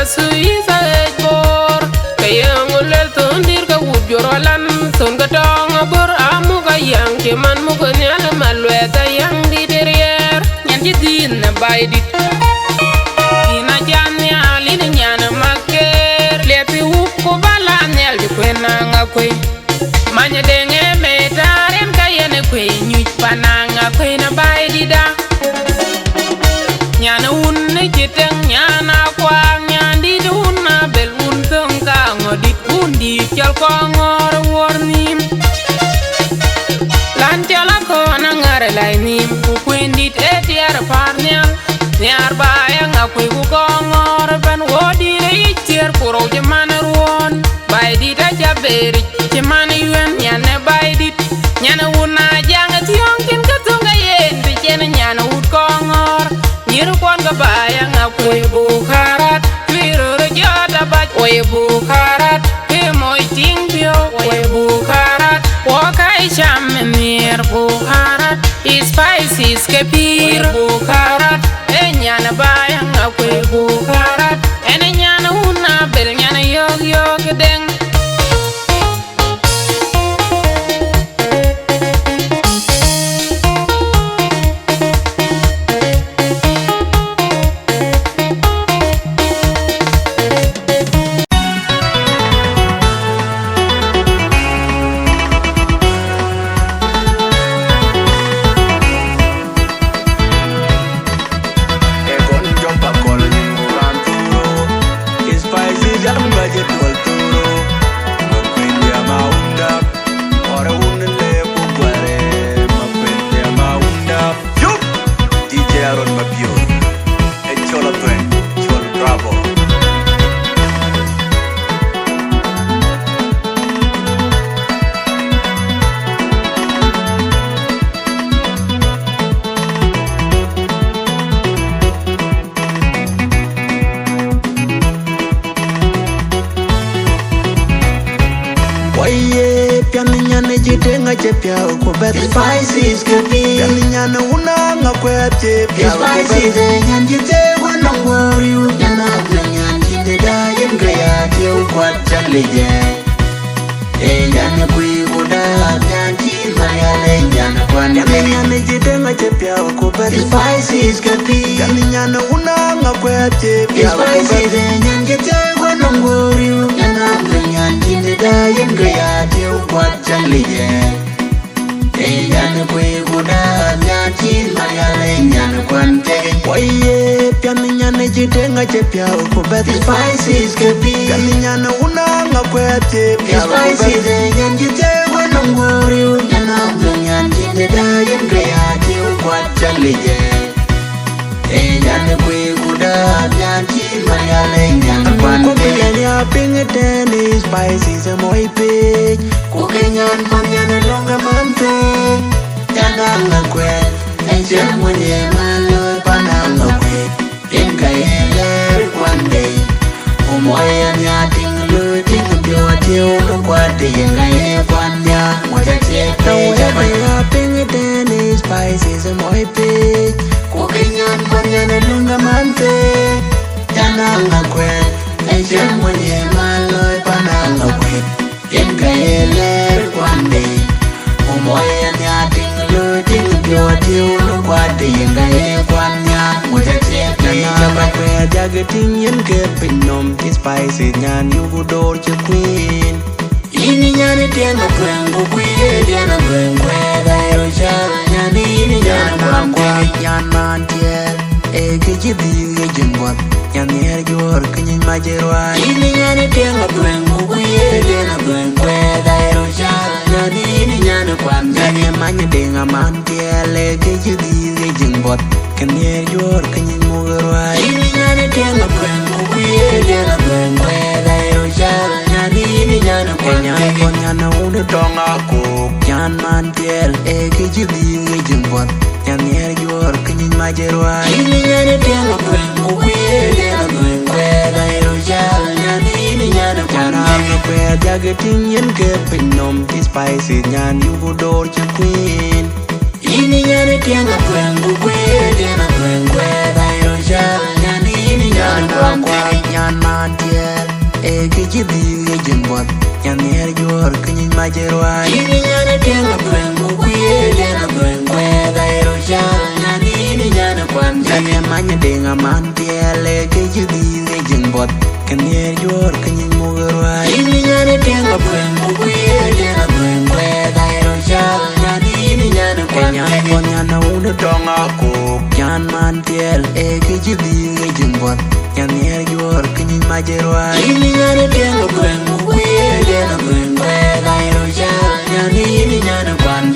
suisa bor kayang ulel tundir ka wujuralan tun ka tong bor amu kayang keman mu kenyal malweta yang di derrière nyan jidin na baidit ina jani alin nyana maker lepi wup ko bala nyal di kwena ngakwe manya denge metaren kayene kwe nyuch pananga kwe na baidida nyana unne jiteng nyana kwang nyandi dunna bel unteng ka ngodit undi chal ko ngor warnim lan chala ko na ngare lai nim ku kwendit etiar parnyal nyar bayang aku ku ko ngor ban wodi le ichir puro jaman ruon baidit aja beri jaman yuen nyane baidit nyana una jang tiong kin katunga yen bichen nyana ut ko ngor nyiru kon ka bayang aku Bukharat wiru jota bach oi Bukharat he moy ting bio oi Bukharat wakai cham mir Bukharat spices kepir Bukharat nyana bayang aku Bukharat ene nyana una bel nyana yog yog deng spices kepi nyana una ngakwete spices nyan jite wana ngori nyana nyan jite da yen gaya je kwat chaleje nyana kui uda nyan ji mayale nyana kwan nyana jite ngachepya ko spices kepi nyana una ngakwete spices nyan jite wana ngori nyana nyan jite da yen gaya je kwat chaleje nyana kwe guda nyati mayale nyana kwante waye pyani nyana jitenga chepya ko bet spices kepi pyani nyana una ngakwete spices nyan jitewa nongori nyana nyan jiteda yenga yati ukwachalije nyana kwe guda nyati mayale nyana kwante nyana pingete spices moy pe ko kenyan panyan longa mante Jangan kuen, ejen mwenye malo panang kuen. Inka yeler kwande, umoya nyating lu ting biwa tiu lukwati inka ye kwanya. Moja chepe jamaya pingite ni spices moy pe. Kukinyan panyan lunga mante. Jangan kuen, ejen mwenye malo panang kuen. Inka yeler kwande, umoya nyating Yo tiu no kwati yenga ye kwanya Mojachepe Chapa kwe jagating yen ke pinom Ti spices nyan yugu dor che queen Ini nyani tianga kwengu kwe Tianga kwengu Gairo shal Nyani ini nyana kwa Nyan mantiel Eke jidi ye jengwat Nyan yer jor kenyin majerwa Ini nyani tianga kwengu kwe Tianga kwengu Gairo shal Nyani ini nyana kwa Nyani manya denga mantiel Eke jidi ye jengbot Kenyer jor kenyin mugerwa Ini nyani tianga kwengu kwe Tianga kwengu Gairo shal Nyani ini nyana kwa Nyana udah dong aku Nyan mantiel Eke jidi ye jengbot Nyan yer jor kenyin majerwa Ini nyani tianga kwengu kwe Tianga kwengu Gairo shal Nyani ini nyana kwa Kwe jagating yen ke pinom Ti spices nyan yugo dor che queen Ini nyani tianga kwengu kwe Tianga kwengu Gairo shal Nyani ini nyana kwa nyan man tiel e ke ji di jin bot nyan yer jor kinin ma jerwa ini nyane tenga brengo kuye dena brengo da ero shal nyani ni nyane kwan nyane manya denga man tiel e ke ji di jin bot kan yer jor kinin mo gerwa ini nyane tenga brengo kuye dena brengo da ero shal nyani ni nyane kwan nyane una donga ko nyan man tiel e ke ji di jin bot nyan yer jor kinin ma jerwa ini nyane tenga brengo kuye dena brengo da ero shal nyani ni nyane kwan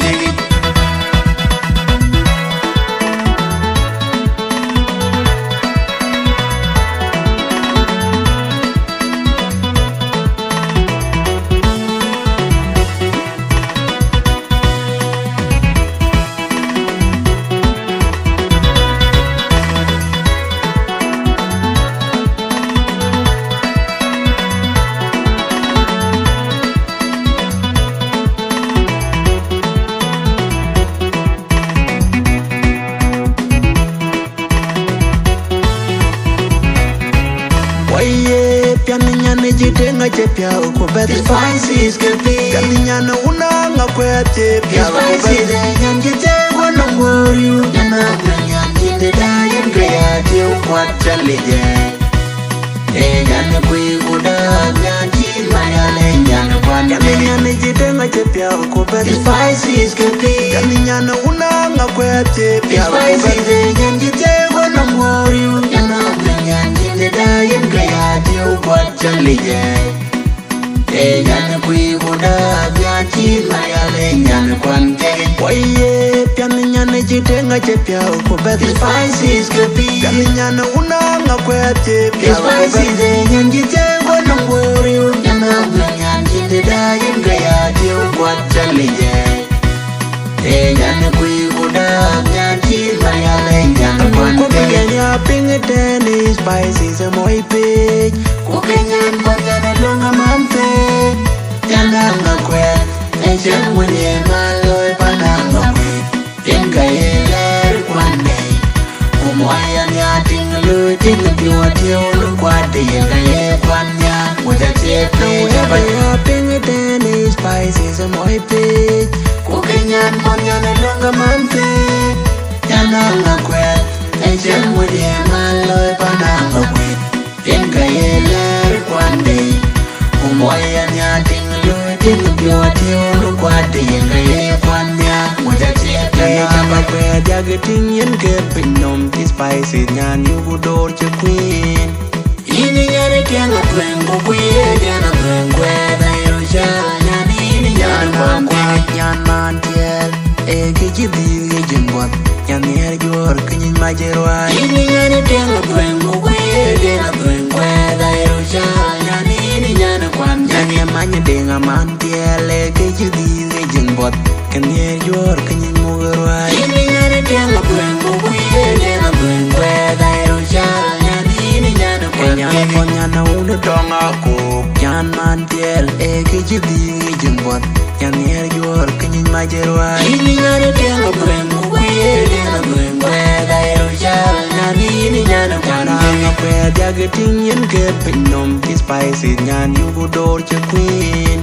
Jitenga chepya uko better spices kepi kaminyana una ngakwe chepya spices nyan jitewa na ngoriu nyana nyan jite dayan kaya tiu kwat chalije nyana kui kuda nyan jit mayale nyana kwan kaminyana jitenga chepya uko better spices kepi kaminyana una ngakwe chepya spices nyan jitewa na ngoriu nyana nyan jite dayan kaya tiu kwat chalije nyana kui kuda nyan jit mayale nyana kwan waye pyani nyana jitenga chepya uko better spices kepi kaminyana una ngakwe chepya spices nyan jitewa na ngoriu nyana nyan jite dayan kaya tiu kwat chalije nyana kui kuda nyan jit mayale nyana kwan kukenya pinga teni spices amoy pich kukenyan konyana lunga mampe nyana ngakwe Echen mwenye maloy pananga kwe Yenka yeler kwane Umwaya nyating loy ting piwa tiyo kwate yenka ye kwanya Muda chepe Waya pinga teni spices amoy pich Kukenyan konyana lunga mampe Nyana ngakwe Echen mwenye maloy pananga kwe Yenka yeler kwane Umwaya nyating loy ting piwa tiyo kwate yenka ye kwanya Muda chepe Kaba kwe jagating yen ke pinom Ti spices nyan yugu door che queen Ini nyane kenga prengo kuye Jana prengo da irosha Nyani ini nyana kwa Nyan man tiel Eke jidi jimbot Nyan yer jor kinyin majerwa Ini nyane kenga prengo kuye Jana prengo da irosha Nyani ini nyana kwa Nyani amanya denga man tiel Eke jidi jimbot Kan yer jor kinyin mugerwa Ini nyane kenga prengo kuye Jana prengo da irosha Nyani ini nyana kwa Nyana una donga ko Nyan man tiel Eke jidi jimbot Nyan yer jor kinyin majerwa Ini nyane kenga prengo kuye Jana prengo da irosha Nyani ini nyana kwa Ngakwe jagating yen ke pinom Ti spices nyan yugu door che queen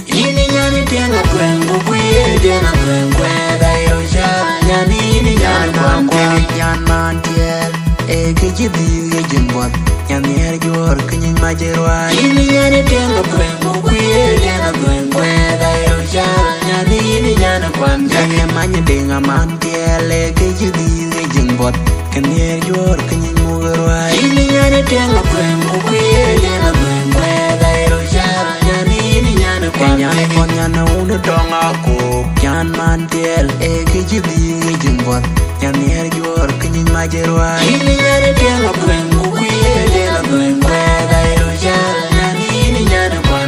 Ini nyane tenga prengo kuye Jana prengo da irosha Nyani ini nyana kwa Nyan man tiel Eke jidi jimbot Nyan yer jor kinyin majerwa Ini nyane tenga prengo kuye Jana prengo da irosha Nyani ini nyana kwa Nyani amanya denga man tiel Eke jidi jimbot Kan yer jor kinyin mugerwa Ini nyane tenga prengo kuye Jana prengo da irosha Nyani ini nyana kwa Nyana una donga ko Nyan man tiel Eke jidi jimbot Nyan yer jor kinyin majerwa Ini nyane tenga prengo kuye Jana prengo da irosha Nyani ini nyana kwa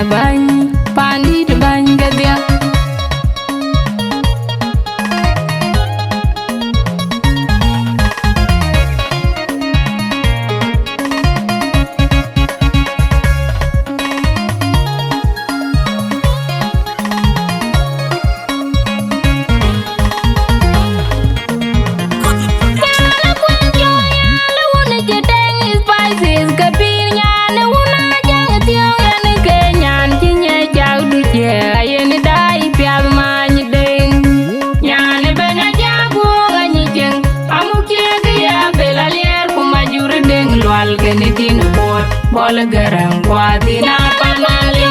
bany pandit bany gadia. Bol garang watina panali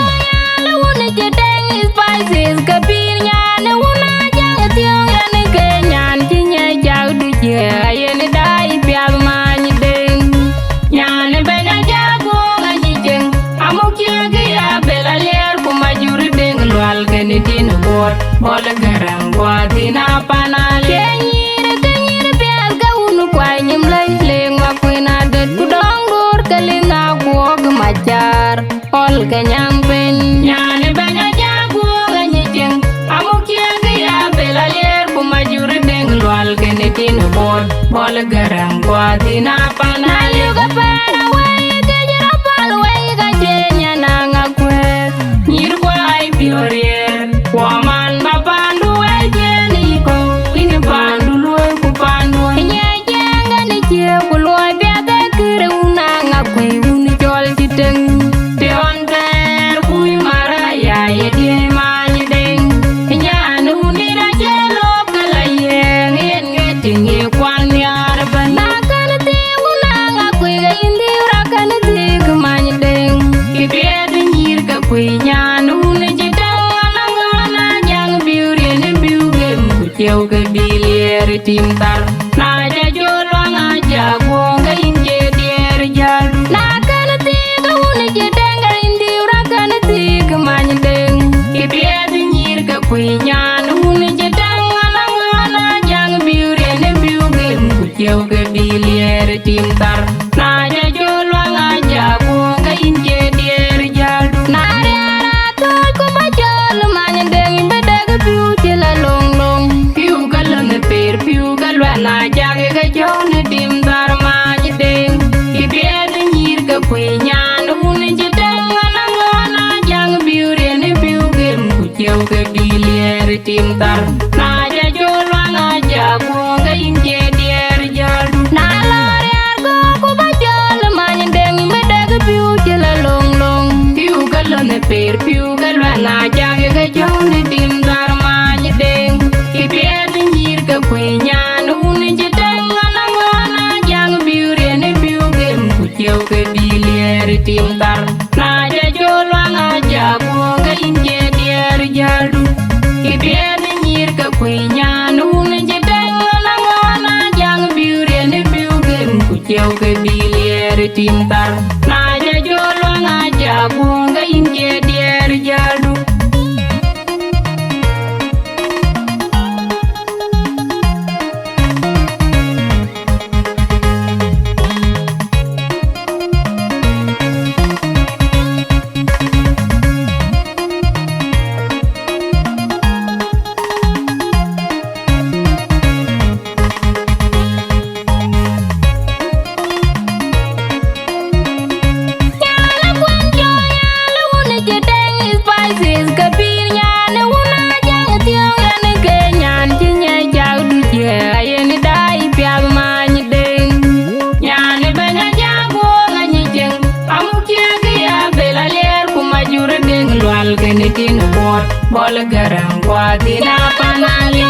le wona jedeng spices kapir nyane wona jang tiang ene ke nyan tinye jaw du je ayene dai pial mani deng nyane bena jago ngani jeng amuki ge ya bela ler ku majuri deng lwal gene din bol garang watina panali kenyir pial ka unu kwanyim lai leng makwina det kudong dur kalinga macar ol kenyang pen nyane banya jago ngani jeng amukia ya bela ler bu majuri deng lwal kene tin bol garang watina panali ga pana way ke jira pal way ga jenya nanga kwe nyir kwa ai biorier kwa man bapandu way jeni ko ini pandu loy ku pandu nya jenga ni je ku loy bia ga kire unanga kwe uni jol jiteng tim tar na ja jolo na ja go ga inje der jalu na kan ti ga woni je denga indi ura kan ti ga man deng ki bied nyir ga kunya nu ni je denga na jang biure ne biuge mu jew ga bilier tim tar na ja jolo na ja go ga inje der jalu na ra to ko ma jolo man deng be daga biu je la long long biu ga ne per biu na jage ga jone dim dar ma jideng ki bied nyir ga kunya nu ni jideng na jang biure ne biuge mu jew ga bilier tim tar na ja jolo na ja go ga inje der jalu na lore argo ku ba jolo ma jideng me daga biu je la long long biu ga ne per biu ga na jage ga jone dim dar ma jideng ki bied nyir ga kunya tim tar na ja jolo na ja go ga inje der jalu ki bied nyir ka kunya nu ni je deng na jang biure ne biuge ku jew ga bilier tim tar na ja jolo na ja go ga inje der jalu bol garang watina panali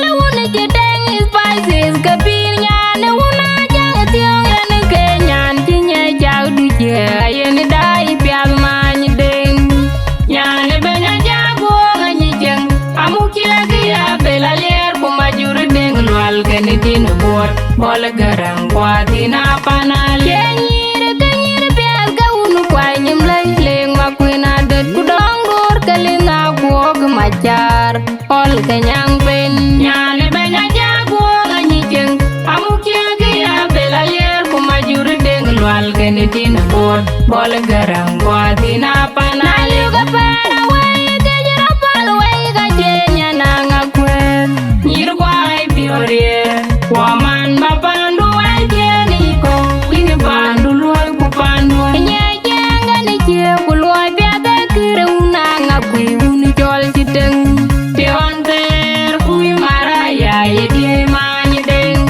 le wona je deng spices kapir nyane wona jang tiang ene ke nyan tinye jaw du je ayene dai pial mani deng nyane benya jago ngani jeng amukia ya bela ler bu majur deng lwal kene tin bol garang watina panali kenyir pial ga unu kwanyim lai leng makwina det kudong dur kalinga macar ol kenyang pen nyane benya jago ngani jeng amukia ge ya bela ler ku majur deng lwal kene tin bot bol garang botina pana yuga para way ke jara pal way ga jenya nanga kwen nyir kwai piorie waman bapandu way jeni ko wini bandu loy ku pandu nya jenga ni je ku loy bia de kire unanga kwi uni jol jiteng pion ter kui maraya ye die mani deng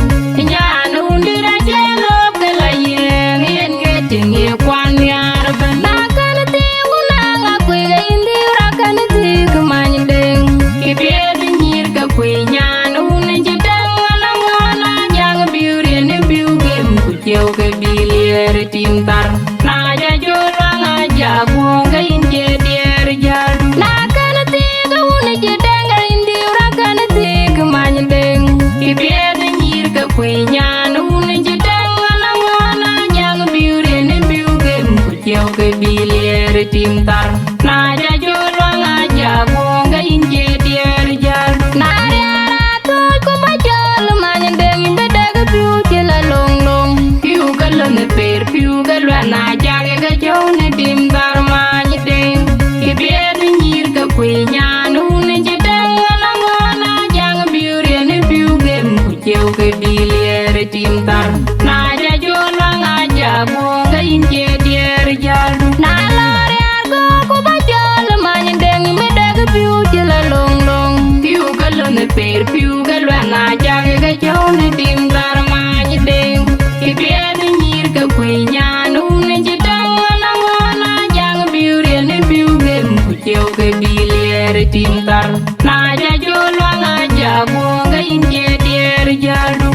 nya nu ndira jelo kala yen yen getting ye kwan yar bana kan te unanga kwi ga indi ra kan te kumani deng kibie de nyir ka kwi nya nu ne jiteng na ngona jang biuri ne biu gem ku jeu ke bilier timtar na ja jola na ja gonga inde der jadu na kan te ga une jiteng ga indi ra kan te kumani deng kibie de nyir ka kwi nya nu ne jiteng na ngona jang biuri ne biu gem ku jeu ke bilier timtar na ja jola na ja gonga inde der jadu na yara to ko ma jol mani deng inde daga biu jela long long piu galo ne per piu galo na jage ga jone dim dar mani deng kibie de nyir ka kwi nya nu ne jiteng na ngona jang biuri ne biu gem ku jeu ke bilier timtar na ja jola na ja gonga inde der jadu na lore argo ko ba jol mani deng inde daga biu jela long long piu galo ne per piu galo na jage ga jone dim dar mani deng kibie de nyir ka kwi nya nu ne jiteng na ngona jang biuri ne biu gem ku jeu ke bilier timtar na ja jola na ja gonga inde der jadu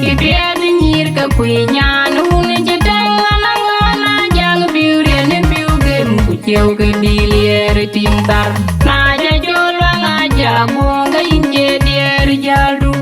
kibie de nyir ka kwi nya nu ne jiteng na ngona jang biuri ne biu gem ku jeu ke bilier timtar na ja jola na ja gonga inde der jadu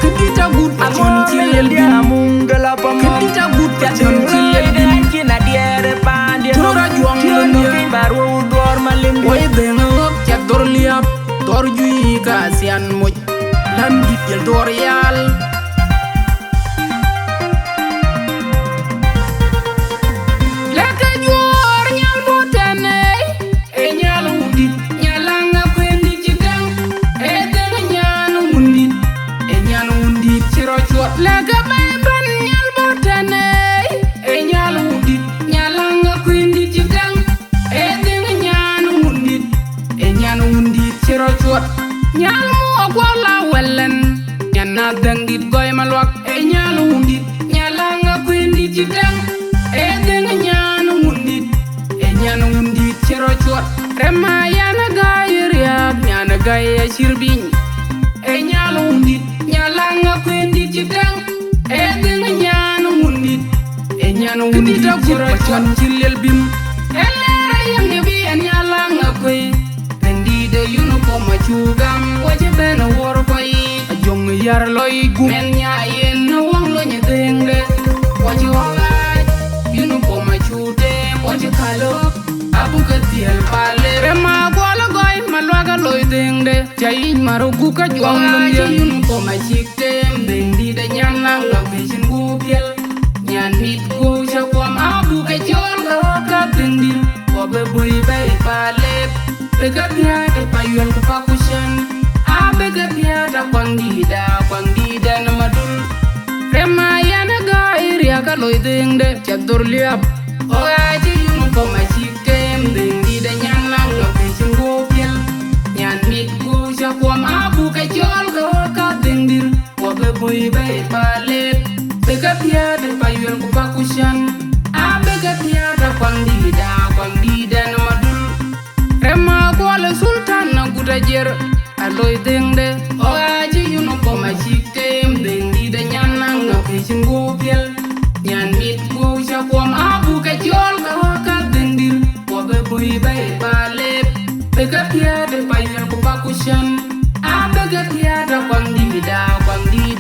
Kita good achon chilel bin Mungala pamam Kita good achon chilel bin Kina diere pandi Tora juang dunia Baru dor malim Way dengop cak dor liap Dor jui kasian moj Lan dipiel dor yal Leka juor nyal botane E nyal undit Nyalanga kwendi chitang E deng nyal undit E nyal undit chiro chuot Leka beban nyal botane E nyal undit Nyalanga kwendi chitang E deng nyal undit E nyal undit chiro chuot Nyal mu agwala welen Nyana dengit goy malwak E nyal undit Nyalanga kwendi chitang E deng nyal undit E nyal undit chiro chuot Rema yana gay riak Nyana gay shirbin E nyal undit Nyalanga kwendi chitang E deng nyal undit E nyal undit chiro chuot chilel bim Elera yang debi nyalanga kwe Pendi de uniform chugam Waje bena war kwai Ajong yar loy gum Men nyayen na wang lo nyedengde Waje wangay Uniform chude Waje kalop Abu ketiel pale Rema gwala goy Malwaga loy dengde Chayin marugu ka juang lumye Uniform chiktem Dendi de nyalanga Vision gupiel Nyan mit go chakwam Abu ka chol ka dengdir Wabe boy bay palep Bega piada payuan kupakushan Abega piada kwangdida na madul Rema yana ga iria ka loy dengde Chador liap Ogaji yun ko machiktem Dengdida nyang lang lo kishin gopiel Nyan mit go shakwam abu ka chol ka dengdir Wabe boy bay palep Bega piada payuan kupakushan Abega piada kwangdida na jer aloy dengde o aji yuno ko ma chikem dendi de nyana nga kishin go piel nyan mit go sha ko ma bu ka jol ka dendir ko be boy bay bale be ka pia de bayan ko pakushan a be ka pia da kwandi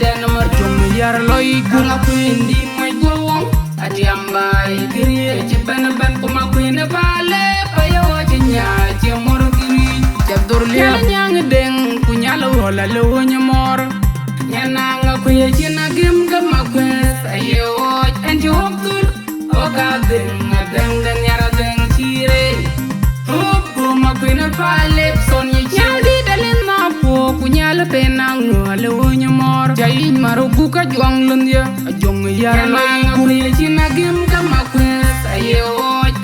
da na mar jom yar loy gula kwindi mai go won ati ambai kiriye ci ban ko ma kwina bale payo nya ci mor kiri jabdur liya nyang deng ku nyalo wala lo nyamor nyana nga ku ye ci na gem ga ma kwes ayo en ci hoktur o ga deng den yara deng tire hokku ma kwina bale son yi ci di dalin na po ku nyalo penang lo nyamor jayin maro ku ka jwang lun ya jong yara lo ku ye ci na gem ga ma kwes ayo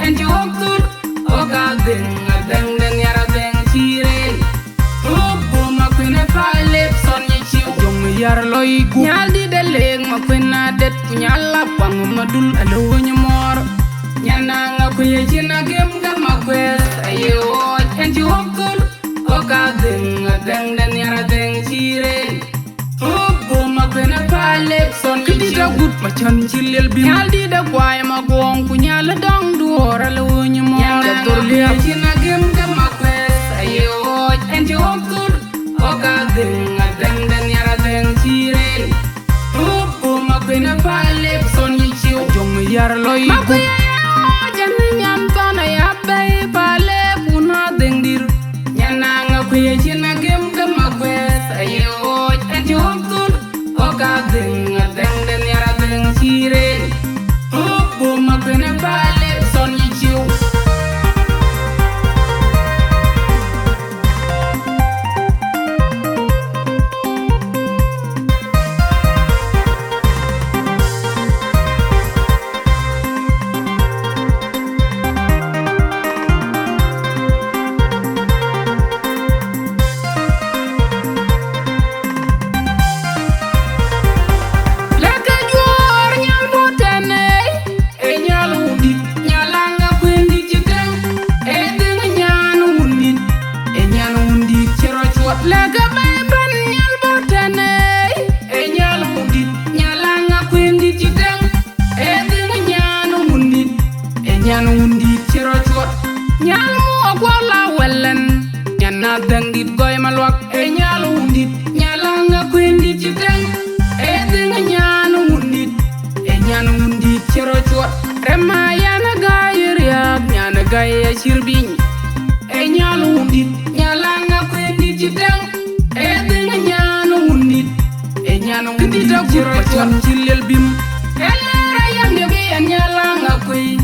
en ci hoktur o ga deng den yara deng tire hokku ma kwina bale son yi ci jong yara lo ku nyal di deleng ma kwina det ku nyala pang madul alo nyamor nyana nga ku ye ci na gem ga ma kwes ayo en ci hoktur o ga deng den yara deng tire hokku ma kwina bale son yi ci gut ma chan ci lel bi nyal di da kwai ma gong ku nyala dong duora lo nyamor jabdur liya ci na gem ga ma kwes ayo en ci hoktur o ga deng den yara deng tire hokku ma kwina bale son yi ci jong yar loy ku jam nyam tona ya bay bale kuna dendir nyana nga ku ye ci na gem ga ma kwes ayo en ci hoktur o ga deng den yara deng tire hokku ma kwina bale son yi ci nyana wundi ciro chuot nyana mu ogwala wellen nyana dangit goy malwak e nyana wundi nyala nga kwendi chiteng e dinga nyana wundi ciro chuot rema yana gayir yak nyana gaya chirbiny e nyana wundi nyala nga kwendi chiteng e dinga nyana wundi ciro chuot chilel bim elera yamde bi nyala nga kwe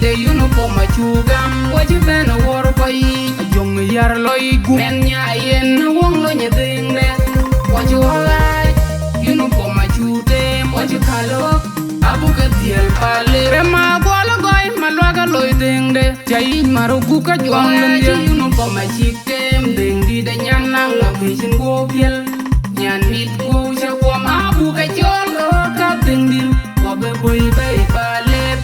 de yuno ko ma chugam waji bena wor koy jong yar loy gu men nya yen wong lo nya dingre waji walay yuno ko ma chute waji kalo abu ka diel pale rema golo goy malwaga loy dingre jayin maro gu ka jong le yuno ko ma chikem dingdi de nyana nga bishin go piel nyan mit go sha ko ma abu ka jol ka dingdil ko be boy bay pale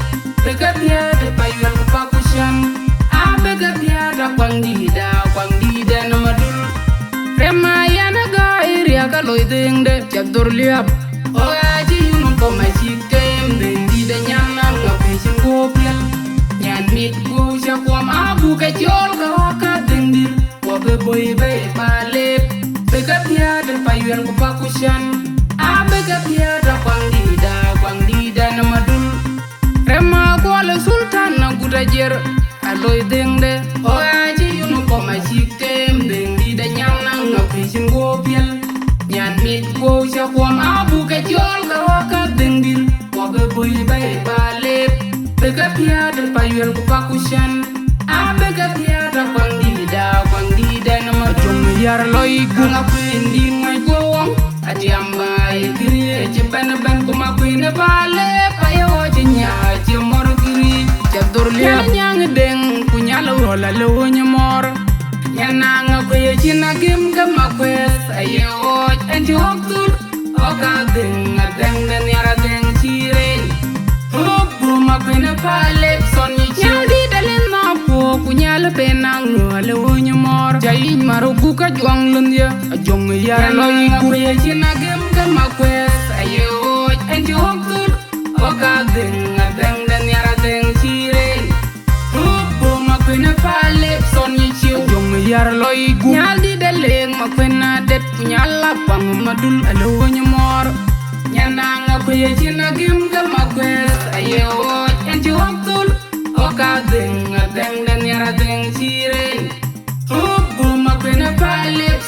bega pia de payuel ko pakushan a bega pia da kwangdi da na madul rema yana ga iria ga loy dingde jabdur liap o aji yunum ko ma chikem dendi da nyana nga pishin go piel nyan mit go sha ko ma bu ka jol ka dingdir ko be boy bay pale bega pia de payuel ko pakushan a bega pia da kwangdi da na madul rema gwala sultan na guda jer aloy dengde o aji yuno ko ma chikem dendi da nyana nga pishin go piel nyan mit go sha ko ma bu ka jol ka dengdir ko be boy bay bale bega pia de payuel ko pakushan a bega pia da kwangdi da na ma jong yar loy guna kwindi mai go won ati ambai kiriye ci ban ko ma kwina bale payo nya ci mor kiri jabdur liya nyang deng ku nyalo wala lo nyamor nyana nga ko ye ci na gem ga ma kwes ayo en ci hoktur o ga deng den yara deng tire hokku ma kwina bale son yi ci di dalin na po ku nyalo penang lo nyamor jai marugu ka juang lundia ajong yar loy ku ye china gem ka makwes ayo enji hoktur oka ding adeng den yara deng chire bo makwena pale son yi chiu jong yar loy gu nyal di deleng makwena det nyala pang madul alo nyamor nyananga ku ye china gem ka makwes ayo enji hoktur oka ding adeng den yara deng chire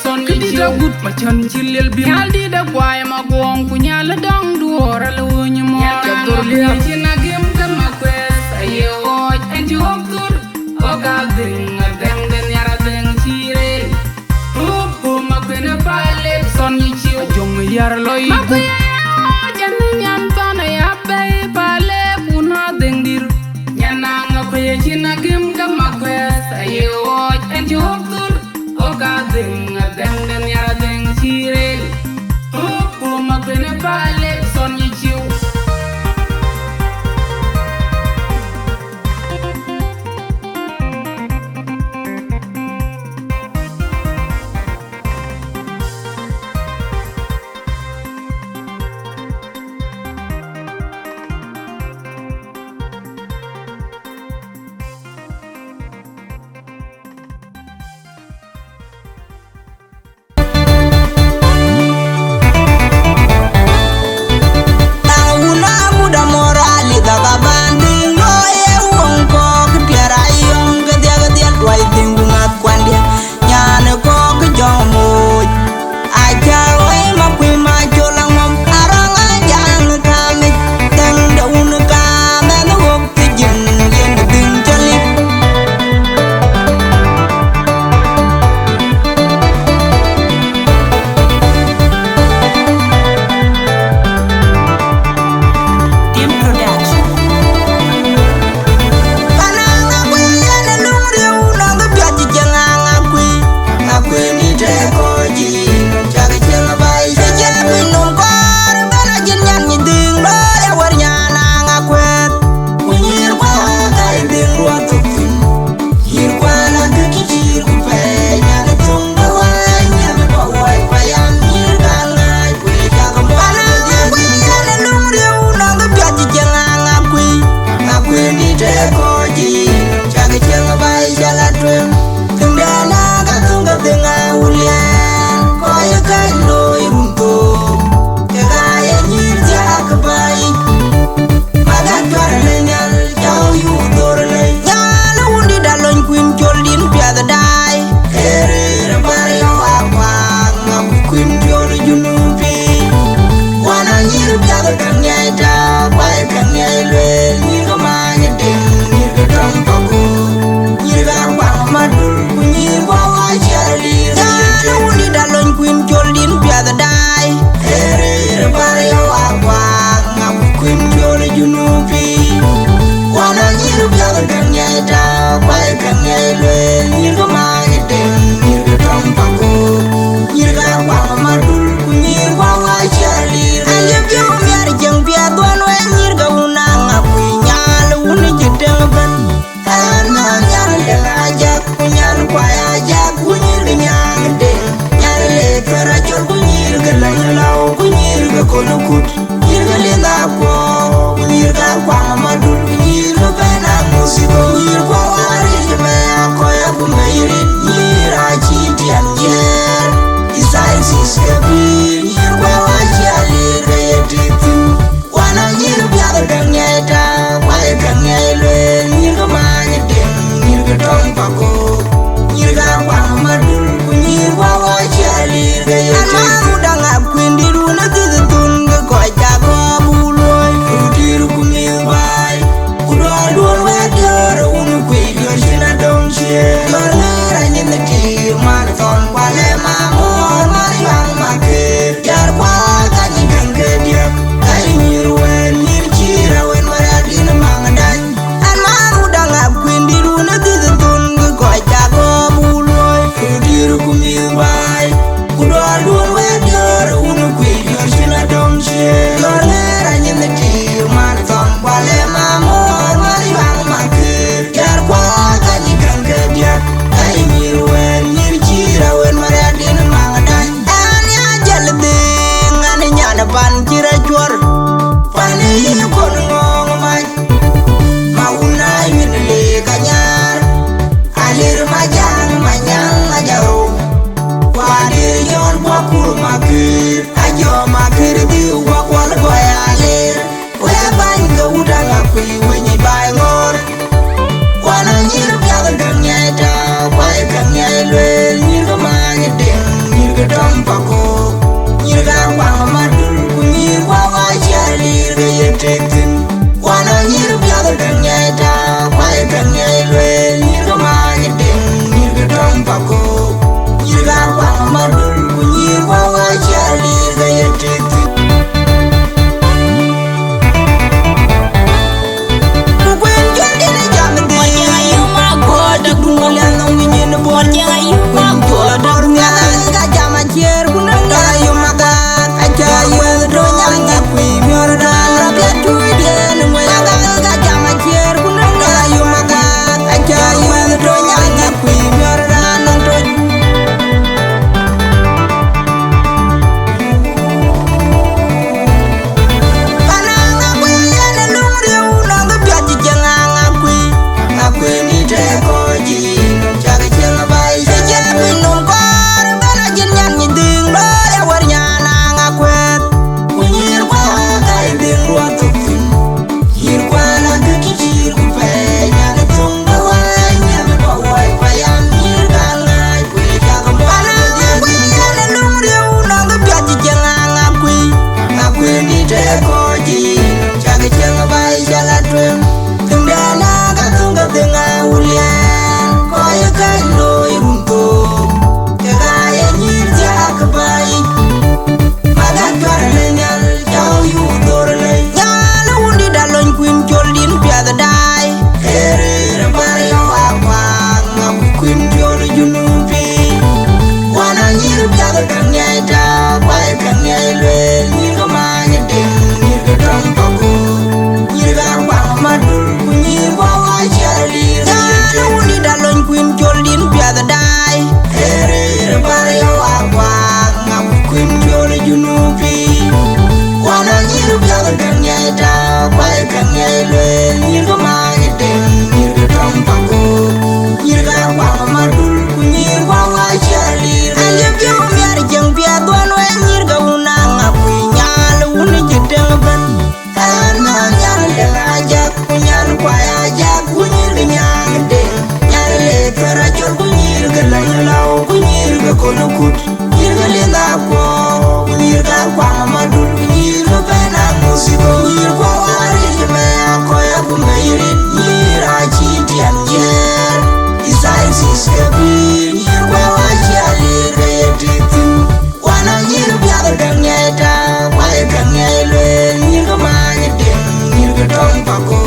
son ki da gut ma chan chilel bi nyal di da kwai ma gong ku nyal dang duor al wony mo ka dur li ci na gem ka ma kwes ayo en ju oktur o ga ding deng den yara deng chire bu ma kwena pale son yi ci jong yar loy gu jan nyan tan ya be pale puna deng dir nyana nga ko ye ci na gem ka ma kwes ayo en ju oktur oka ding deng den yara deng chire po makwena pale son yi chiu Nyir wen nyir chi nyelwe nyirga manye ding nyirga tampako nyirga wang madul nyirga wachali alip yo miar jeng pia tuan we nyirga unang apui nyal uni jedeng ben ana nyal deng ajak kunyal kwaya ajak kunyirga nyang ding nyal le karacol kunyirga lanyalau kunyirga konokut nyirga linda ko kunyirga wang madul nyirga pena musiko nyirga wari jeme akoya kumeirit nyira chitian jer isai siskabir nyirga wachali reyetiktin wana nyirga ganyeta wale ganyelwe nyirga manye ding nyirga tompako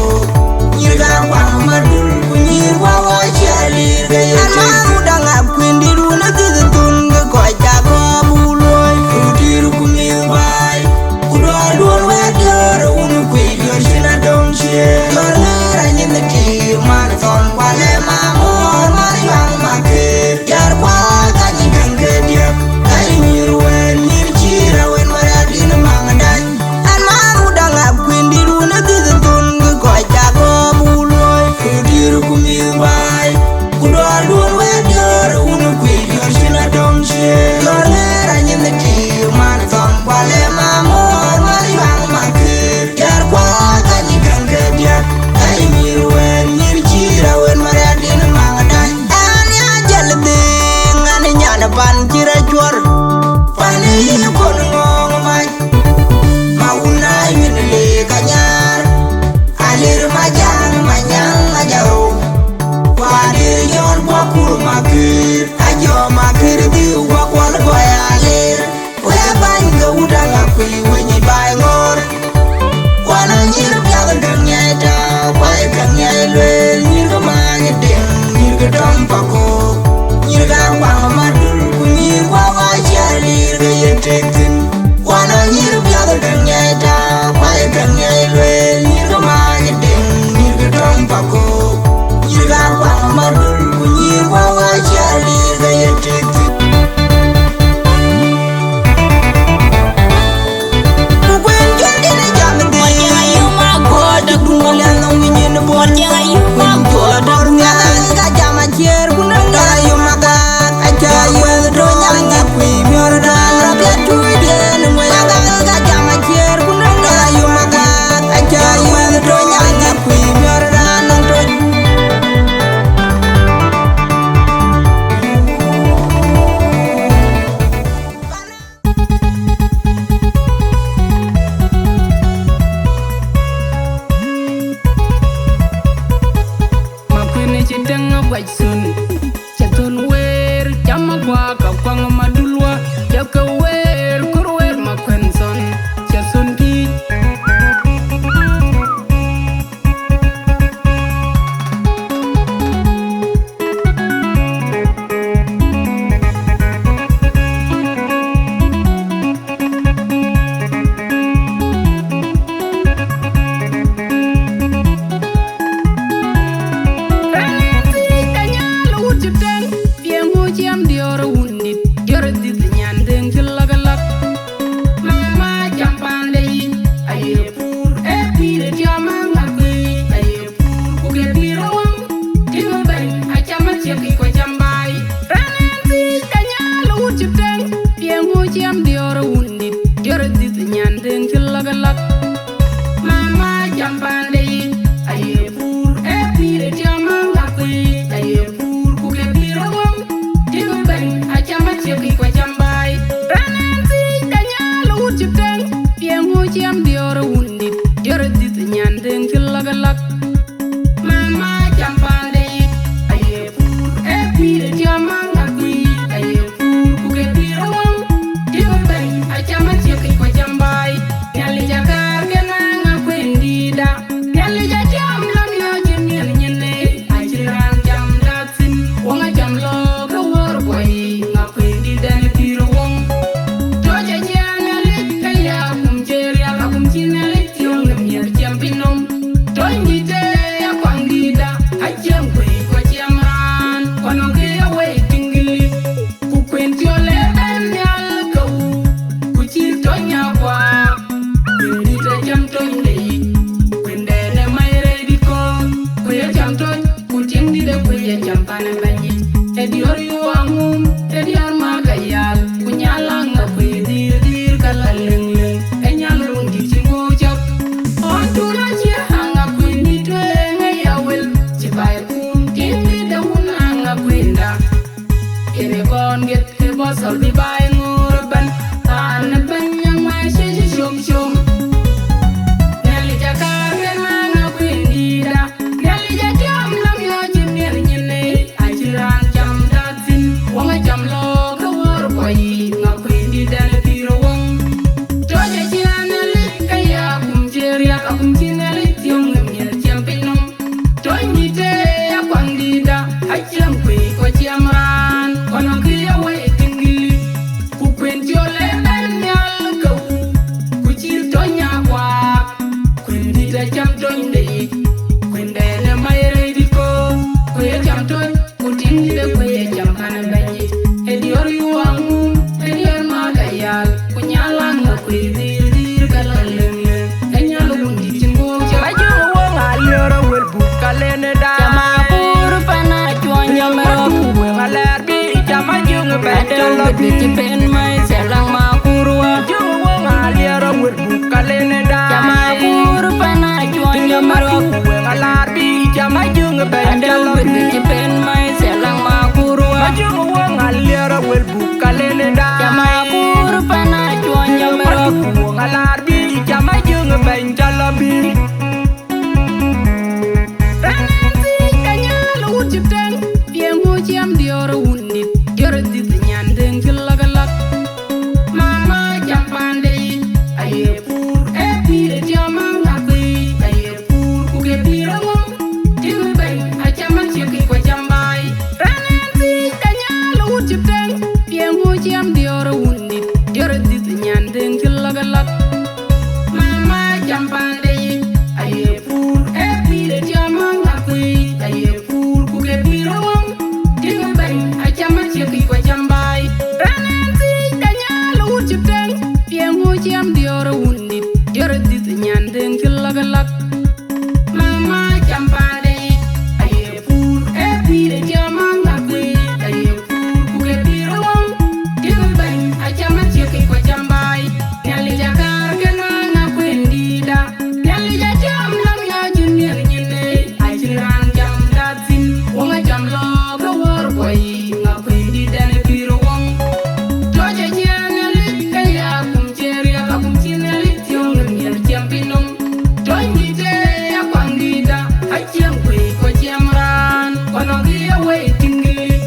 nyirga wang madul nyirga wachali reyetiktin ama udang apkwindi runa titun ke koja ko buloy udir kumilbai udalur wedor unu kwidio shina dongchie lornera nyinde ki marathon wale mamor mariang makir jar kwa kanyi kangedia kali nyirwen nyirchira wen maradina mangadan an maru dangap kwindi runa titun ke koja ko buloy udir kumilbai udalur wedor unu kwidio shina dongchie lornera nyinde ki marathon wale mamor mariang makir jar kwa kanyi kangedia kali nyirwen nyirchira wen maradina mangadan an ya jalbing an nyana pan chira chwar pani kon ngong mai mauna yinle kanyar alir majang manyang ajau wadir yon wakur makir ajo makir di wakwal goyalir we bang udang api wenyi bay ngor wana nyir piaga ganyeta kwai ganyelwe nyir manye ding nyir tampako nyir wang madul nyir wawa chali reyetektin wana nyir piaga ganyeta kwai ganyelwe nyir manye ding nyir tampako nyir wang madul nyir wawa chali reyetektin Ayo makan, ayo doanya, kui miara dan rakyat cuy. beti pen mai selang makurwa Jungu wong aliara wir bukalene da Jama kur pana juanya marok Weng alarbi jama jungu Ada benjalo beti pen mai selang makurwa Jungu wong aliara wir bukalene da Jama kur pana juanya marok Weng alarbi jama jungu benjalo bi Ranansi kanyal ujipten Piengu jam dior undit Dior dit nyandeng kilagalak Mama jampande Aye pur epire jama ngakui Aye pur kuke pirangom Timu bay acaman syaki kwa jambai Ranansi kanyal ujipten Piengu jam dior undit Dior dit nyandeng kilagalak Mama jampande Aye pur epire jama ngakui Aye pur kuke pirangom Timu bay acaman syaki kwa jambai Ranansi kanyal ujipten Piengu jam dior undit Dior dit nyandeng kilagalak Mama jampande Aye pur epire jama ngakui Aye pur kuke pirangom Timu bay acaman syaki kwa jambai Nyali jakar kena ngakwendida Nyali jajam lam ya junior nyine Ajiran jam datin Wonga jam lo kawar boy Ngakwendida ne piro wong Toja nyali kaya kum ceri Akum cinali tiong ngemir jam pinong Toy nite ya kwangida Hajiam kwe ko jam ran Kono kia wey tinggi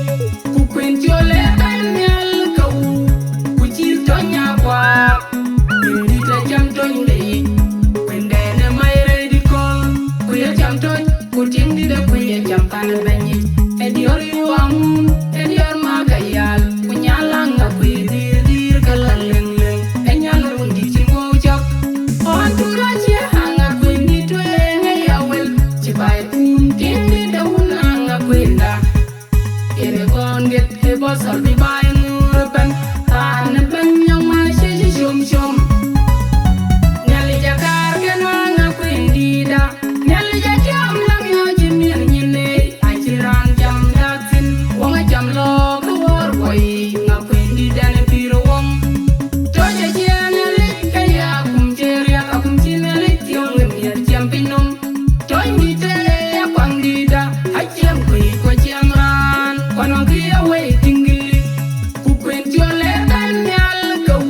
Kukwenti ole kanyal kau Kucil tonya kwa Bendita jam toy lei Pendene mai ready call Kuya jam toy Kuting di da kuya jam kanan banyi Edior yuang Edior magayal Kunyalang nga kuya dir kalaleng leng Enyal rundi cinggo ujak On tura cia hanga kuya nitwe ngayawel Cibai ting di da unang nga kuya Ere kon get e bosol bi bay ngurban Tane banyang ma sheji shum shum Nyali jakar kenwa nga kwendida Nyali jajam lam yo jimir nyine Ajiran jam datin Wonga jam lo kawar boy Nga kwendida ne piro wong Toja jia nyali kaya kum jeri Akum cinali tiong ngemir jam pinong Toy nite ya kwangdida Hajiam kwe kwa jam ran Kono kia wey tinggi Kukwenti ole kanyal kau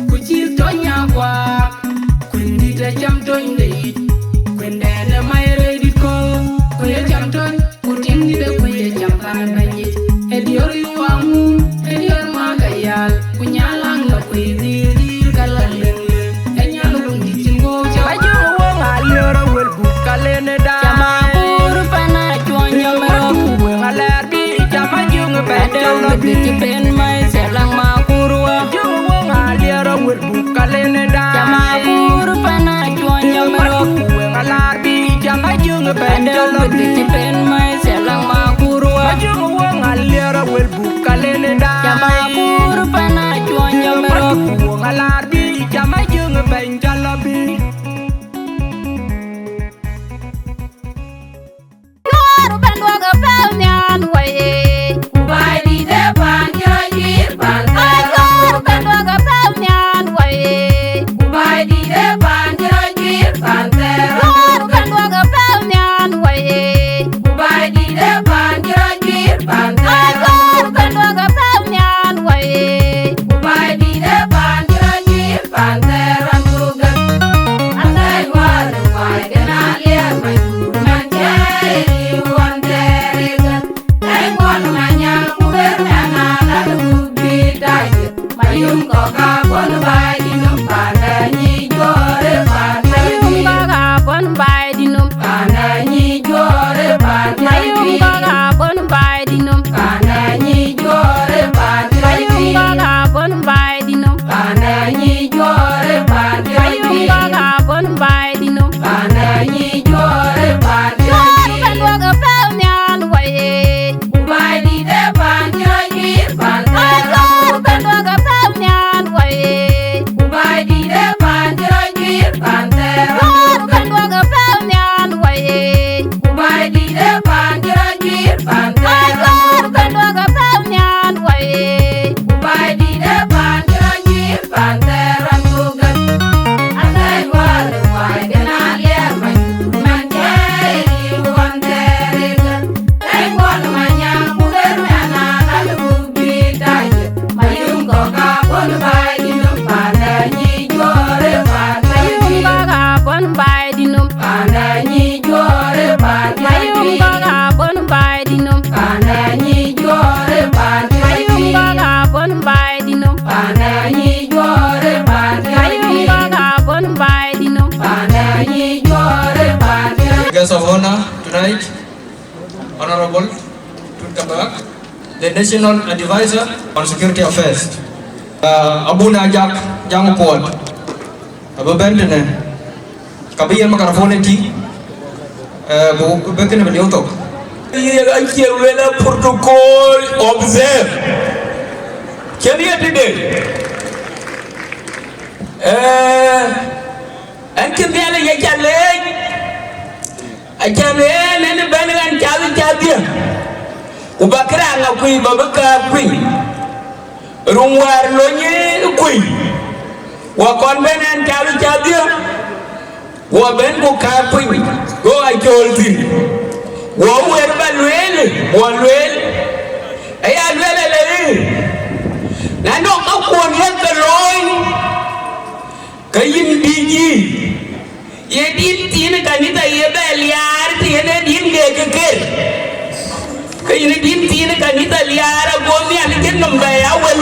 Kucil tonya kwa Kwendida jam toy lei Kwendene mai ready call Kuya jam toy Kuting dida kuya jam kanan banyi Edior yuangu Edior magayal Kunyalang nga kuya dir kalaleng Enyal rundi cinggo jawab Jungu wong aliara wir bukalene da Jama kur pana juanya merok Weng alarbi jama jungu benjalo Ada beti pen mai selang makurwa Jungu wong aliara wir bukalene da Jama kur pana juanya merok Weng alarbi jama jungu Ada benjalo beti pen mai selang makurwa Jungu wong aliara wir bukalene da Jama kur pana juanya merok Weng alarbi jama jungu benjalo bi Noru bandwaga pelnyan waye Kubai di depan jajir bantai Noru bandwaga pelnyan waye Kubai di depan jajir bantai Noru bandwaga pelnyan waye Kubai di depan jajir bantai Noru bandwaga pelnyan waye Kubai di depan jajir bantai Rambugan Antai waru mai kenal ya mai kurman jari wanderigan Ai kon manyang kuber nana lalu bidai Mayung koka kon bai dinum pandanyi jore pandanyi Mayung koka kon bai dinum pandanyi jore pandanyi Mayung koka kon bai dinum pandanyi jore pandanyi Mayung koka kon bai dinum pandanyi jore pandanyi Mayung koka kon bai dinum pandanyi jore pandanyi Noru bandwaga pelnyan waye Kubai di depan jajir pantai Noru bandwaga pelnyan waye Kubai di depan recognize Honorable Tutkabak, the National Advisor on Security Affairs. Abuna Jak Jangpot, Abu Bentene, Kabiyan Makarafone T. Bekin of the Yotok. I protocol observe. Can you today? And can I can and Benin Chadia. Ubakra, Queen Babaka Queen. Rumwar Lonye Queen. Walk on Ben and Chadia. Ben Buka Queen. Go, I told you. Wherever one well, I had really. I don't know what yet the loin. Kayin Digi. Ye did Tina Canita Yabel Yard, and didn't get a kid. Kayin didn't Tina Canita Liara, go me and get them by our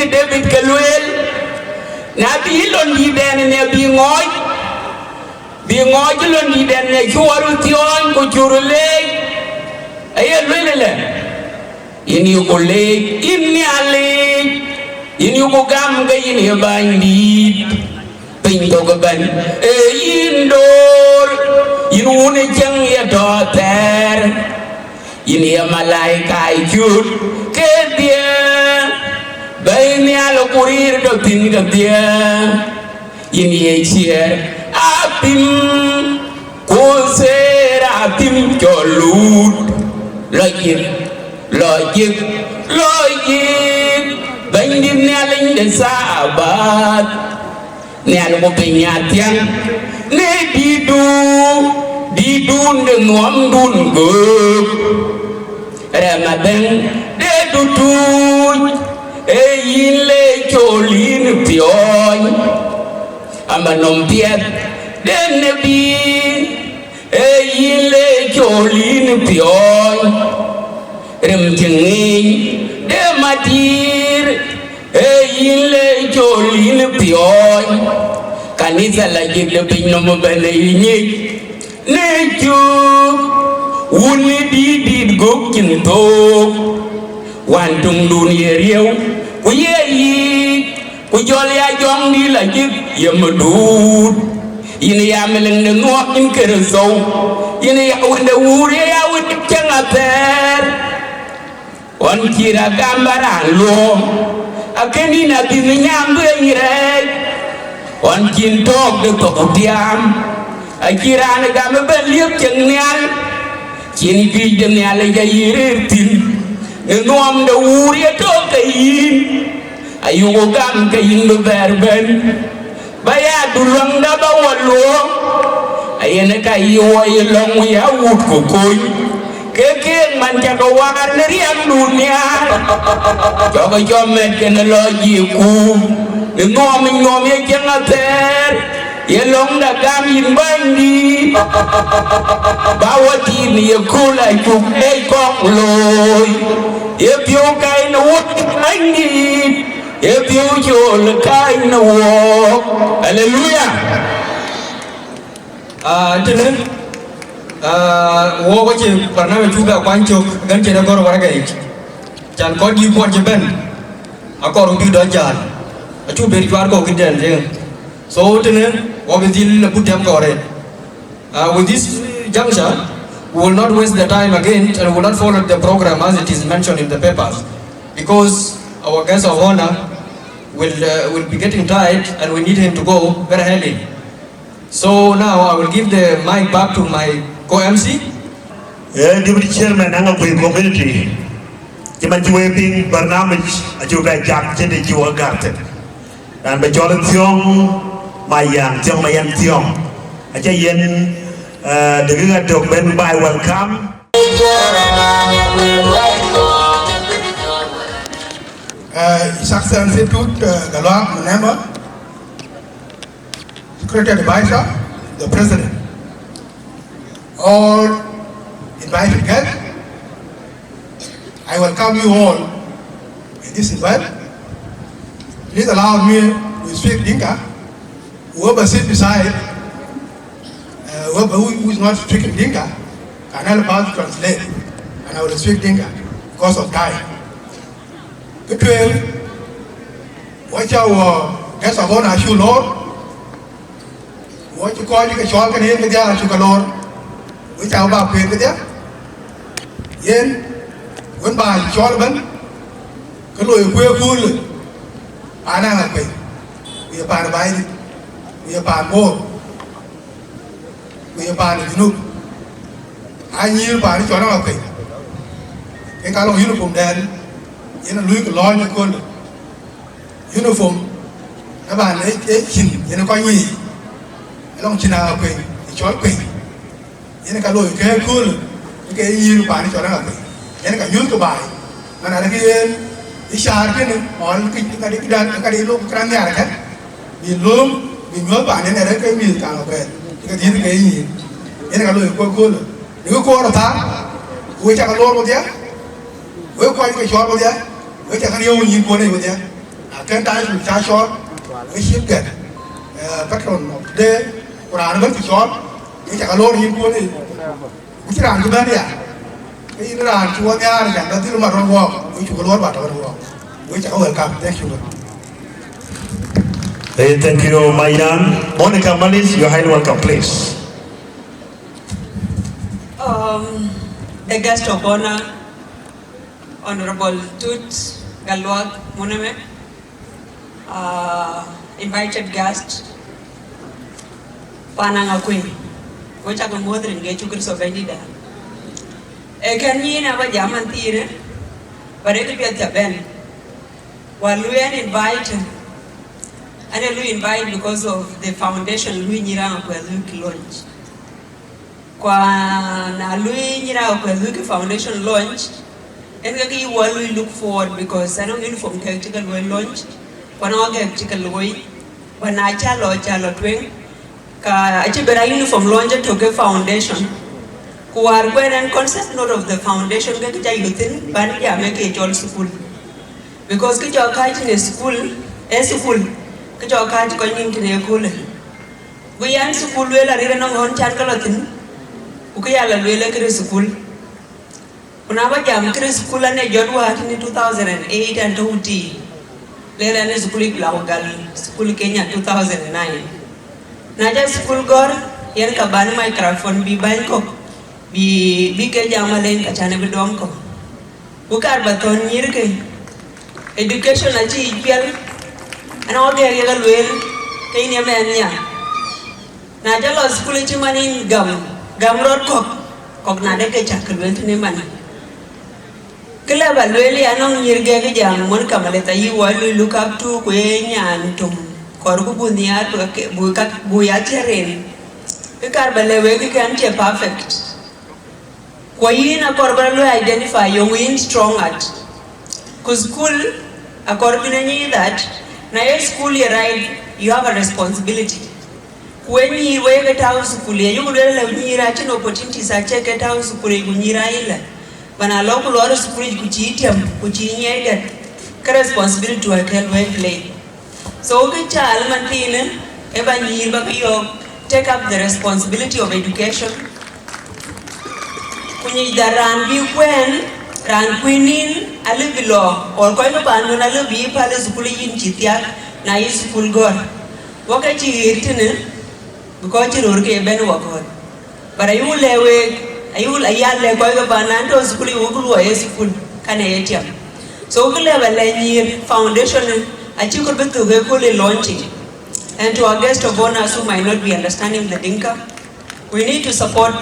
David Kaluel, Nabi Londi then and being oil, being oil on then you are with your good your leg. I had really in you go leg, in your leg, in you go gam, in your binding, paint of a band, indoor, you want a young your daughter, in your Malaika, you get there. Baini alo kurir do tinga dia ini echier apim kusera apim cholut lojik baini ni aling de sahabat ni alo penyatian ne didun de ngom dun gup Ramadan de dutu le cholin pion amanom piet den nabi le cholin pion rem jengin de matir le cholin pion kanisa lagi de pinom bene ini ne ju uni di gokin to wantung dunia riau kuye kujolia jong di lagi ya medut ini ya meleng denguak in keresau ini ya wende wuri ya wende cengater wan kira gambaran lo akeni nabi nyambe ngirek wan kintok de tok diam akira ne gambe beliep cengnial kin ki jenial ya yirtin Nuam the Uri told the yin, a Yugam Kayin the Verben, Baya to long the Bawalo, I Yanaka you are long way out wood cocoy, Keke Manjakawan, Rian Dunia, Joga Jomet and the Lord Yiku, the Norman Nomi Jangater. Yelong the gamin bandi Bawati ni yakula juk ekok loy If you kind of what I need If you kind of walk Hallelujah Tenen wo wache parname juga kwancho gan chena gor waragai chan ko di ko jeben akor bi do jan achu beri war ko kidan je so tenen wo be dil put them gore with this juncture we will not waste the time again and we will not follow the program as it is mentioned in the papers because our guest of honor will be getting tired and we need him to go very early. So now I will give the mic back to my co-MC. Deputy Chairman ng community, jaman juweping barnamij ajuba jak jadi jiwa garten dan bejolan tiong mayang tiong aja yen dengan dok ben by welcome. His Excellency Tut Galwak Munema, Secretary Advisor, the President, all invited guests, I welcome you all in this event. Please allow me to speak Dinka. Whoever sits beside, whoever who is not speaking Dinka, can help us translate, and I will speak Dinka because of time. Cái chuyện với cháu cái sao vốn là chú lót với chú coi những cái chó cái này cái gì là chú cả lót với cháu bảo quyền cái gì yên vẫn bài chó là bấn cái lối quê phun rồi anh đang là quyền bây giờ bàn bài bây giờ bàn bồ bây giờ bàn là nút ai nhiều bàn chó nó là quyền cái cá lồng uniform đen yena lui ko lo ni ko uniform các bạn ấy chỉnh yena coi nhỉ long china ko chó ko yena ka lôi cái cool cái gì bạn cho nó là yena ka yun ko bài mà là cái ishar cái này on cái đi lúc cái nhà này bị lốm bị ngớ bạn này đấy cái mình càng là cái gì cái gì yena ka lôi ko cool nếu ko là ta với chắc là lôi một tí với coi cái chó một tí với chắc là yêu nhìn cô này một tí cái tay của cha chó với ship cái các con đê của nó vẫn chỉ chó với chắc là lôi nhìn cô này với cái đàn của bên này cái nó đàn chúa nghe này chẳng là tí mà rong vòng với chú có lôi vào rong vòng với chắc là welcome thank you. Hey, thank you, Mayan. Monica Malis, you're highly welcome, please. The guest of honor, Honorable Tut Galwak Muneme, invited guest, Pananga Queen, which I can mother and get you so vendida. A can you never Yaman theatre, but it will be at the Ben. While we are invited, and we invite because of the foundation we need to launch. Kwa na lui nyira kwa Luke Foundation launch and we will look forward because I don't uniform tactical will launch when I get tactical way when I chalo twing ka achibera uniform launch to ke foundation ku are when and concept note of the foundation ke ja youth ban ya make it all school because ke jo ka in school ke jo ka ko nin tine kule we yan school we la rire no hon chan kalotin ukiyala lwele kiri school kunaba jam kiri school ane jodwa hatini 2008 and 20 lele ane school ikulawagal school Kenya 2009 naja school gor yen kabani microphone bi banko bi ke jamalen kachane bidom ko ukar baton nyirke education achi ipial ana oge yega lwel kayni amenya naja lo school chimanin gamrod kok nade ke chakulwent ne man kila balweli anong nyirge ke jam mon kamaleta yi walu look up to kwenyan tum korku bunia to ke buya cheren ke kar balewe ke kan che perfect kwa yina korba lo identify your win strong at ku school according to that na your school you right you have a responsibility when you work at house kule you will let me write an opportunities I check at house kule kunyira ila when a local order school kuchitam kuchinya get responsibility to a kelwe play so ke child mantine eba nyir ba yo take up the responsibility of education kunyi daran bi kwen ran kwinin alibilo or ko no banu na libi pale school yin chitia na yi school gor wakati yitine because you are ben wakon but I will lewe I will ayale kwa ga banando school ukulu wa school kana yetiam So we have a foundation achieve could launching. And to our guest of honors who might not be understanding the Dinka, we need to support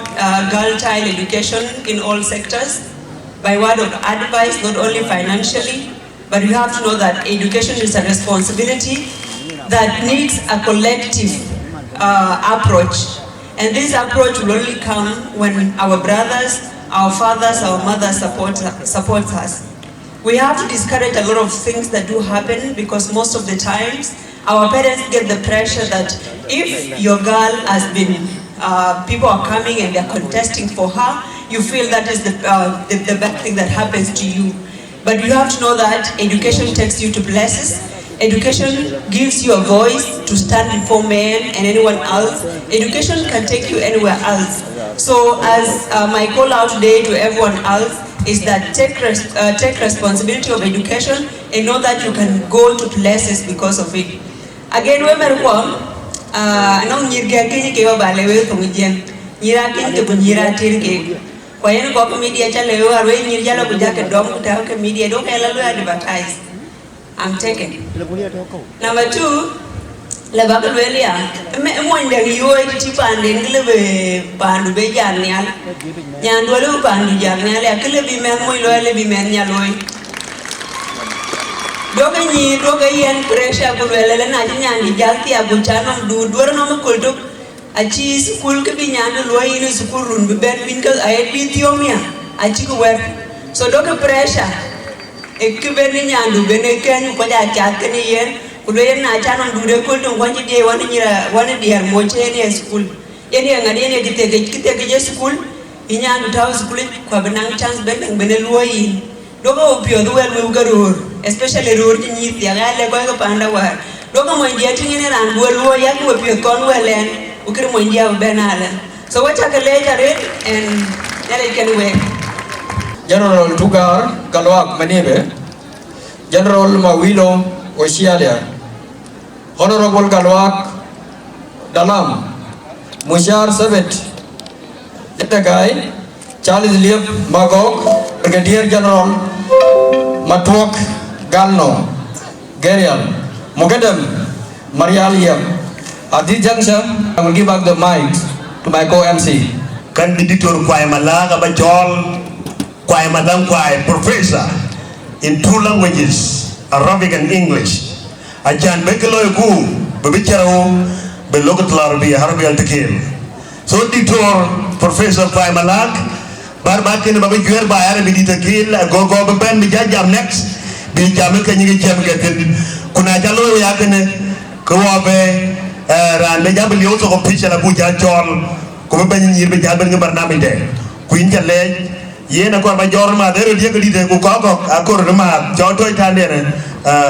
girl child education in all sectors by word of advice, not only financially, but you have to know that education is a responsibility that needs a collective approach. And this approach will only come when our brothers, our fathers, our mothers support us. We have to discourage a lot of things that do happen because most of the times our parents get the pressure that if your girl has been, people are coming and they're contesting for her, you feel that is the bad thing that happens to you. But you have to know that education takes you to places. Education gives you a voice to stand before men and anyone else. Education can take you anywhere else. So as my call out today to everyone else is that take responsibility of education and know that you can go to places because of it. Again, we advertise. I'm taken. Number two, la bakal welia. Mo ndang yo ti pande nglebe pandu be jarnyal. Nyando lo pandu jarnyal akle bi men mo lo le bi men nyaloy. Doga yen pressure ko wele na nyandi jalti abuchano du dwar no ko to achi school ke bi nyando lo yin school run be ben bin ka ay Ethiopia achi ko wer. So doga pressure ekibeni nyandu bene kenyu ko ja chakene yen kulen na chano dude ko to wanji de wani diar mo chene school yeni ngadi ne kitege je school inyandu taw school ko benang chance bene luoyi dogo opio duel we garur especially rur ni ya gale ko panda war dogo mo ndia tingene ran duel luoyi ya ko opio kon welen ukir mo ndia benala so wacha ka later and there can we General Tugar Galwak Manebe, General Mawilo Oshialia, Honorable Galwak Dalam, Mushar Sabet, Guy, Charles Liep Magog, Brigadier General Matwok Galno, Gerial, Mogadam, Marial Liep. At this juncture, I will give back the mic to my co-MC. Candidator Kwai Malaga Bajol. Kwai Madam Kwai, professor in two languages, Arabic and English. Ajan Bekalo Ku, Babicharo, Belogat Larbi, Arabic al Tekil. So, Dictor, Professor Kwai Malak, Barbakin Babijuer by Arabic Tekil, go Ben Bijajam next, Bijamil Kanyaki Jamgatin, Kunajalo Yakane, Koabe, Ranjabili also of Pitcher Abuja Chol, Kuban Yibijabin Barnamide, Queen Jalej. Yena ko ba jor ma dere dia gadi de ko akor ma joto itandere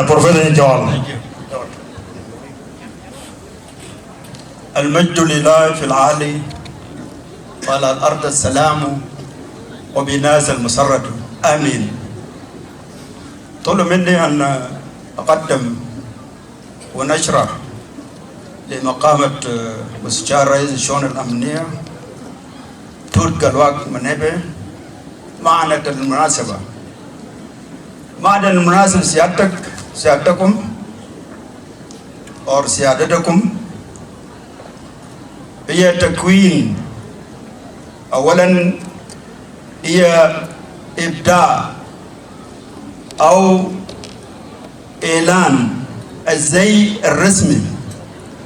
professor John المجد لله في العالي وعلى الأرض السلام وبناس المسرد آمين. طلب مني أن أقدم ونشرح لمقامة مستشار رئيس الشؤون الأمنية توت قلواك منبه معنى المناسبة. معنى المناسبة سيادتكم और سيادتكم هي تكوين أولا هي إبداع أو إعلان الزي الرسمي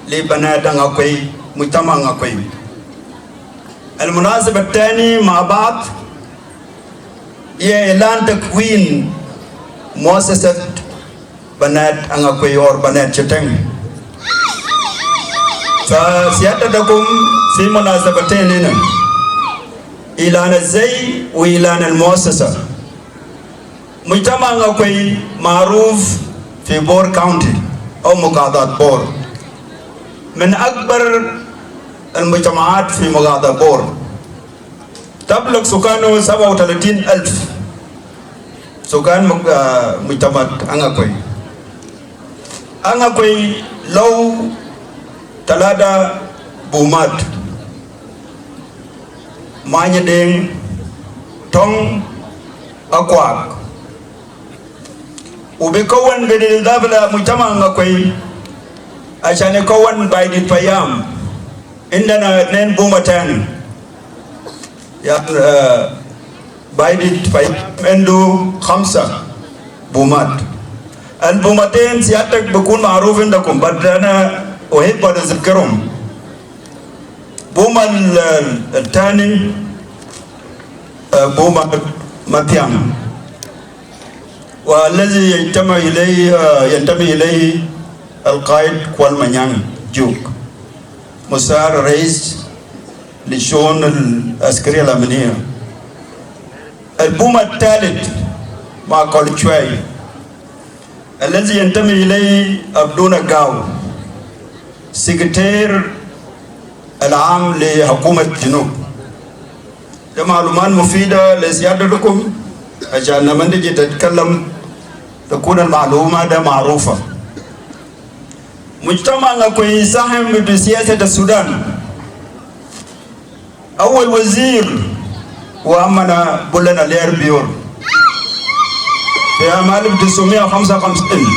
لبنات غاكوي مجتمع غاكوي. المناسبة الثانية مع بعض هي إعلان تكوين مؤسسة بنات غاكوي أو بنات شتنغ. فسيادتكم في مناسبتين هنا إعلان الزي وإعلان المؤسسة. مجتمع غاكوي معروف في بور كاونتي أو مقاطعة بور، من أكبر المجتمعات في مقاطعة بور، تبلغ سكانه 37,000 سكان مجتمع أنغاكوي. أنغاكوي لو talada bumat manya deng tong akwak وبيكون بالإضافة لمجتمع أنغاكوي عشان يكون بايد الفيام. عندنا 2 بومة تاني يعني بايد الفيام عنده 5 بومات. البومتين سيادتك بكون معروف عندكم بس أنا أحب أن أذكرهم. بومة الثاني بومة ماتيام، والذي ينتمي إليه القائد كوال مانيان جوك مسار رئيس للشؤون العسكرية الأمنية. البومة الثالث مع كولتشواي الذي ينتمي إليه عبدونا غاو سكرتير العام لحكومة الجنوب. ده معلومات مفيدة لسيادتكم عشان لما نجي تتكلم تكون المعلومة ده معروفة. مجتمعنا كوي يساهم في سياسة السودان. أول وزير وأمنا بولنا لير بيور في عام 1955.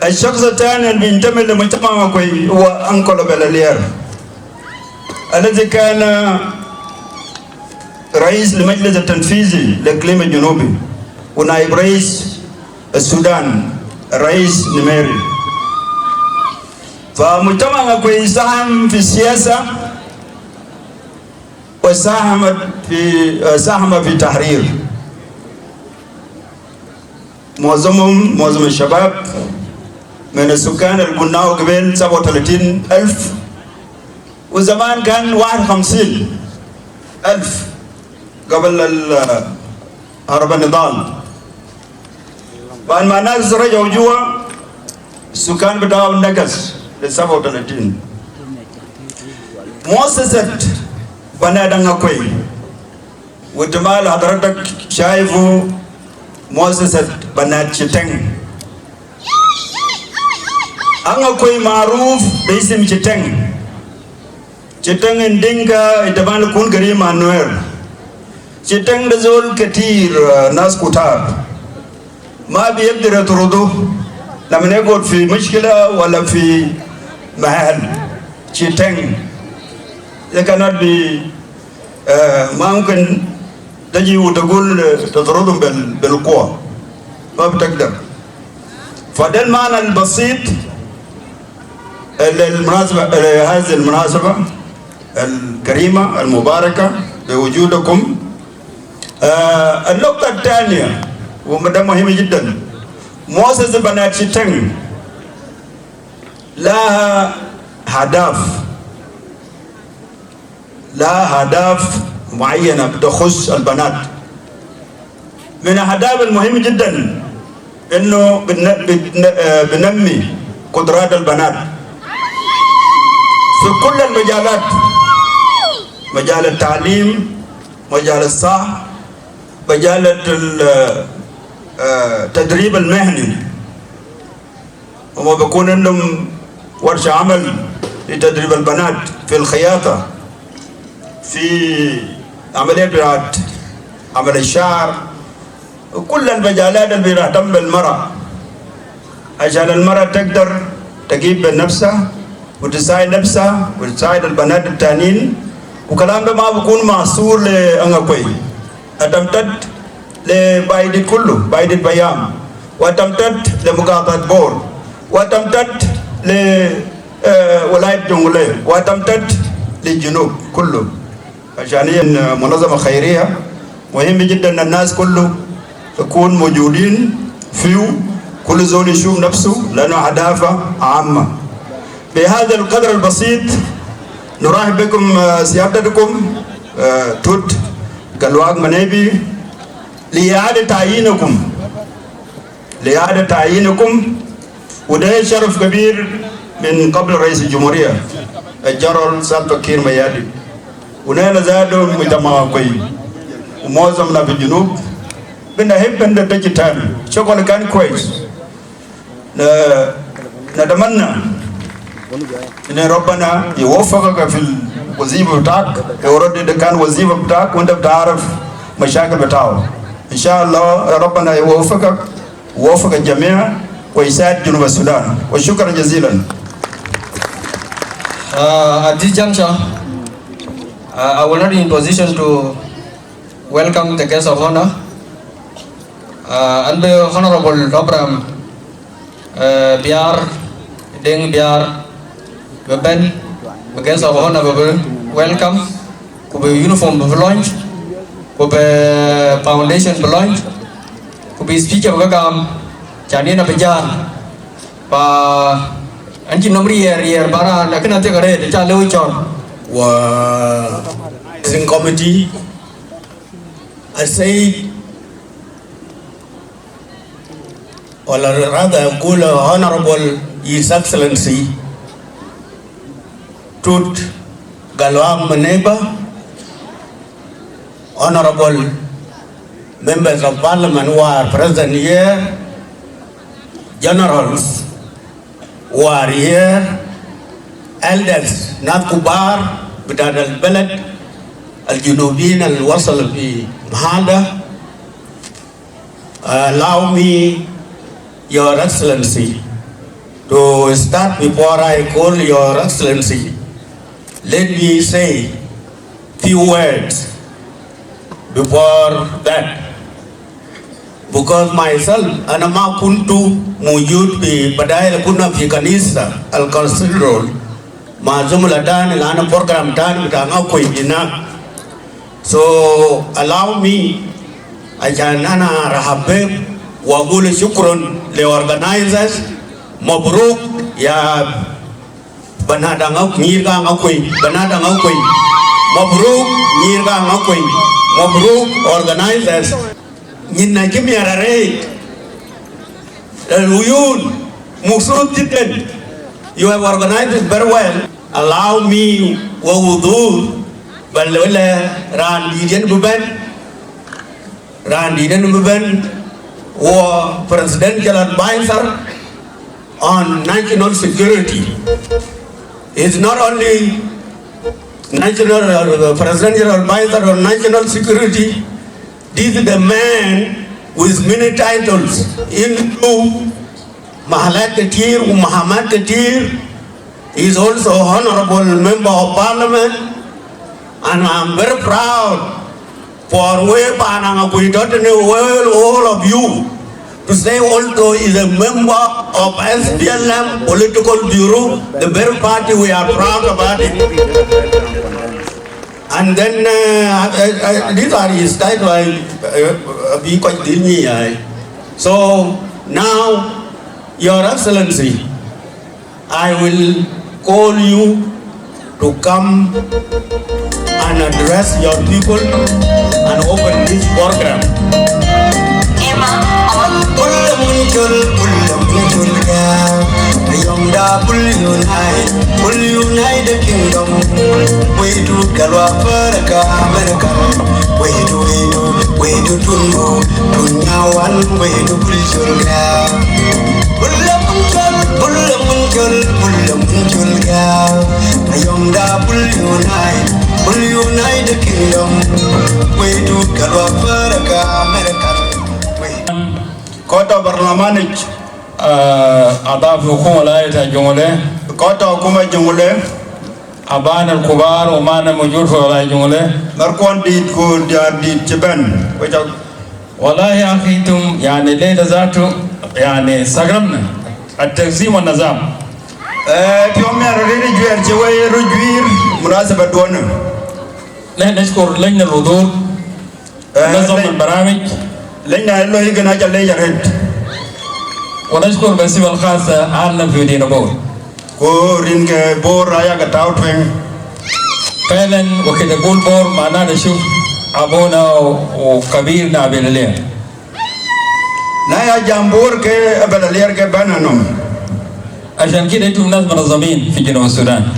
الشخص الثاني اللي بينتمي لمجتمعنا كوي هو أنكولو بلالير الذي كان رئيس لمجلس التنفيذي للإقليم الجنوبي ونائب رئيس السودان الرئيس نميري. فمجتمعنا كوي يساهم في السياسة وساهم في تحرير. معظم الشباب من السكان اللي قلناه قبل 37,000 وزمان كان 51,000 قبل هرب النضال. بعد ما الناس رجعوا جوا السكان بتاعهم نقص ل 37. مؤسسة بنات أنغاكوي وتمال حضرتك شايفوا مؤسسة بنات شتنج. أنغاكوي معروف باسم شتنج. شتنج إندينكا إتبان يكون قريب مانوير. شتنج دزول كتير ناس كتار ما بيقدر يطردوه لما يقعد في مشكلة ولا في محل. شتنج إذا كانت ما ممكن تجي وتقول تطردهم بالقوة ما بتقدر. فده المعنى البسيط هذه المناسبة الكريمة المباركة بوجودكم. النقطة الثانية وده مهم جدا، مؤسسة بنات شتنج لها أهداف معينة تخص البنات. من الأهداف المهمة جدا إنه بنمي قدرات البنات في كل المجالات، مجال التعليم، مجال الصحة، مجال التدريب المهني. وما بيكون عندهم ورشة عمل لتدريب البنات في الخياطة، في عملية بتاعت عمل الشعر، وكل المجالات اللي بتهتم بالمرأة عشان المرأة تقدر تجيب بنفسها وتساعد نفسها وتساعد البنات التانيين. وكلام ده ما بيكون محصور لأنغاكوي، أتمتد لبايدت كله، بايدت بيام، وأتمتد لمقاطعة بور، وأتمتد لولاية جنغولية، وأتمتد للجنوب كله. عشان هي منظمة خيرية مهم جدا أن الناس كله يكون موجودين فيه، كل زول يشوف نفسه لأنه أهدافه عامة. بهذا القدر البسيط نرحب بكم سيادتكم توت قلواق منيبي لإعادة تعيينكم وده شرف كبير من قبل رئيس الجمهورية الجنرال سالفا كير ميادي. ونحن زادوا مجتمع كوي ومعظمنا في الجنوب بنحب أن تجي تاني. شغل كان كويس. نتمنى إن ربنا يوفقك في الوظيفة بتاعك، يورد إذا كان وظيفة بتاعك وأنت بتعرف مشاكل بتاعه إن شاء الله ربنا يوفقك ووفق الجميع ويساعد جنوب السودان وشكرا جزيلا. At this juncture, I will not be in position to welcome the guest of honor, and the Honorable Abraham Biar Deng Biar Beben, the guest of honor, welcome. Kube uniform belong, kube foundation belong, kube speaker begam, jadi na bejan, pa anji nomri year bara nak nanti kare, jadi lewi con. In committee, I say, or rather, good Honorable His Excellency, Tut Galwam Maneba, Honorable Members of Parliament who are present here, Generals who are here, Elders Nakubar, Bidad al-Balad, Al-Junubin al-Wasal fi Mahada. Allow me, Your Excellency, to start before I call Your Excellency. Let me say few words before that. Because myself, ana ma kuntu mujud bi badai kunna fi kanisa al-Considerol ma jumla dan lana program dan bitanga ko ina. So allow me ajan ana rahabbe wa gulu shukron le organizers mabruk ya banada ngirga ngakoi banada ngakoi mabruk ngirga ngakoi mabruk organizers nyina kimiarare uyun muksud jiddan. You have organized it very well. Allow me wa wudu balwala ran dijen buban wa presidential advisor on national security. It's not only national presidential advisor on national security. This is the man with many titles into Mahalat Katir, Muhammad Katir. He is also honorable member of parliament, and I'm very proud for all of you to say also is a member of SPLM political bureau, the very party we are proud about it. And then these are his titles. So now, Your Excellency, I will call you to come and address your people and open this program. Pull unite the kingdom. We do Kalwaparaka, America. We do Tungo, Tunyawan, we do Pulchulga. Pull unite the kingdom. We do Kalwaparaka, America. Kota Barlamanich, أضاف حكومة لاية جملة Kota Hukuma Jungule, أبان الكبار ومان موجود في ولاية جملة Narkwan did good did Japan, which are والله يا أخي أنتم يعني ليلة ذاته يعني سجرمنا التقسيم والنظام. Piomia really juer Chewe Rujuir, Munasaba Dwana. نحن نشكر لجنة الحضور نظم البرامج Lena Loigana Jalaya Red. ونشكر بسيم الخاصة عالنا في دين بور. Ringe Boraya Gatautwing. فعلا وكده قول بور معنا نشوف أبونا وكبيرنا بالليل. Naya Jambur ke Abalalir ke Bananum. عشان كده انتم ناس منظمين في جنوب السودان.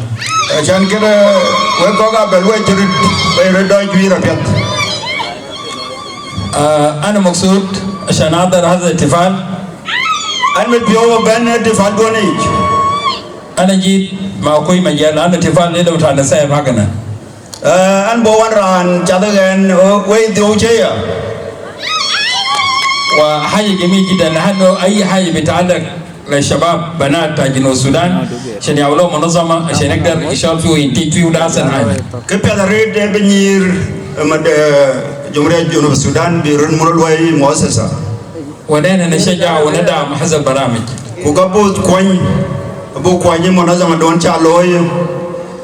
عشان كده وقوقع بالوجه بيردوي جويرة بيت. أنا مقصود عشان أحضر هذا الاحتفال. أنا متبيوه بين احتفال دونيج. أنا جيت مع كوي مجال أنا احتفال ليلة وتعالى سايب حقنا. أنا بوان ران جادغن ويديو جيا. وحاجة جميل جدا لأنه أي حاجة بيتعلق للشباب بنات جنوب السودان عشان يعملوا منظمة عشان يقدر يشتغل فيه وينتج فيه وده أحسن حاجة. كيف هذا ريد بنير جمهورية جنوب السودان بيرن مرلوي مؤسسة. ونحن نشجع وندعم حسب البرامج. وقبض كوين أبو كوين منظمة دون شالوي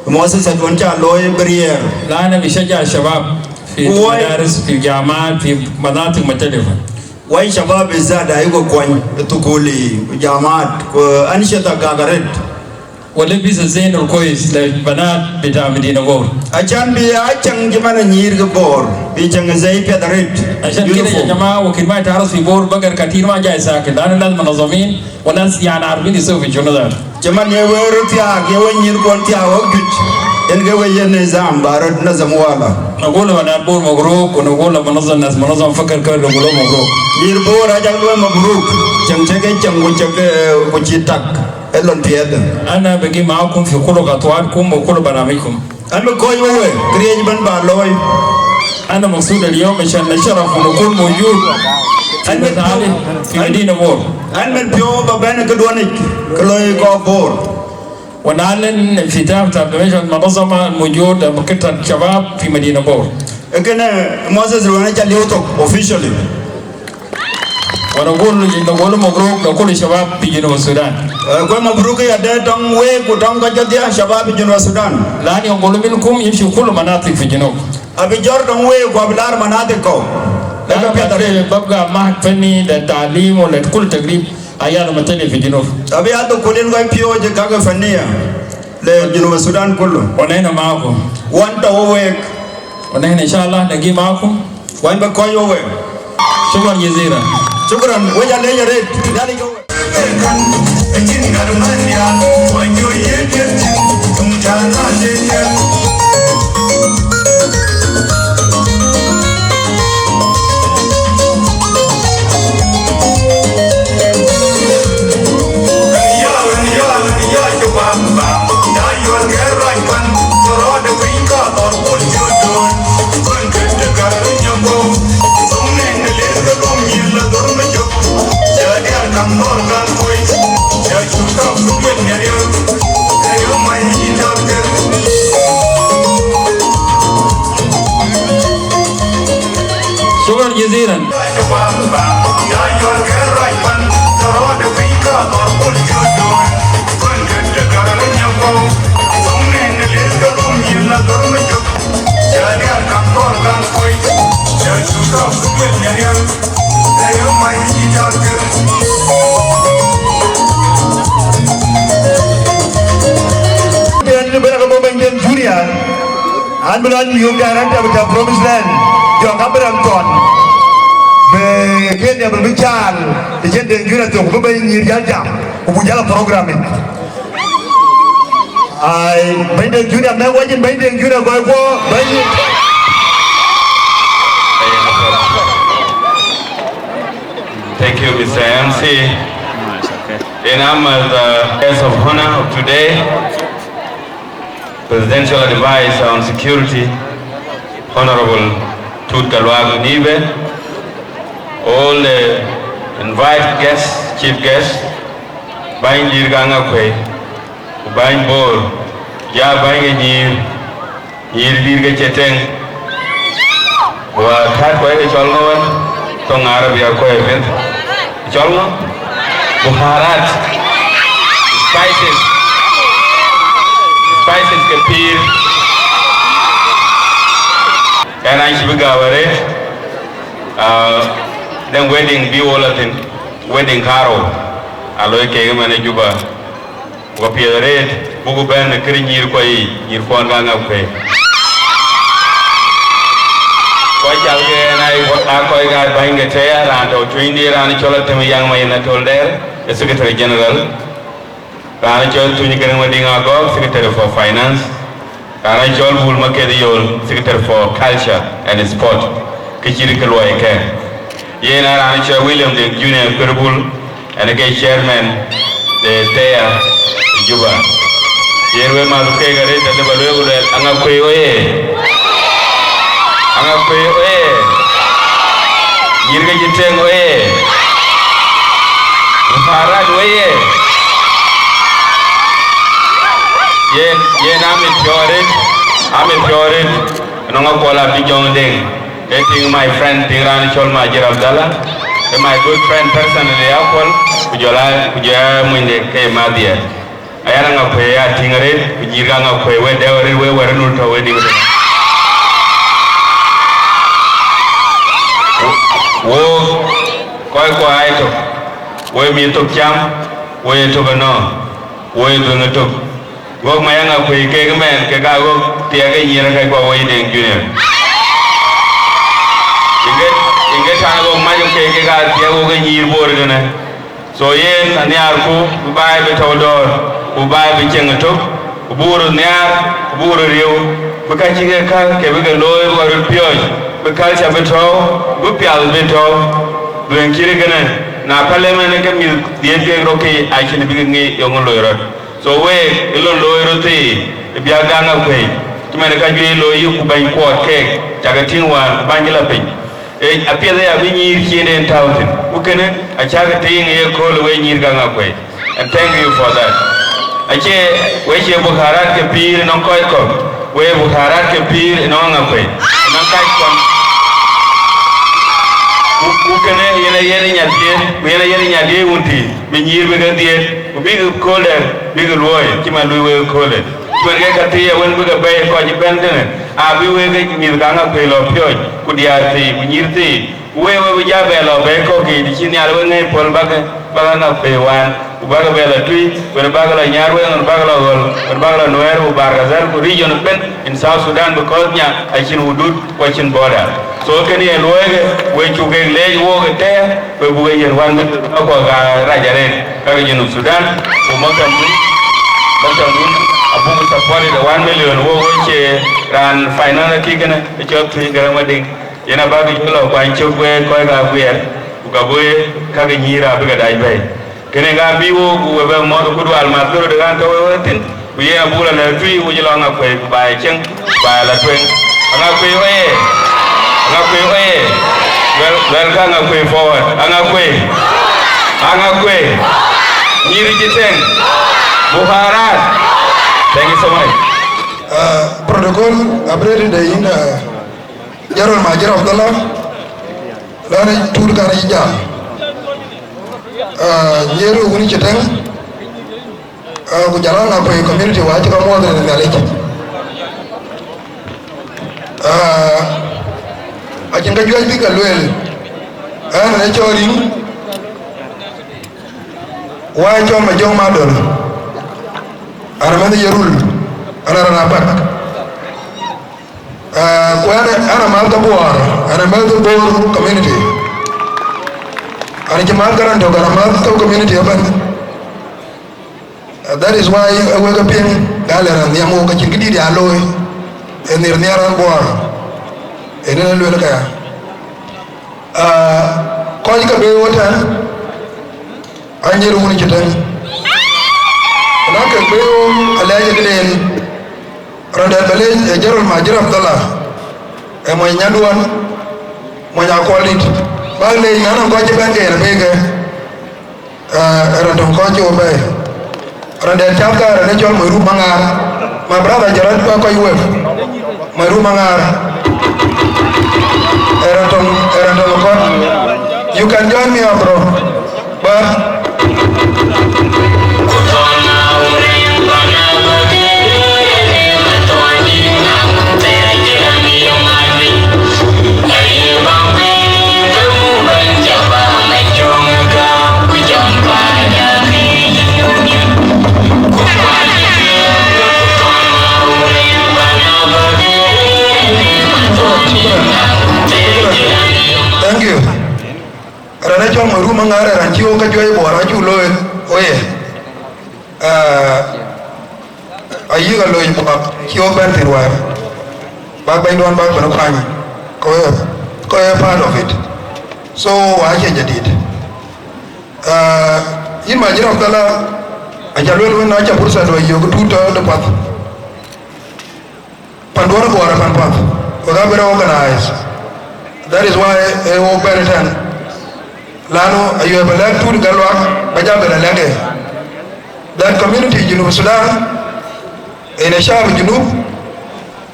مؤسسة دون شالوي برير. لا أنا بشجع الشباب في المدارس في الجامعات في مناطق مختلفة. واي شباب زاد ايغو كوين تقولي جامعات وانشطه غاغرت ولبس الزين الكويس للبنات بتاع مدينة بور عشان بيعشان جمانا نير بور بيجان زي بيدريت عشان كده يا جماعة وكل ما يتعرض في بور بقر كثير ما جاي ساكن لأن الناس منظمين وناس يعني عارفين يسووا في شنو ذا جمان يورتيا يوين كونتيا وجد ينقوي النظام بارد نظام والا نقول بنات بور مبروك ونقول منظم ناس منظم فكر كذا نقول مبروك نير بور أجا مبروك جم وجيتك إلهم تيادن أنا بجي معكم في كل خطواتكم وكل برامجكم أنا كوي وين كريج بن بالوي أنا مقصود اليوم عشان نشرف ونكون موجود في مدينة بور أنا من بيوم ببين كدوانيك كلوي كوبور ونعلن افتتاح تابلويش المنظمة الموجود بكتة شباب في مدينة بور. إكنا مؤسسة روانا جاليوتو officially. ونقول مبروك لكل شباب في جنوب السودان. كل مبروك يا ده دم ويك ودم كجديا شباب في جنوب السودان. لأن يقول منكم يمشي كل مناطق في جنوب. أبي جور دم ويك وابلار مناطقه. لكن ببقى معك فني للتعليم ولكل تقريب أيام متلي في جنوب. أبي هذا كلين قايم بيو جكاغ فنية لجنوب السودان كله. ونحن معكم. وانت ويك. ونحن إن شاء الله نجي معكم. وين بكوي ويك. شكرا جزيلا. شكرا وجا لي ريت. دالي جو. شكرا جزيلا. I'm going to use director with the promised land. Your Abraham Ton. Be Kenya berbicara, dia dengan tu, aku bayar jam, aku jalan programming. Bayar jurnal, mana wajib bayar jurnal kau bayar. Thank you, Mr. MC. In honor of the guest of honor of today, Presidential Advisor on Security, Honorable Tut Galwag Nibe, all the invited guests, chief guests, Bain Jirganga Kwe, Bain Bor, Ja Bain Yir Dirga Cheteng, Wa Kat Kwe Cholnoan, Tong Arabia Kwe Bent, Cholno, Buharat, Spices Kapir, and I should then wedding be all at wedding caro, Aloy Kagman Juba, Wapia Red, Bugu Ben, the Kirin Yirquay, Yirquan Gangapay. Quite and I got buying a chair and or Twindy and Cholatam young man I told there, the Secretary General. Ranachol Tunikan Wadinga, Secretary for Finance, Ranachol Bulmakediol, Secretary for Culture and Sport, Kichirikalwaike, Yena Ranachol William the Junior Perbul, and again Chairman, the Tea Juba. Yenwe Mazukega, the Balu, Angakwe, Angakwe, Yirga Jiteng, Bukhara doye. Ye na I'm Florid. Nonga kola bijong ding. Getting my friend Tirani Cholma Jirabdala. And my good friend personally Apple. Kujola mwinde ke madia. Ayana nga kwe ya tingare. Kujirga nga kwe we dewari we warenuta we di. Wo koi kwa aito. We mi tuk cham. We tuk ano. We dunga tuk. Gok mayanga kwe ke men ke ga gok tiaga yira kai kwa we ding junior. Inge tana gok majo ke ga tiaga ke yir bor gane. So yen anyar ku bubai be tawdor, bubai be chengatok, buru nyar, buru riu, buka chige ka ke be loy waru pioj, buka cha be taw, bu pial be taw, duen kiri gane na pale mene ke mil dien ke roke action be ngi yong loyrot. So we ilo loyrote biya ganga kwe, tumene ka jwe loyi ku ban ko ke jaga tinwa banjila pe. Appear there when you hear in thousand. Who can I check a thing here call away near Gangakwe? And thank you for that. I say, where you Bukharat Kapir and Onkoiko, where Bukharat Kapir and Ongakwe. And Onkaikon. Who can I yelling at the we are yelling at the Unti, when you begin the big colder, big boy, Kimalu will call it. When I get here, when we go by a bandit. We will get me the Ganga Pelo Pio, Kudiati, Winirti, whoever we have a Beko, the Chinia, Paul Bagana Paywan, Ubagabella tree, with a Bagala Yarwe and Bagala Noel, Bargazal, region of Ben in South Sudan, because I can do watching border. So can you avoid when you get late walk there, where we are one Rajaret, region of Sudan, Abu supported 1 million which ran final kicken a job to Garamading. Yenababi Yellow, Pancho, Koiga, Ugaboy, Kaganira, Bigadai. Kenega Biwo, whoever more good Almato, the Ganto, we are Bull and a tree, which along a way by Cheng, by La Twin. Anakwe, welcome a way forward. Anakwe, Yirichiteng, Buharat. Thank you so much. Protocol updated in General Major of the law. Lana Tur Karija. Yeru Unichitan. Gujarana community watch more than the village. I can get you a big well. And I told him why John Major Madon. Aramanda Yerul, Aranapak. Anamalta Boar, Anamalta Boar community. Anjamakaran to Garamalta community open. That is why I wake up in Galer and Yamoka Chikidi Alloy and near Niaran Boar. And then Lulaka. Koika Bay Water, Anjeru Unichitan. Naka Beo allegedly Randall Village, General Major Abdallah, and my Yaduan, when I call it, Bali, none of Gaji Bank and Vega, Random Kojo Bay, Randall Chaka, and John Murumanga, my brother Gerard Paka, my Rumangar, Random, you can join me up, bro, but thank you. Ranacho Maru Mangara and Chio Kajoy Boraju Loy, Oye. A year ago, Chio Bantin, back by one back on a crime. Koya part of it. So I did. In my job, I can really not a person where you go to the path. Pandora Borapan path. Without better organized. That is why I open it. lano ayo balak tur galwa baja bela lege that community Junub Sudan ene shab Junub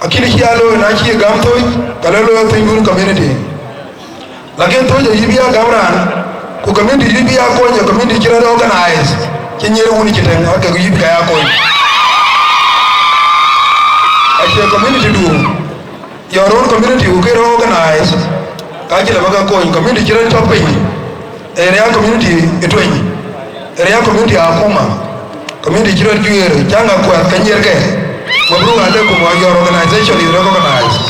akili kialo na ki gamto kalalo tingun community lakin to je yibia gamran ku community yibia ko nya community kira organize kinyere woni kiten aka yibia ya ko ake community do your own community ku kira organize ka kila baga ko community kira topin area community etwenyi area community akuma community kira juere changa kwa kanyerke mabru alaikum wa your organization is recognized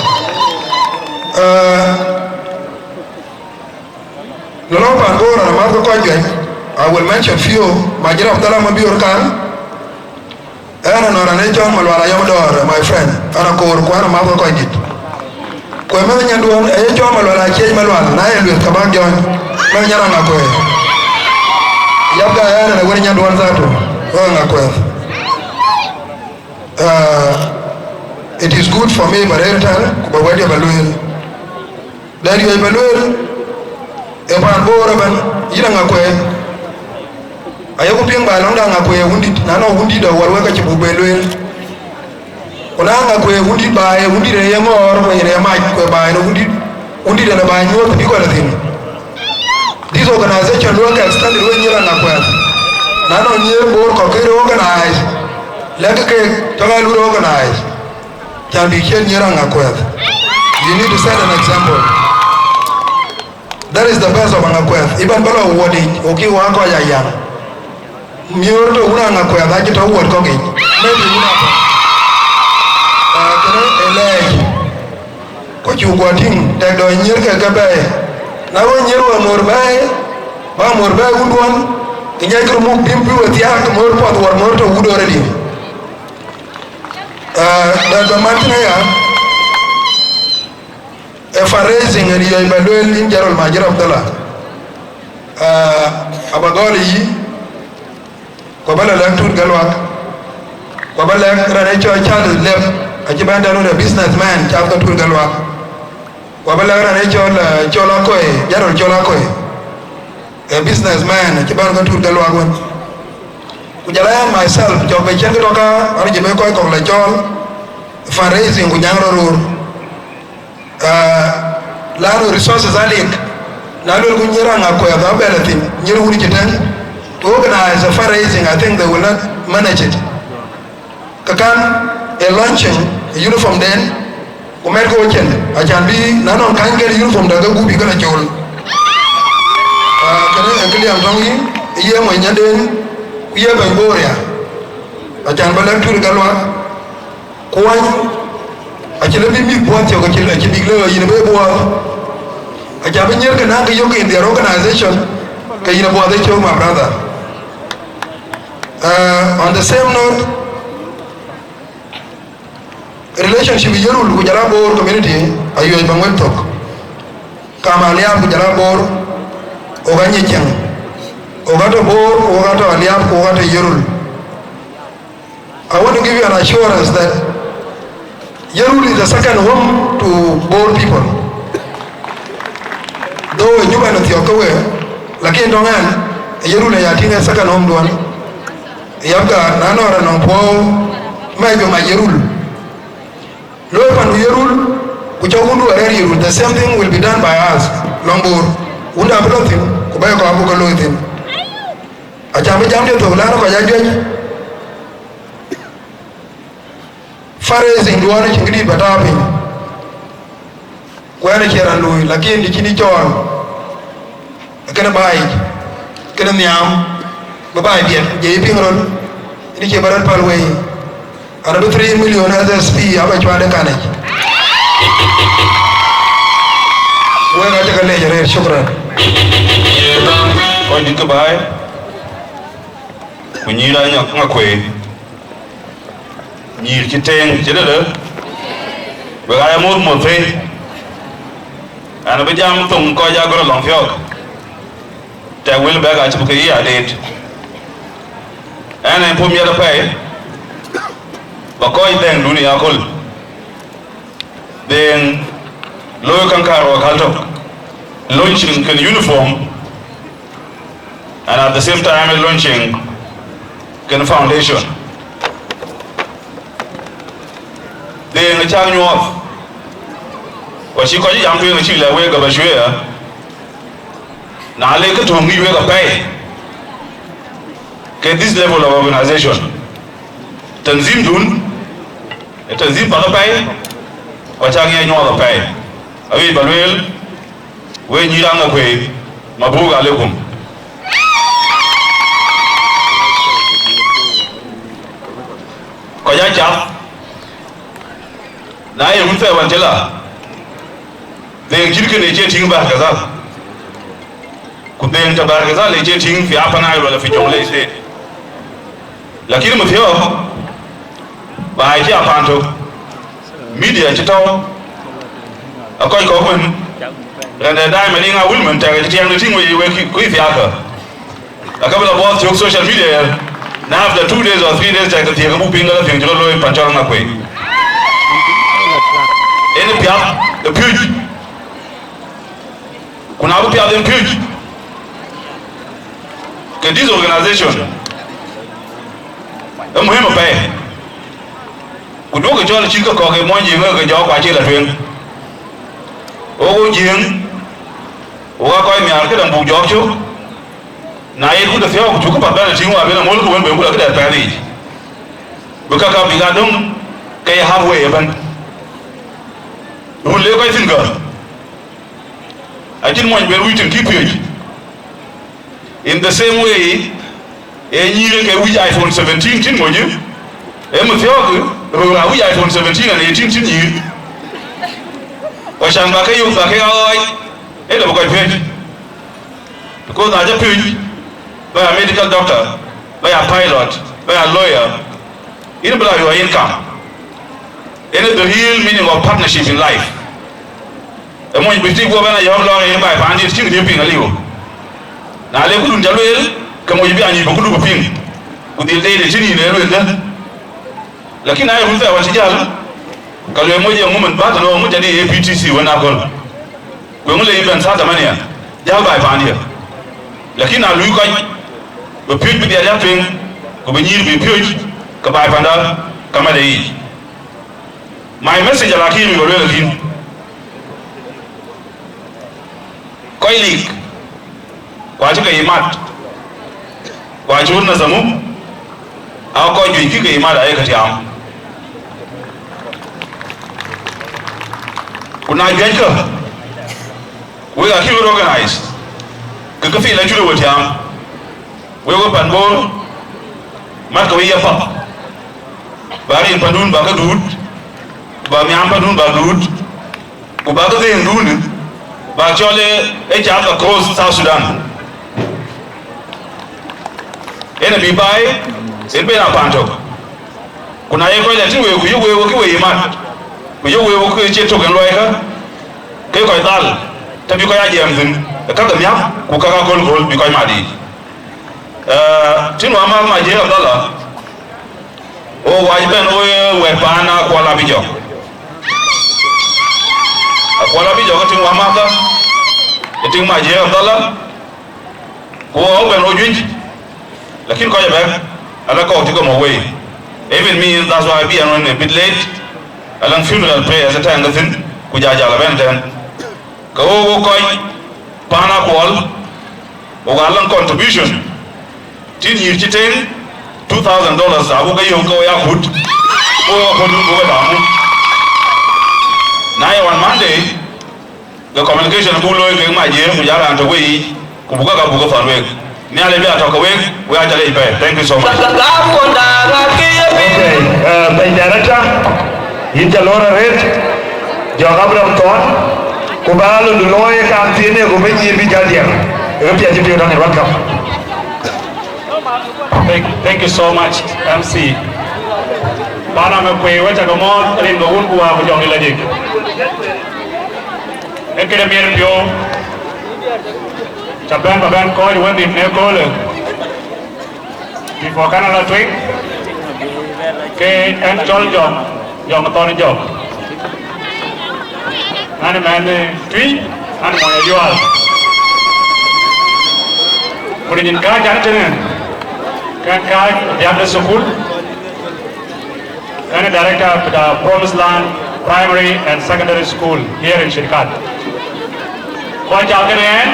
lolo pandora na marko ko I will mention few majira abdala mabior kan ana no rane John malwala yamdor my friend ana ko ana marko ko dit ko me nyanduon e John malwala ke malwala na e lwet kama jon na nyara ngako yabga ana na woni nyanduon zato ko ngako it is good for me but every time ko wadi balwel dari yo balwel e ban bora ban yira ngako ayako pieng ba londa ngako wundi nano wundi do warwa ka chibu belwel ona ngako wundi ba wundi re yengor ko re ma ko ba no wundi de na ba nyo ko ko latin this organization work extended when yira ngako nano nyer bor ko ke organize leg ke toga lu organize can be ken yira ngako you need to set an example. That is the best of Angakweth. Even below what it okay one go ya. Mure to Angakweth, I get a word cooking. Maybe what you got in that do near Kagabe. Now when you are more by wood one, in your move pimp with yak more pot or more to wood already. That's the Martina. Fundraising and you evaluate in General Major Abdallah. Abagoli, Kobala Lantur Galwak, Kobala Ranacho Charles left, a Jibanda, a businessman, Chapter Tur Galwak, Kobala Ranacho Cholakoi, General Cholakoi, a businessman, a Jibanda Tur Galwak. Ujala myself, Job Chandroka, or Jamaica Colachol, fundraising Gunyaro. Laro resources alik lalo gunyira ngako ya babelatin nyiru wuri kitan to organize a fundraising. I think they will not manage it kakan a launching a uniform then umerko weekend I can be nano kan get uniform daga gubi kana jol kana akili am tongi iye mo nyanden iye bangoria I can balan tur galwa kwany achile mi boat yo achile biglo yine be boat achabe nyer kana ga yo in their organization ka yine boat they show my brother. On the same note, relationship yerul ku jara bor community ayo bangwen tok kama liam ku jara bor o ganye chang o gato bor o gato liam ku gato yerul. I want to give you an assurance that Yerul is the second home to Boer people. Though you might not yoke away, like in Tongan, Yerul is a second home to one. Yabga, Nano, and Ompo, maybe my Yerul. Lopan Yerul, which I won't do a Yerul, the same thing will be done by us, Lombor, would have nothing, Kubayako Abukalotin. A Jamajam to Lano Kajajan. Fundraising duwana chingiri batapi kwani kera lui lakini kini chon kana bai kana nyam babai biet je pingron ini ke barat palway ada 3 million SSP aba chwade kana wena taka lejere shukran ko dit ko bai kunyira ngakwe nyir kiteng jedele bagaya mur mofe ana be jam tum ko ja goro long fyok te wil baga ci ko ya det ana pom yada pay ba ko den dunia kol den lo kan karo kalto launching kan uniform and at the same time launching Ken Foundation. They in the chang you off. What she called young doing a chile wake of a share. Now I to me wake a pay. Get this level of organization. Tanzim Dun, a Tanzim Pay, or Chang you all the pay. Avi Baluel, when you run away, Mabuga Legum. Koyacha. Now you will say Vangela. They kill the jetting back as up. Could they enter back as a jetting for half an hour of your lay state? Lakin Mutio by Japanto Media Chito a coin open and a diamond in a woman tag the thing where you work with the other. A couple of walls through social media. Now after 2 days or 3 days, I can take a moving other thing to low in Panchana way. In the Piaf, the Puge. Kunabu Piaf and Puge. Get this organization. A Muhammad Pay. Could look at John Chico Cock and 1 year ago, job by Jilla Twin. Oh, Jim. Walk me out and book job. Now you could have thought to come back and see what I've been able to look at that parish. Because I've begun to halfway even. Who live I think I didn't want to be written keep it. In the same way, a year ago we iPhone 17 tin would you? We iPhone 17 and 18 tin year. Or Shambaka you back out. Because I just put by a medical doctor, by a pilot, by a lawyer, it will be your income. It is the real meaning of partnership in life. The more you think over a young long by Pandy, still dipping a little. Now, they couldn't tell you, come with you and you could do a thing. With the lady sitting there with them. Lucky I was there was a young. Because you're a woman, but no much any APTC when I call. We only even Satamania. They by Pandy. Lucky now, look like. The put with the other thing, go be near be put, Kabai Panda, Kamade. My message I came in the Koilik, Quatica Imat, Quajun Nazamu, I'll call you Kika Imat Ayakatiam. Good night, Genka. We are here organized. Kakafi let you do with him. We go Panbol, Makaway Pop, Bari Padun Bagadud, Bamiam Padun Bagud, Ubaga and Dun, Bachole, Ejab across South Sudan. Enemy by, it been a panto. When I ever let you walk away, man. You will walk with your token lawyer, Kekoi, Tabuka Jamson, the Katamia, Kukaka Gold, because Madi. Tinu ama ma je dollar o wa ben o we pana kwa la bijo akwala bijo ko tinu ama ka tinu ma je dollar o ben o junj lakini ko yabe ala ko tiko mo way even me that's why I be a bit late alang funeral prayer at time ngafin ku jaja la ben ten ko ko pana kwal o alang contribution tin year chitin $2,000 abuga yonko ya hut o hodu go damu na on Monday the communication bulo ke ma je mu yara to we ku buga ka buga farwe ni ale bi atoka we ajale ipe. Thank you so much. Okay, by director Inja Lora Red Jogabra Ton Kubalo Duloy Kantine Gubenyi Bijadia. Welcome. Thank you so much, MC. Bana me kwe wacha kamo rin go unku wa kujongi lagi. Ekere mier pio. Chaben baben ko ni wendi ne ko le. Before kana la tweet. Ke en chol jong to ni jong. Nani man tweet, ani mo ya Kunin ka jan tenen. Kan ka diam the school. Kan director of the Promised Land Primary and Secondary School here in Shirkat. Kau jaga ni kan?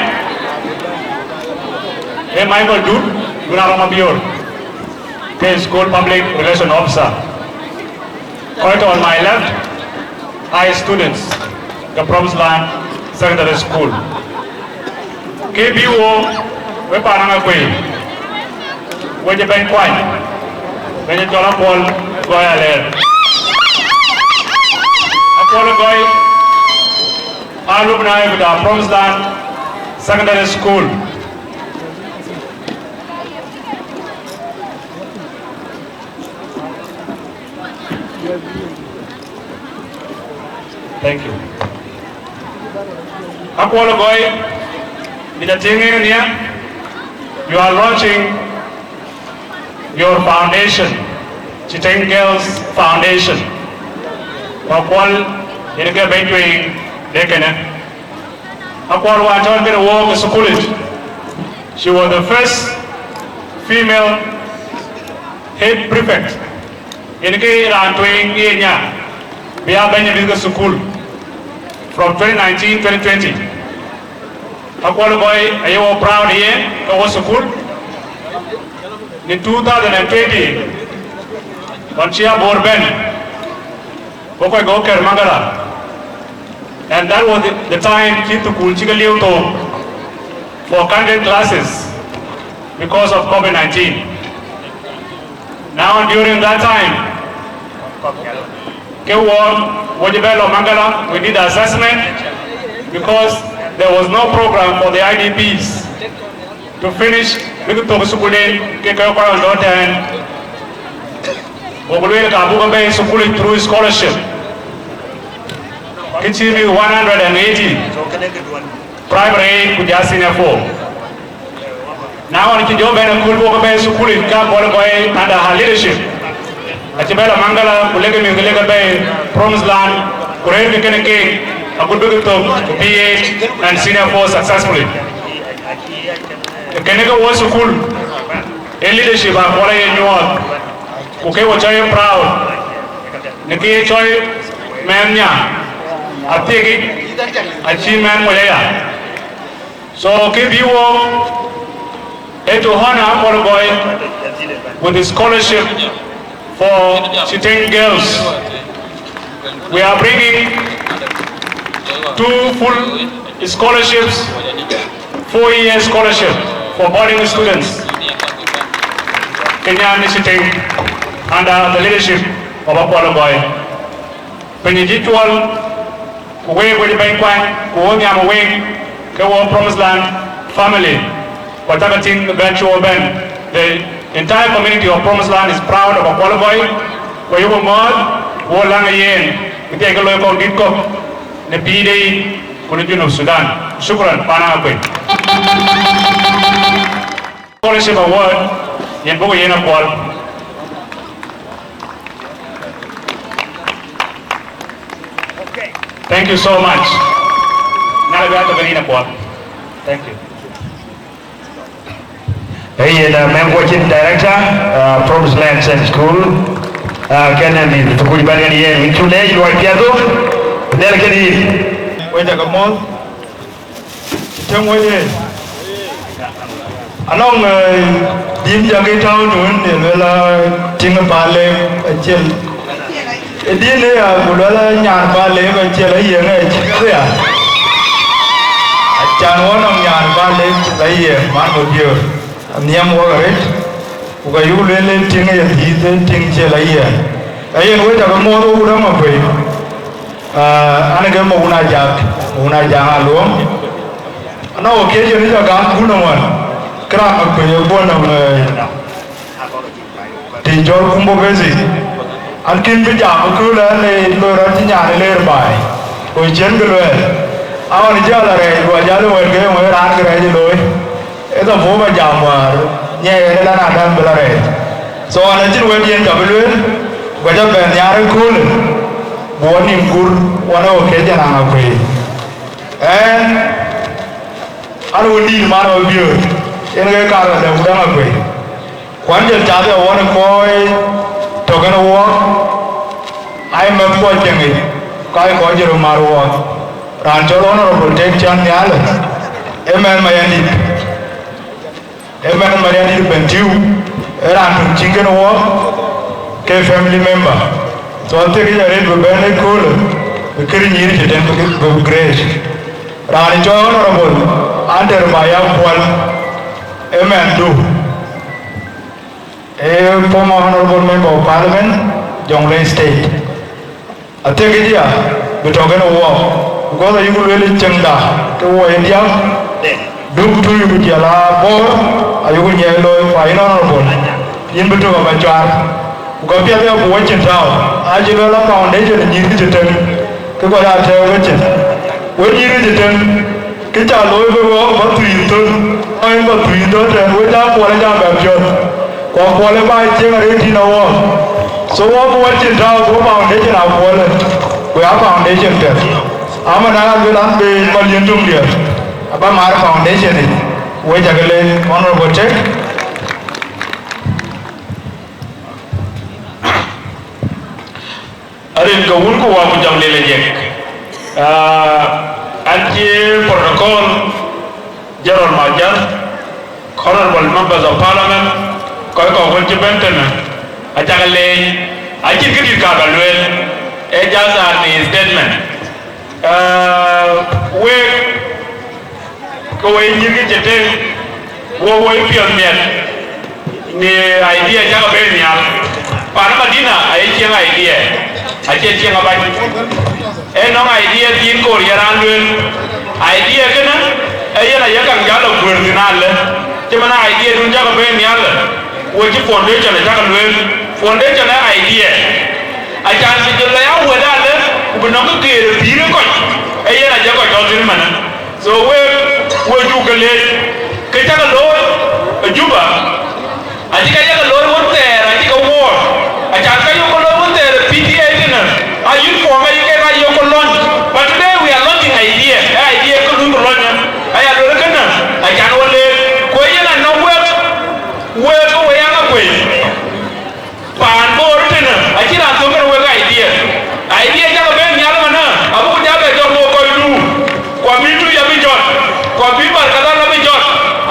Michael Dude, Gunarama Bior, School Public Relation Officer. Quite on my left, high students, the Promised Land Secondary School. KBO, we parang aku ini, we je bank kuat, we je jalan pol, goy aler. Aku orang goy, alumni the Promised Land Secondary School. Thank you. Aku orang goy, kita tinggal ni, you are launching your foundation, Chiteng Girls Foundation. Aku orang ini kita bantuin dekena. Aku orang wajar kita work as a college. She was the first female head prefect. Ini kita rantuin ianya, biar banyak juga school. From 2019-2020. Aku orang boy, ayo proud here, kau school. In 2020, Panchia Borben, pokok go ke Mangala, and that was the time kita kunci liu to for content classes because of COVID-19. Now during that time, Wajibelo Mangala, we did assessment because there was no program for the IDPs to finish with the Sukule, Kekara and Ogulwe Kabuga Bay Sukuli through scholarship. Kichimi 180 primary Kujasina 4. Now on Kijoba and Kulboga Bay Sukuli Kaboy under her leadership. Achibela Mangala, Kulega Milega Bay, Promised Land, Kurel Keneke, a good big PH and Senior 4 successfully. The Kenega was so cool. A leadership of what I knew of. Okay, what I am proud. Niki Choi Mania, I take it, achievement Malaya. So, keep you all to honor for a boy with the scholarship for Chiteng girls. We are bringing 2 full scholarships, 4-year scholarship for boarding students. Kenyan Chiteng under the leadership of Apollo Boy. Penijitual, Kuwe with the Bankwang, Kuonyam Wing, Kawa Promised Land family, Watagatin Virtual Ben. The entire community of Promised Land is proud of Apollo Boy. Where you were more, Wolang Yen, we take a look at Gitko, the PD, Kunjun of Sudan. Shukran, Panakwe. Scholarship award, Yenbo Yena Paul. Thank you so much. Now we have to Benina Paul. Thank you. Hey, the member director, Promised Land Center School. Kenan itu kuliah barian ini. Itu leh luar biasa. Dari kini, Wajah kamu, cengway. Anong dim jaga tahu nun, lela tinggal balik kecil. Dia ni budak nyar balik kecil lagi yang kecil ya. Jangan orang nyar balik lagi mana dia. Niam wakarit, ukai ulele tinggal yang hide tinggal lagi. Ayat wajah kamu tu udah ngapai. Anak kamu guna jangan luang. Anak okey jadi jangan guna man. Kerana apa yang buat nama tinjau kumbu besi. Ankin berjam kulah ni lorang tinjau lerbai. Ujian keluar. Awak ni jalan raya, dua jalan warga yang orang kerja loi. Itu bawa jamar, ni adalah nadam belare. So anak ciri wajian jabulun, wajah benyar kul, buat nimkur, wana okey jangan apa. Anu ni mana biar, ene ga karo da udanga kwe kwanje chade wona koy to gana wo ai ma ko jengi kai ko jero marwo ran jolo honorable tek chan nyale emen mayani bentiu era tum chingen wo ke family member so ante ki jare be bene kol kiri nyiri je den ko grace ran jolo honorable under maya kwal emen do former honorable member of parliament Jonglei state ate ki dia betogen wo ko da yugo le chengda to wo india duk tu yugo jala bo ayugo nyelo fa ina honorable yin beto ba char ko pia pia bo chen tao ajilo la foundation ni ni jeten ko ko da te wo chen wo ni ni jeten ke cha lo bo ba tu yin to ai ba tu yin do te wo ja ko la ja ba pyo ko le ba chen re ti na wo so wo bo chen tao ko foundation a wo le ko ya foundation te ama na ga lan be mal yendum dia aba mar foundation ni wo jagale honorable check arin ko wul ko wa ko jamle le jek anti protocol jaron majar honorable members of parliament ko won ci bentena a jagale a ci gidi ka balwel e jaza ni statement we ko way nyigi jete wo woy pion miet ni idea jaga be nial para madina ay ci idea a ci ci ngaba e no idea tin ko yaran luen idea gana ay yana yakan galo gurdinal ci mana idea dun jaga be nial wo ci foundation jaga luen foundation idea a jan ci jël ya wada le bu no ko kéré bi ko ay yana jago jodin mana so we jugale ke jaga lo juba aji ka jaga lo won ter aji ka wo a jan ka yo ko lo won ter PTA dina a yin for me ke ka yo ko launch but today we are launching idea ko dun launch aya do kana a jan wole ko yana no we ko we yana ko pan bo dina aji ra to ko we idea jaga be nyal mana abu jaga jo mo ko du kwa mitu ya bijot kwa bibar kada na bijot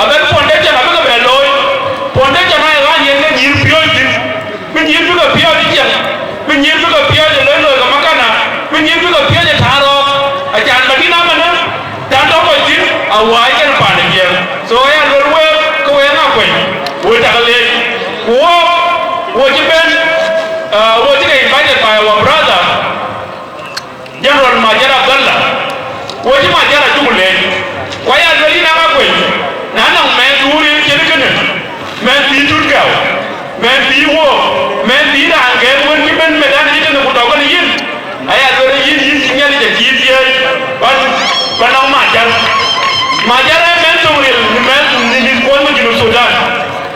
aben foundation aben be loy foundation ay ga nyenge nyir piol din min nyir bi ko piol di jeng min nyir bi ko piol de loy ga makana min nyir bi ko piol de taro a jan madina mana dan do ko din a wa ken pa de jeng so ya lor we ko we na ko wo ta le wo ji ben wo ji ga invited by our brother General Majara Abdallah woji Majara jumule kwa ya doli na makwe na na me duri kene kene me bi turgaw me bi wo me bi da ngel won ki ben medan ni tane ko dogal yin aya dole yin nyali de ki ye ban na Majara men tumril men ni ko mo jinu Sudan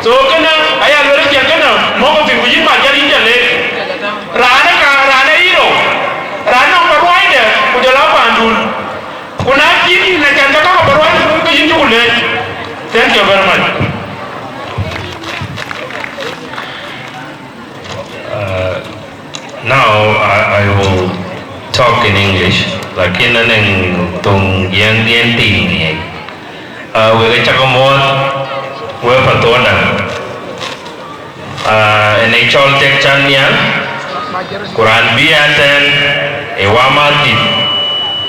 so kana aya dole ke kana mo ko bi yin Majara yin jale rana iro rana barwaide kujala pandul kuna kiti na kanda ka barwaide ko yinjule thank you very much now I will talk in English like in an tung yang ti ni we ga chakamon we patona en chol tek chania Quran biaten ewamati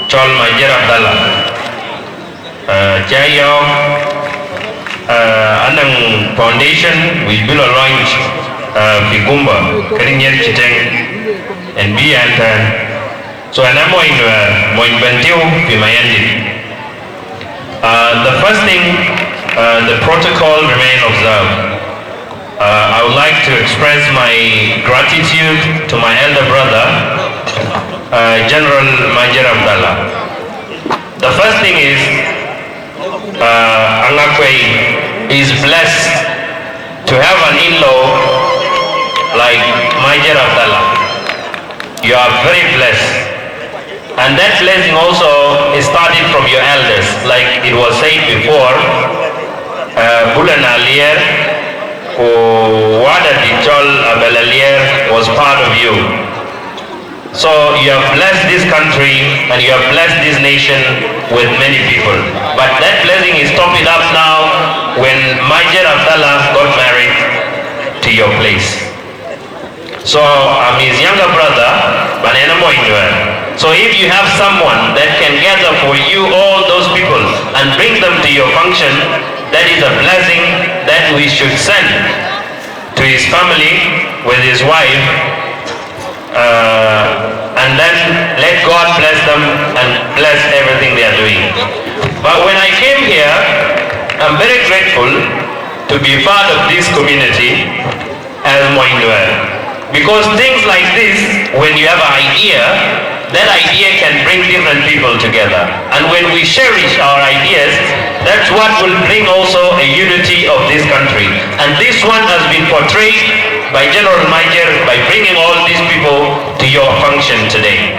chol Majara Abdallah chayo anang foundation we will launch Bigumba kerinyer chiteng and biaten so anamo in bentiu bimayandi the first thing the protocol remain observed. I would like to express my gratitude to my elder brother, General Majara Abdallah. The first thing is, Angakwe is blessed to have an in-law like Majara Abdallah. You are very blessed. And that blessing also is started from your elders, like it was said before. bulan alier ko wada dichol abelalier was part of you. So you have blessed this country and you have blessed this nation with many people. But that blessing is topped up now when Major Abdallah got married to your place. So I'm his younger brother, Banana Moinwer. So if you have someone that can gather for you all those people and bring them to your function, that is a blessing that we should send to his family with his wife. And then let God bless them and bless everything they are doing. But when I came here, I'm very grateful to be part of this community as Moinwer. Because things like this, when you have an idea, that idea can bring different people together. And when we cherish our ideas, that's what will bring also a unity of this country. And this one has been portrayed by General Major by bringing all these people to your function today.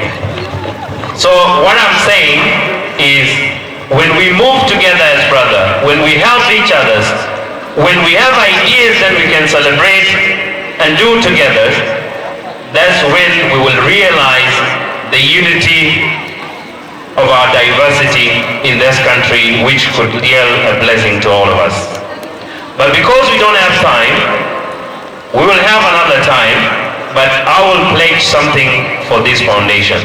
So what I'm saying is, when we move together as brother, when we help each other, when we have ideas that we can celebrate and do together, that's when we will realize the unity of our diversity in this country, which could yield a blessing to all of us. But because we don't have time, we will have another time, but I will pledge something for this foundation.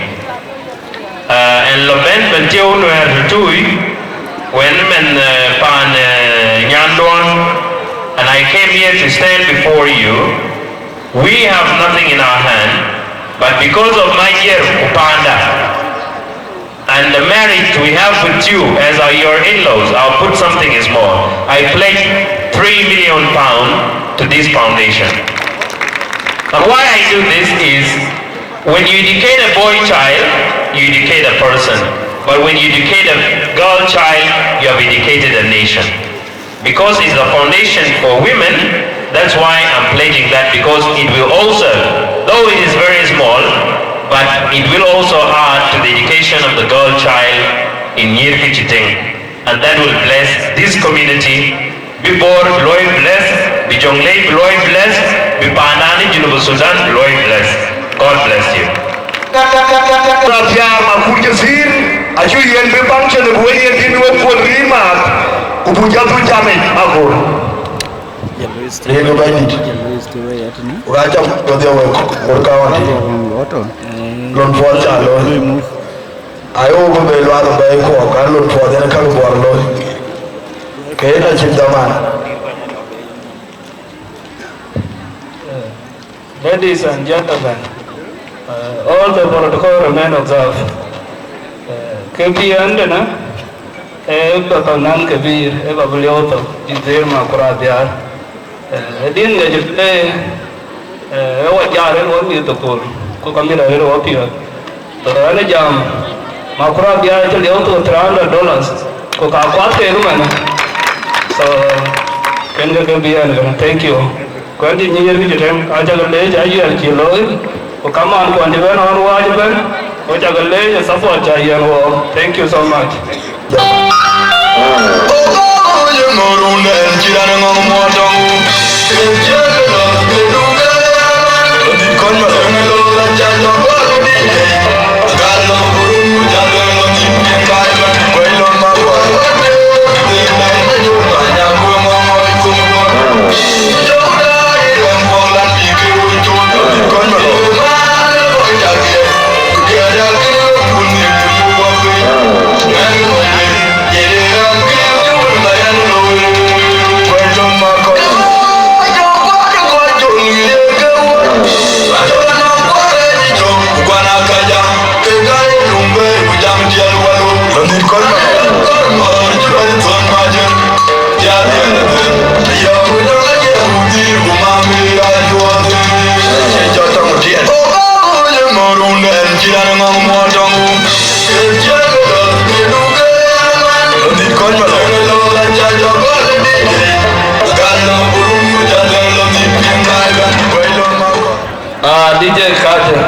And Loben Bentiu Nuer Tui, when Pan Nyandon, and I came here to stand before you, we have nothing in our hand, but because of my dear Upanda and the marriage we have with you as your in-laws, I'll put something small. I pledge £3 million to this foundation. And why I do this is, when you educate a boy child, you educate a person. But when you educate a girl child, you have educated a nation. Because it's the foundation for women, that's why I'm pledging that, because it will also, though it is very small, but it will also add to the education of the girl child in Nyirkichiting. And that will bless this community. Bibor Loy bless, Bijonglei Loy bless, Bipanani Junubu Sudan Loy bless. God bless you. Achu yen be function of way in work for remark, Ubujatu Jame, Ago. Reno Bandit, Raja of the work, Lon for Chalo. I over the lot of Bayco, I look for the Kaluborlo. Kena Chimdaman. Ladies and gentlemen, all the protocol remain observed. KPN na Batanan Kabir, Eva Bulioto, Izirma Kuradiar, Edin Gajip, what Yaren won't be the pool, Kukamira Opia, the Ranajam, Makuradia, $300, Kukakwate, Rumana. So, Kenga Kabian, thank you. Continue to them, Ajagalej, Ayal Kilo, come on, Quantivan on Wajaban. Thank you so much. DJ Carter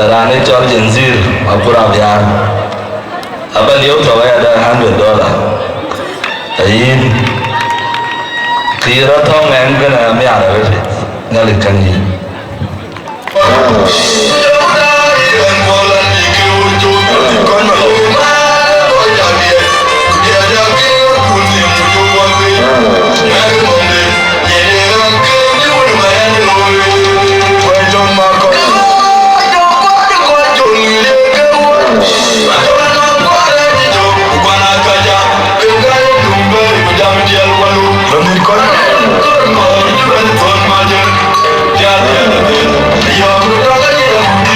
Rane George Nzir Apura Biar Abang dia tahu ada $100 ayin tira thong ngang cái là mấy ảo đấy nghe lịch cần gì Yo,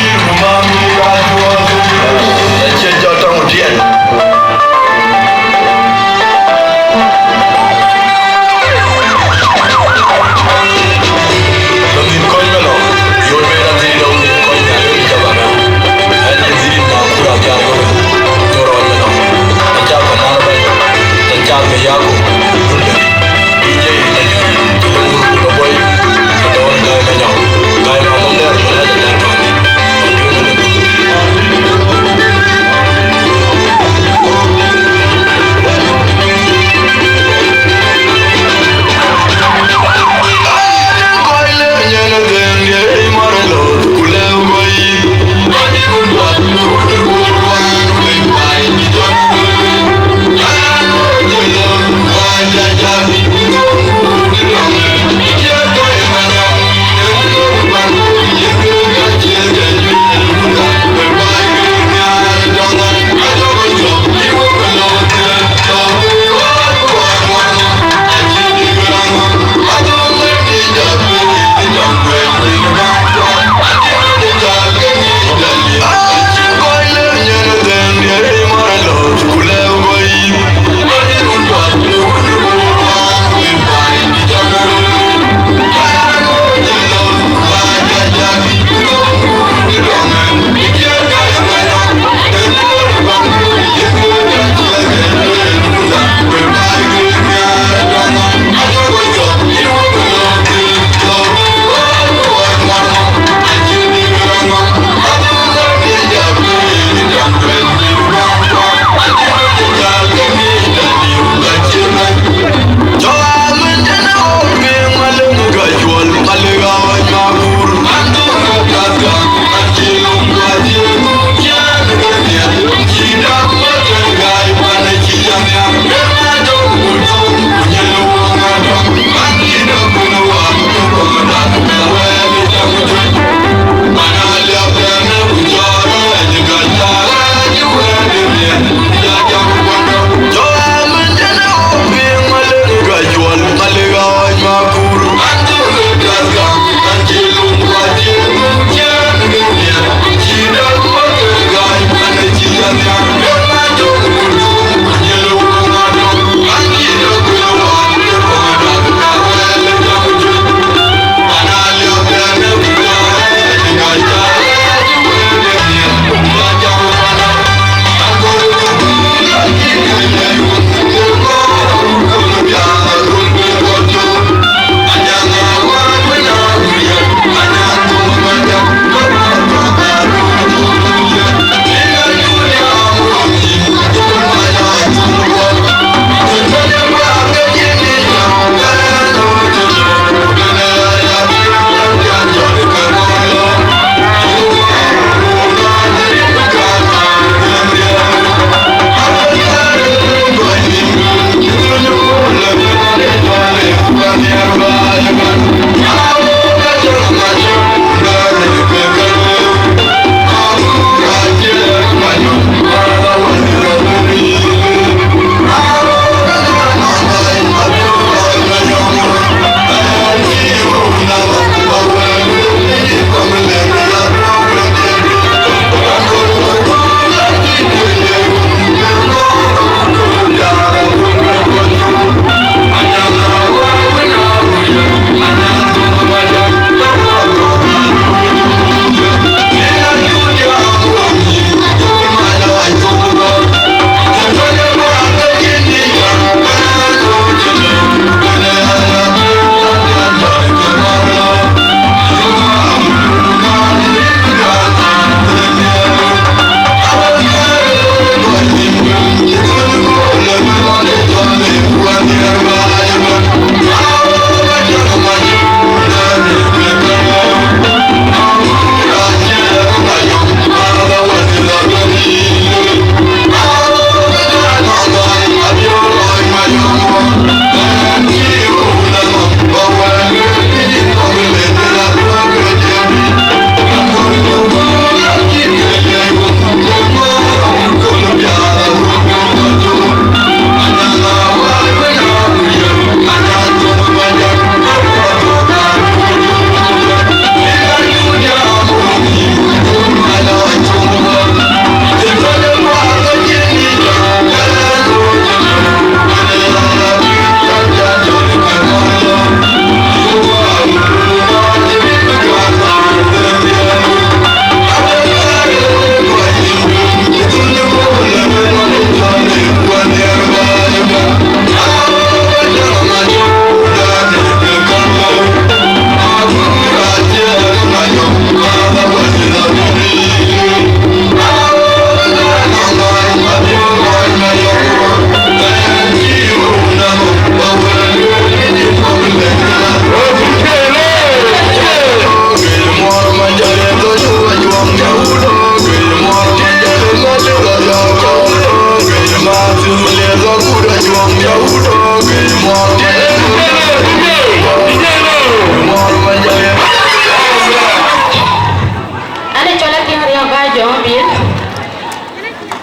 Ane chola tiang riang ba jong bil.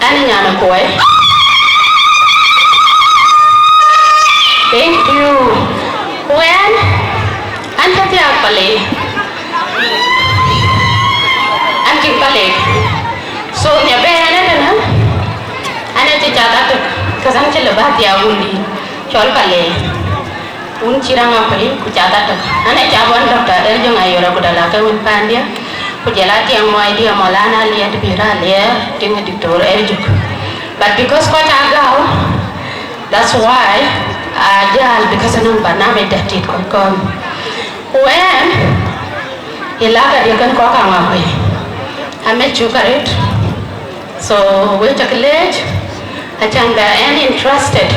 Ane nyana koi. Thank you. When ante tiang pale. Anking pale. So nya be ane na. Ane cicata tu. Kasang cila bah tiang undi. Chol pale. Un cirang apa ni? Kucata tu. Ane cabon doktor jong ayora kudala ke un pandia. Kujalati yang mau dia Maulana lihat bira lihat dengan Dr. Erjuk. But because kau tagau, that's why ajal because anong banami datit kon. When ilaga dia kan kau kangapai, ame cukarit. So we take ledge, ajang dah any interested,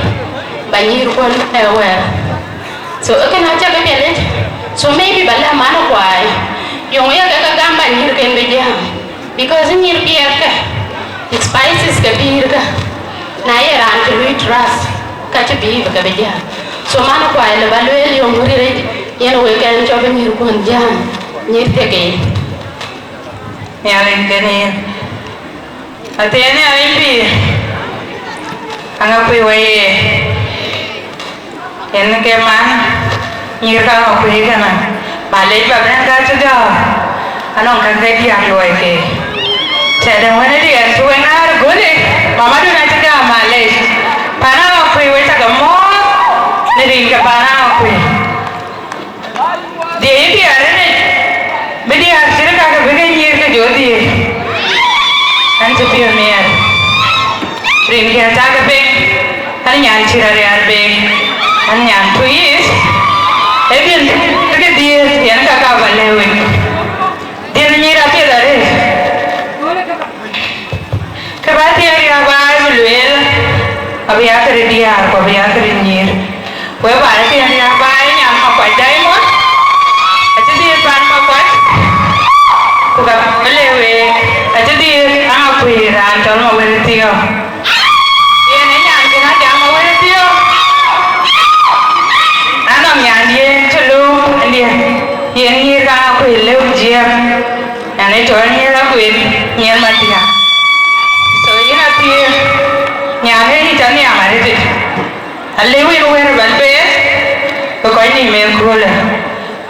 banjir kon aware. So okay na jaga ledge. So maybe bala mana kuai. Yung ya gamba nyir ken beja because nyir biar ka it spices ka bir ka na ya ran to trust ka che bi ka beja so mana ko ay la balwel yung ri yen we kan job nyir kon jam nyir te ke ya len kene atene ay bi anga pe we en ke man nyir ka ko kana Malay ba ben ka chuda anong kan de dia loy ke tada wana dia suena gole mama du na chuda Malay pana ko we ta mo ne rin ka pana ko de dia ne be dia sir ka ka be ni ke jodi an chu pio me rin ke ta ka be an nyan chira re ar be an nyan tuis Ebian ke dia yang kakak balewe. Dia nyira pe dare. Kabati ari abai bulwel. Abi akre dia ko abi akre nyir. We bare te ari abai nyam ma kwai dai mo. Ati dia pan ma kwai. Ko ga balewe. Ati dia ama pui ran tol mo wele tio. Dia ne nyam ke na jam mo wele tio. Anong nyan dia dia yen ni ka ko lew jia ane to ni la ko ni ma dia so ina ti nya ne ni tan ya ma re alle wi ro wer bal be ko ko ni me ko la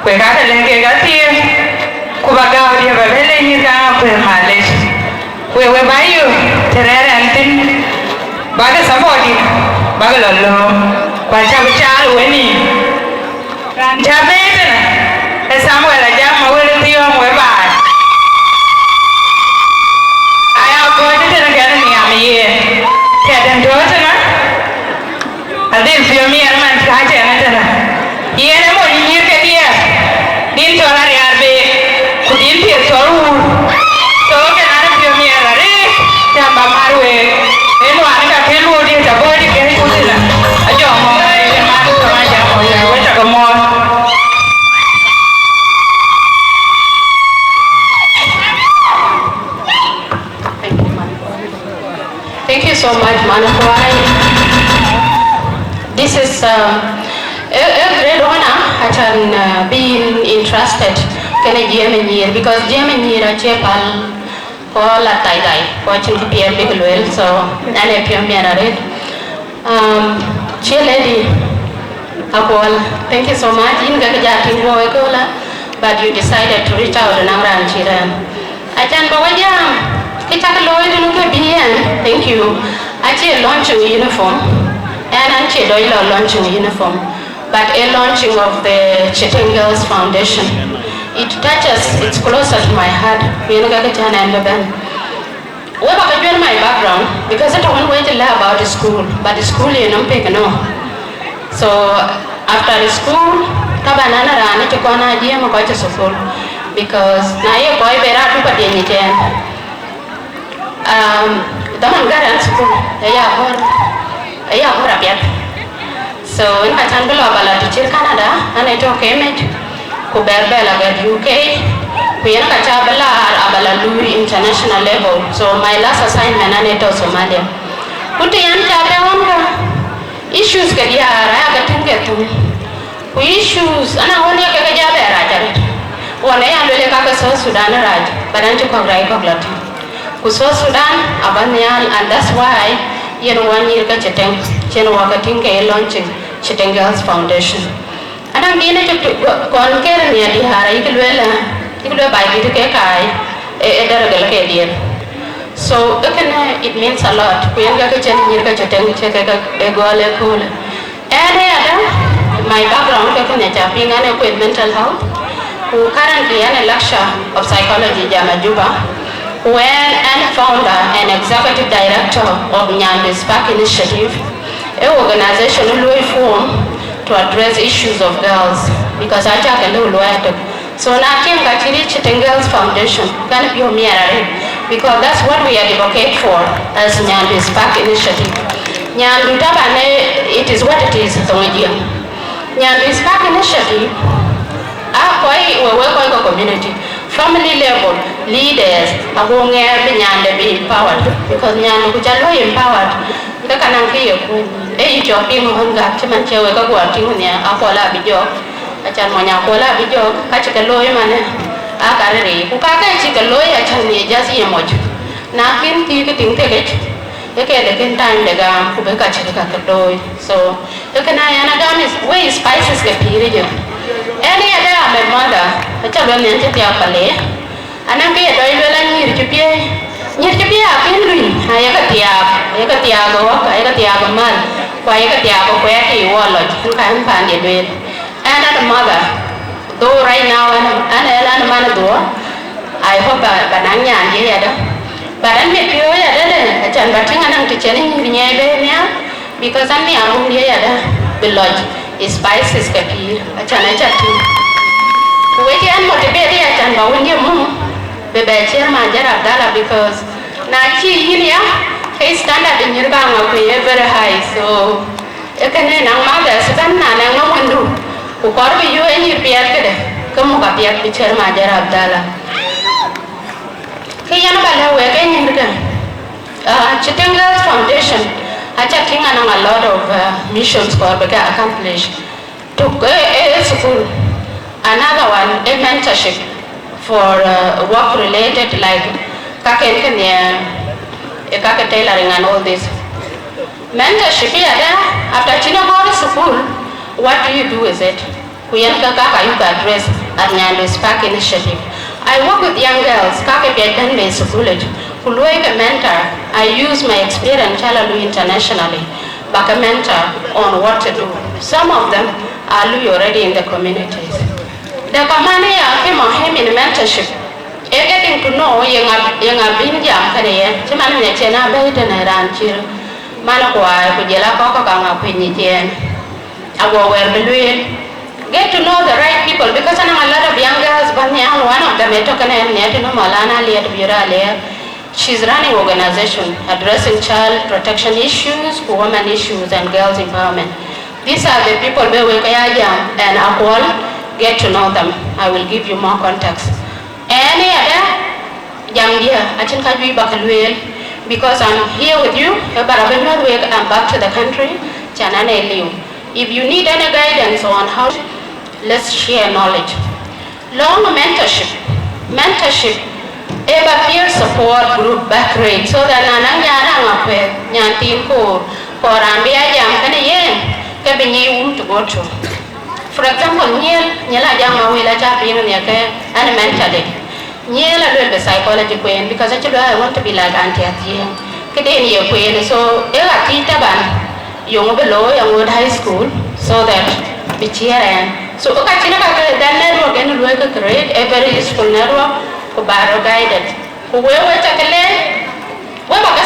ko ka ta le ke ga ti ko ba ga dia ba le ni ka ko ma le we ba yu tere antin ba ga sa mo di ba ga lo kwa cha ba cha we ni Jabe na Samuel aja mau tio mau ba aya ko de na gana ni ami ye ke dan do na ade fio mi arman ka je na tana ye na mo ni ke dia din to la arbe ku din pi to ru to ke na fio mi ara re ta ba marwe e no ana ka ke lu dia ta bo di ke ku tila ajo mo ai ma to ma ja mo ya we ta ko mo Thank you so much, Manakwai. This is a great honor at being entrusted to Germany because Germany is a pal for la tai tai watching the PM big well so and a PM married. Chair lady, thank you so much. In Gagajati Roegola, but you decided to reach out to Namran Chiran. Achan Bawajam. Thank you. Actually launching a uniform and actually launching a uniform, but a launching of the Chitin Girls Foundation. It touches, it's closer to my heart. What about my background? Because I don't want to learn about the school, but the school you don't pick no. So after the school, Tabanana ran to Kona Diam to school because now you're going to be Daman garan school, ayah rapiat. So in Patangalo bala teacher Canada, and I talk image, who berbella at UK, we are Kachabala Abala Louis international level. So my last assignment and it Somalia. Put the Yanka issues ke dia ra ga tinge tu ku issues ana woni ke ga jabe ra jare wona ya lele ka ka so Sudan raj badan ju ko rai ko glati ku so Sudan abanyal, and that's why you know 1 year ka cheteng chen wa ka tinge launching Chiteng Girls Foundation adang dine ju kon ker ni di hara ikilwe bai gitu ke kai dara gal ke dia. So it means a lot. Kuyenga ke chen nyir ka cheteng cheke ka egole cool. And my background ke kene chaping ane with mental health. Who currently an lecturer of psychology Jama Juba. When and founder and executive director of Nyandi Spark Initiative, an organization we form to address issues of girls because I talk a little lawyer. So now I actually Chiteng Girls Foundation can be because that's what we advocate for as Nyandi Spark Initiative. Nyandi Tabane, it is what it is. Nyandi Spark Initiative, we work on the community, family level, leaders, Nyandi be empowered because Nyandi Kuchalo empowered. The Kananki, a jobbing on that Chimanche, we go working near Apola Bijo. Achan monya kola bijo kachika loy mane akarere ukaka chika loy achani just yemoj na kin ti ke ting tege eke de time de gam ku be kachika ka loy so ekana yana gam is way spices ke pire je any other my mother achalo ne nte ya pale anambe doi lela nyir chupie akin lui ayaka tia go mal kwa ayaka tia go kwa ki wolo kan pan de be. And a mother, though right now and man do, I hope Bananya and Yada. But I'm a pure Yada, a chan batting and teaching because I'm the only Yada, the lodge is spices capi, a chanacha too. We can motivate a chan, but when you move, the chairman Jarabdala because Nachi Hilia, his standard in your bang very high, so you can name mother, Savannah, and no one do. Ukor bi yo ni piat kede kamu ka piat bicara Majar Abdallah kiyana bala we ke ni nda Chiteng Girls Foundation acha kinga na a lot of missions for bega accomplish to school. Another one a mentorship for work related like kaken kenya kake tailoring and all this mentorship ya after china go to school. What do you do with it? Kuyanka kaka you address at Nyandi Spark Initiative. I work with young girls, kaka piatan be sukulet. Kuluwe a mentor. I use my experience internationally, but a mentor on what to do. Some of them are already in the communities. The kamane ya kemo him in mentorship. Getting to know young binjam kare. Chimani chena bete na ranchir. Manakwa kujela koko kanga pinyijen. Get to know the right people because I know a lot of young girls, but one of them she's running an organization addressing child protection issues, women issues, and girls empowerment. These are the people we and I will get to know them. I will give you more contacts. Any other young dear, I think I will be because I'm here with you, but I'm back to the country. If you need any guidance on how, let's share knowledge. Long mentorship, eba peer support group back rate so that nanang nyantin ko korambia jam kana yen kabinyi to go to. For example, nyela jam awila chapi nyake and mentally. Nyela do the psychology queen because actually I want to be like Auntie Atie. Kideni ye queen so ela tita ban. Young below young high school so that the chair so okay that network and work create a very useful network for baro guided who will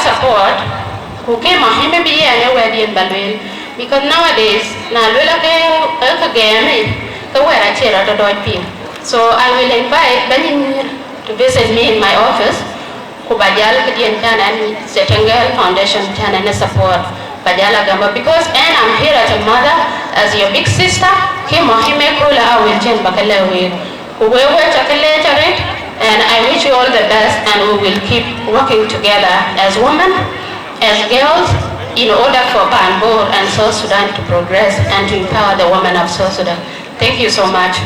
support who came on him be anywhere in Balwin because nowadays now game so I will invite Benjamin to visit me in my office Kubajal and Chiteng Girls Foundation and support because and I'm here as a mother, as your big sister, and I wish you all the best and we will keep working together as women, as girls, in order for Banbor and South Sudan to progress and to empower the women of South Sudan. Thank you so much.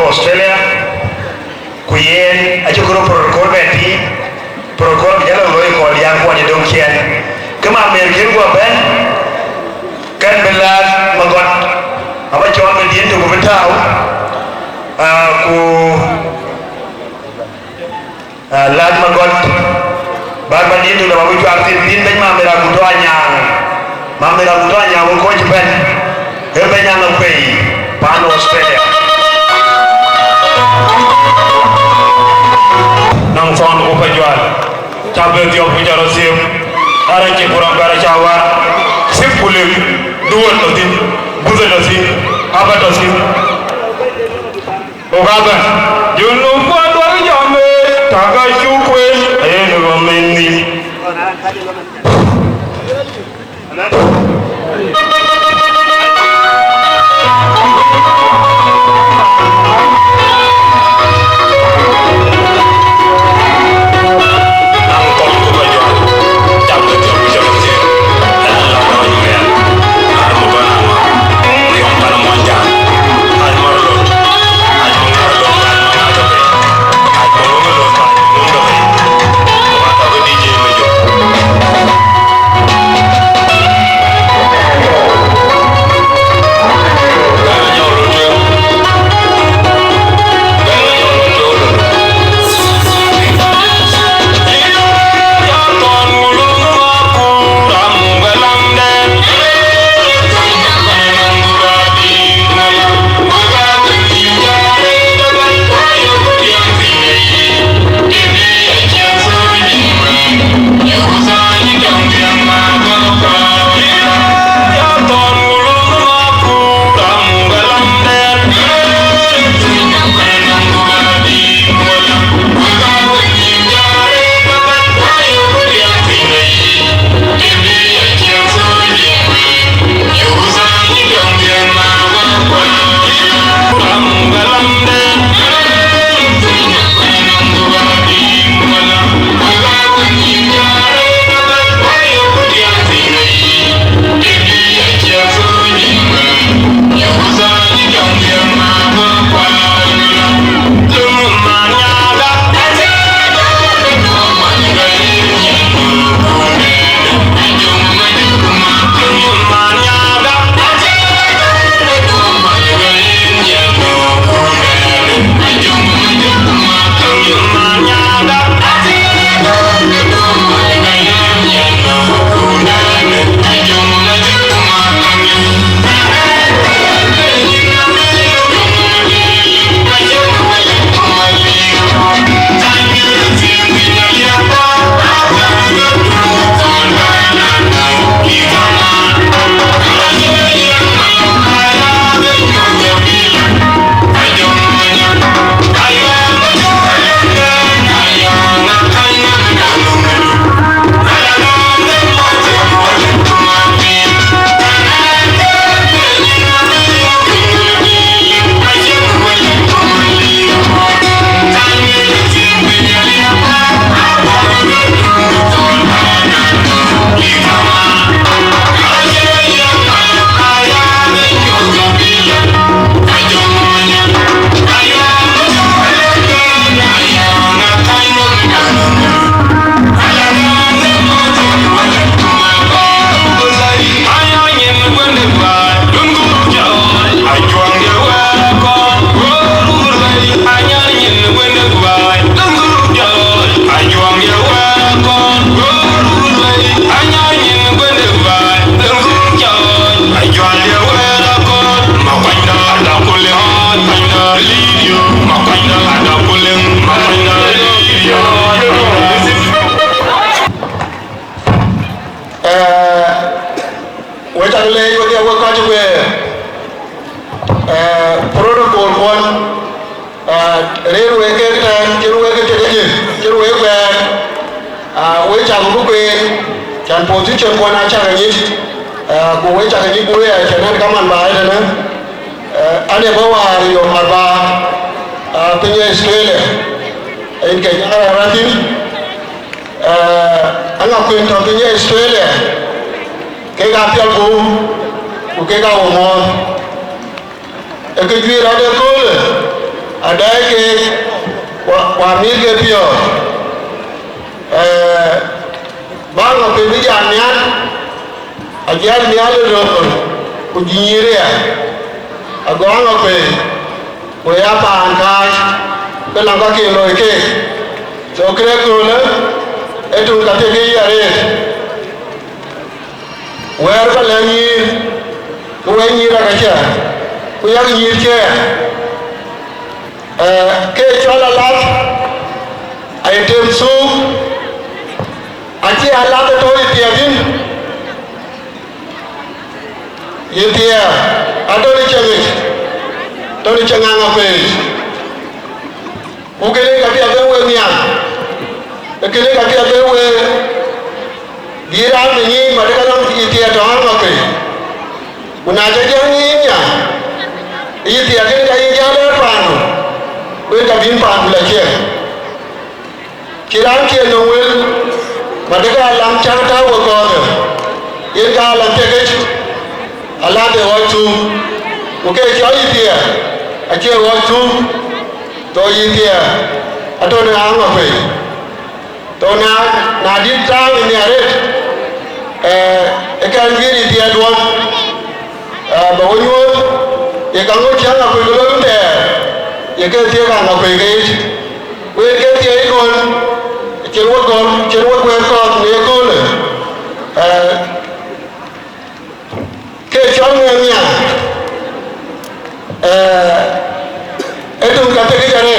Australia kuyen achukuro protocol beti protocol jalo loy ko yang ko dong kien kema merkin ko ben kan belad magot apa jon be din to ko betaw ku lad magot bar ba din to da bu ar tin ben ma mera ku to anyang ko ben he ben nyang ko pan Australia nang fon ko pajual tabe dio bu jaro sim ara ci buram gara chawa simpule duwon no tin buzo no sin abato sin o gaba junu ko do jame taga chukwe ayeno go menni position ko na cha ni ko we cha ni ko ya cha na kaman ba ida na ane ba wa yo marba pinye Australia in ke nyara ratin anga kuin to pinya Australia ke ga pial bu ku ke ga mo e ke jwi ra de ko ada ke wa mi ke pio ba nga pe bi ja nyan a ja nyan ro ku jinyire ya agora pe ko ya pa ankai ke lang ka ke lo ke so kre ko le etu ka te ke ya re wer ka le ni ko we ni ra ka cha ko ya ni che ke chola la ai tem su aci ala to itiadin itia adoni changit toni changanga pe ukele kapi abewe mian ukele kapi abewe gira ni madaka nang itia to anga pe unaja jangi nya itia kene kai jale panu we ka bin panu la che kiran ke no wel madaka lam chang ta wo ko ne yen ka lam te ke ala de wo tu o ke cho yi dia a che wo tu to yi dia a to na ang pe to na di ta ni are e ka ngi ri dia do ba wo yo e ka ngo chang a pe lo de e ke tie ka na pe ke we ke tie ko Cerwa kuen kong ni ko le ke chong nya etu ka te ke jare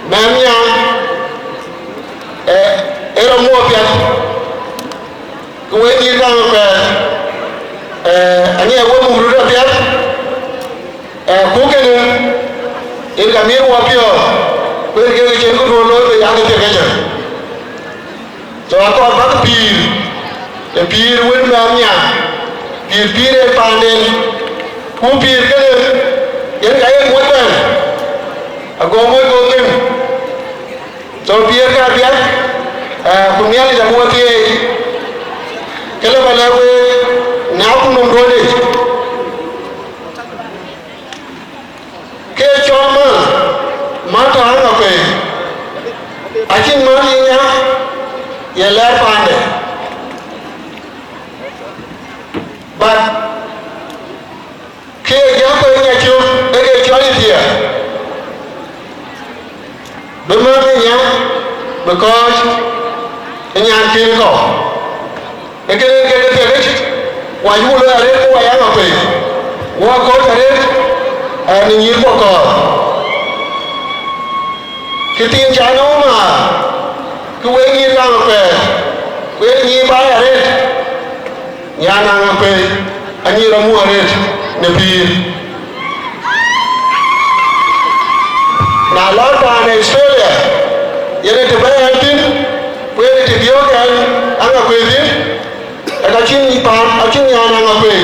namnya era mo pya ko we ni ka ko ani wo mu ru pya ko ke ni in ka mi wo pya ko ke ke ko lo yang ke ke so aku apa pir te pir wen namnya pir panden ku pir ke yen kaya mo ban aku mo ko ngin so pir ka dia ku nyali da mo ke kala bala we na ku no dole ke choma mata anga pe achin mani nya ye ler pande but ke ja ko nya chu e ke chali dia bemani nya because nya kin ko e ke te wa yu le are ko wa ya ma pe wa ko are ni ni ko ko kitin chano ma ku we ni la pe we ni ba ya re nya na pe ani ra mu re ne bi na la ta ne Australia yene te ba ya tin we te bio ga anga pe din aka chin pa achin nya na pe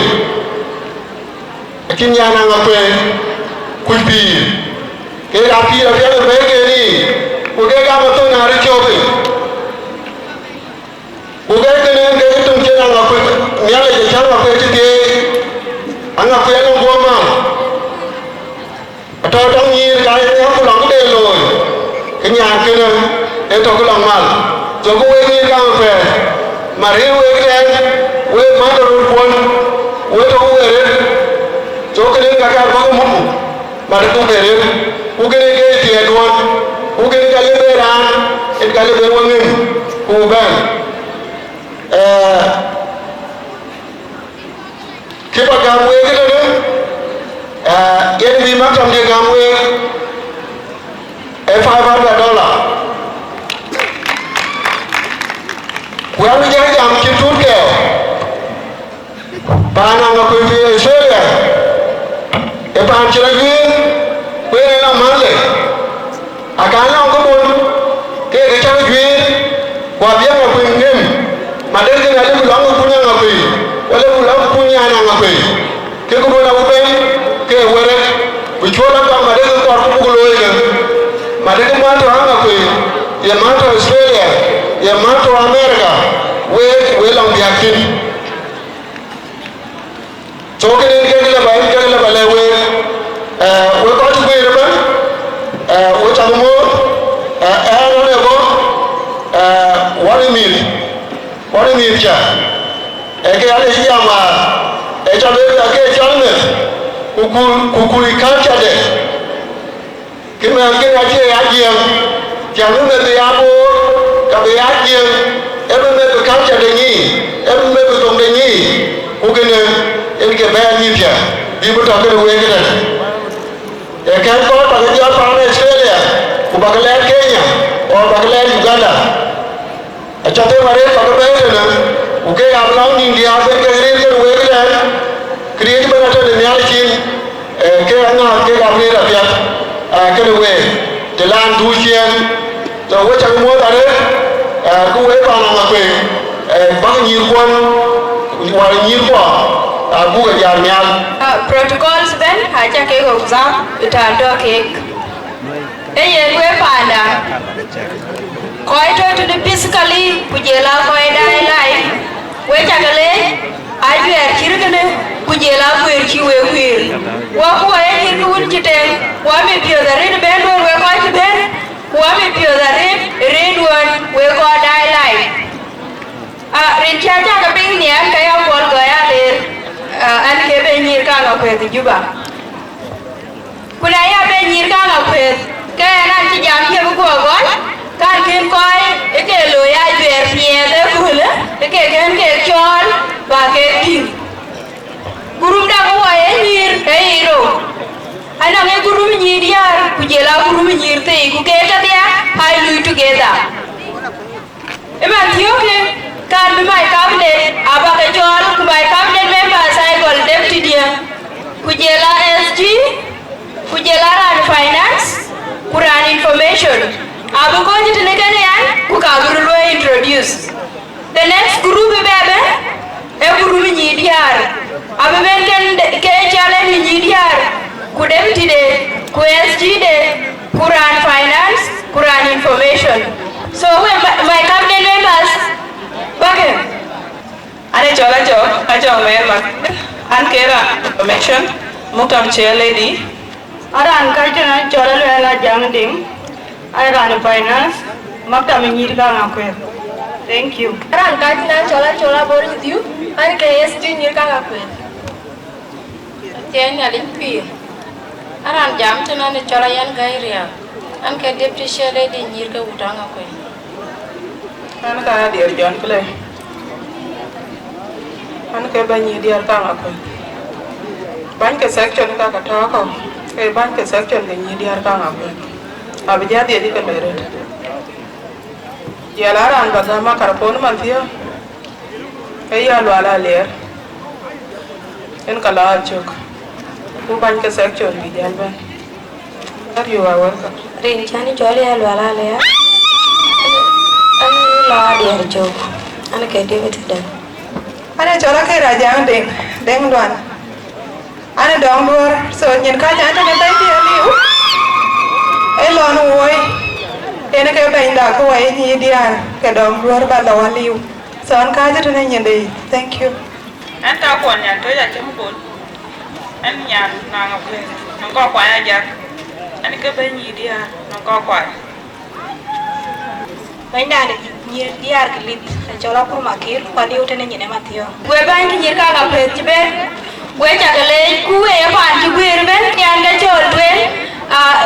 achin nya na pe ku bi ke ra pi ra ya be ke ni ku ke ga ma to na ri cho be ku ke ke ne ke tum che na ku nya le che cha ku ti te anga ku ya no go ma to dong ni ga ya ku long de lo ke nya ke ne e to ku long mal so ku we ni ga pe ma ri we ke we ma do ru pon we to we re so ke ne ga ga ba mu ma ri ku ke re ku ke ke ti e do ku ke ga le be ran e ga le be wo ngin ku ban ke ba ga we ke ne yen bi ma tam de ga we $500 ku ya mi jam ki tut ke ba na ga ku fi Australia e ba am chira gi ku ne na ma le aka na ko bon ke ke cha gi kwa bia ga ku ngem ma de ga le bu long ku nya ga ku wala bu long ku nya na ga ku ke ko na bu ben ke were ku chola ka ma de ko ku lo ga ma de ma to ga ku ye mato Australia ye mato America we long biakin so kene kene la bale we ko tu be ba we tamu ne bo wani mil cha ke ale ya ma cha be ke cha ne kukuri culture de kena aje ajiem jangan me abo ka be ajiem ebe me culture de ni ebe me tong de ni ukene elke ba ni pia bi bu ta ke we ke e kan ko ta ke ya pa ne Australia ku ba le Kenya o ba le Uganda a cha te mare pa be na uke ablang ni dia be ke re ke we ke create bana ta ne ya chin ke ana ke ga me ra pia ke we de lan du chen so we cha mo ta re ku we pa na ma pe ba ni kwon wa ni kwa bu ga ya nya protocols ben ha cha ke go za ta do ke ye we pa na koi to the physically kujela koi dai lai we cha ke le ai we chir ke ne kujela we chi we wa ko e ni ku chi te wa me pio da re ben we ko chi ben wa me pio da re we ko dai lai rin cha cha ka ping ni an ka ya pol go ya le an ke be ni ka ga kwe ti juba kuna ya be ni ka ga kwe ke na chi jam che bu go go kan ken koi e ke lo ya ber pie de ku le e ke ken ke chol ba ke tin gurum da ko e ni e ro ana nge gurum ni diar ku jela gurum ni te ku ke ta dia hai lu together e ma tiyo ke kan be mai cabinet aba ke chol ku mai cabinet member sai gol deputy dia ku jela SG ku jela ran finance ku ran information abu ko jite ne kan yan ku ka guru lo introduce the next group bebe e group ni diar abu ben kan ke chale ni diar ku deputy de ku SG de ku ran finance ku ran information so when my cabinet members okay ane chola jo ajo member an kera information mutam che lady aran ka jana chola lo la jam ding I run finance. Makta menyirga ngakwe. Thank you. Aran kaji na chola bori diu. An KSG nyirga ngakwe. Tiyan alin pi. Aran jam tena ne chola yan gairia. An ke deputy share di nyirga utang ngakwe. An ka dia John play. An ke banyi dia ka ngakwe. Ban ke section ka ka thako. Ke ban ke section ke nyi dia ka ngakwe. Abija dia di kalere. Ya lara anga gama karpon mantia. Kaya lo ala ler. En kala chok. Ku ban ke section bi jalban. Are you aware? Rin chani chole ya lo ala ler. An la dia chok. An ke David dan. Ana chola ke raja deng duan. Ana dong bor so nyen ka janta ne tai dia liu. Elon woi ene ke bainda ko ai ni diar ke dom luar ba lawan liu son ka je tene nyende thank you an ta ko nya to ya kem bon an nya na ngapwe non ko kwa ya jak an ke ba ni diar non ko kwa bainda de ni diar klit chola pur makir pali utene nyene matio we ban ki nyir ka ga kwe tibe we cha le ku e pan ki we ben yan ga chol twen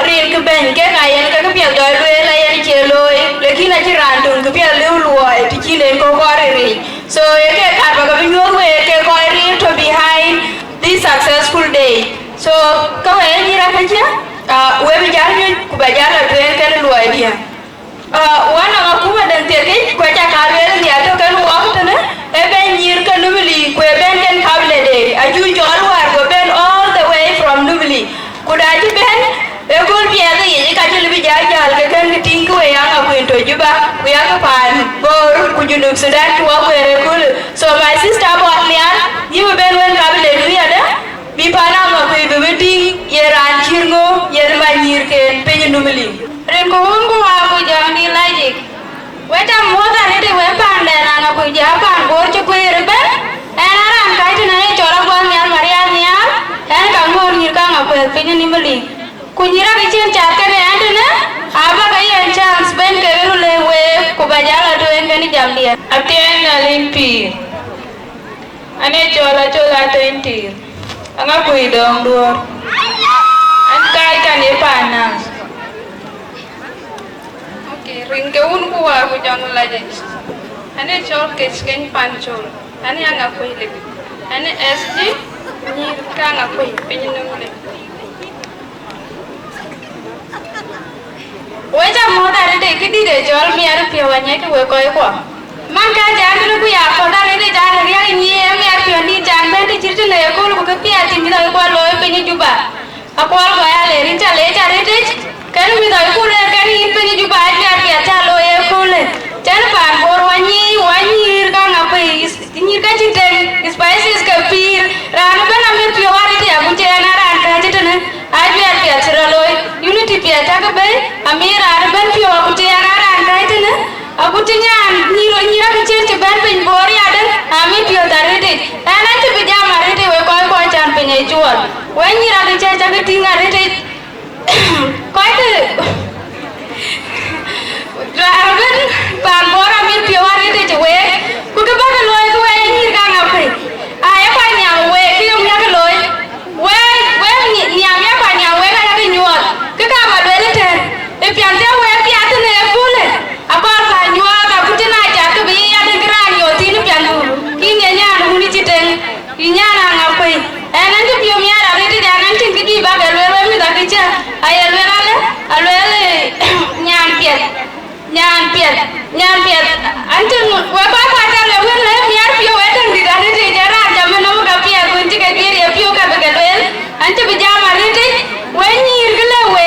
rin ke ben ke ga yen ka ke piel doi lwe la yen che loi le ki na chi ran tung ke piel lu luoi ti chi len ko ko ri so e ke ka ba ga nyu we ke ko ri to behind this successful day so ka we ni ra ka cha we bi jar ni ku ba jar la twen ke luoi dia wana ga kuma dan te ke ko cha ka le ni ato ke lu wa ta ne e ben nyir ka nubili ku ben ken kable de aju jol war go ben all the way from nubili ku da ji ben e gol bi ya yi ka jul bi ja jal ke kan tin ku ya ga ku to juba ku ya ga pan bor ku junub sudan ku wa re kul so my sister bought me an you ben wen kable du ya da bi pana ma ku be tin ye ran chirgo ye ma nyir ke pe nubili den ko won ko wa ko jam di laji weta moda ne de we pande na nga ko japan bor ci ko yere ben ran kai tene ne chora ko nyal maria nyal ka ngor ni ka nga ko pinyo ni mali ku nyira ki chen chat ka ne antene aba ka yen chance ben ke le we ko bajala to en ni jam dia atien na limpi ane chola tentir anga ko idong duor an kai kan e panas okay ring ke un ko wa ko jang la je ane chol ke sken panchol ane anga ko ile ane sg ni ka anga ko pinyo ngule Weja moda rede kidi de jol mi ar piawanya ke we koy ko man ka jang ku ya ko da rede jang ri ni mi ar pion ni jang be de jirte le ko ko ke pia ti mi da ko lo pe ni juba akwal ko ya le rin cha le cha rede kan mi da ko le kan ni pe ni juba ya pia cha lo e ko le jan pa bor wani ka na pe ni ka jite spices ka pir ran be na mi pio wa rede ya bunche na ran ka jite ne ai pia chira lo unity pia ta ka be amira arban pio aku te ara andai tene aku te nyan nyira ke chen te ban pin bori ada ami pio darete ana te bija marete we ko chan pin ai chuan we nyira ke chen ta ke tinga rete ko te arban pan bora mir pio arete te we ku ke ba ke loy ku we nyir ka ngape aya pa nya we ki yo nya ke loy we nya pa nya we ka ke nyuat ke ka ba le te e piante we piate ne kule akor ka nyua ka kutina ja ke bi ya de gran yo tin piandu kini nya no ni chiten inya na ngapai enan ti pio mi ara rete ja nan tin ki ba ga le mi da ki cha ay alwe nyan piet antin we ba ka ta le we le mi ar pio we tan di da rete ja ra ja me no ka pia kun ti ka giri pio ka ba ga le anti bi ja ma rete we ni irgele we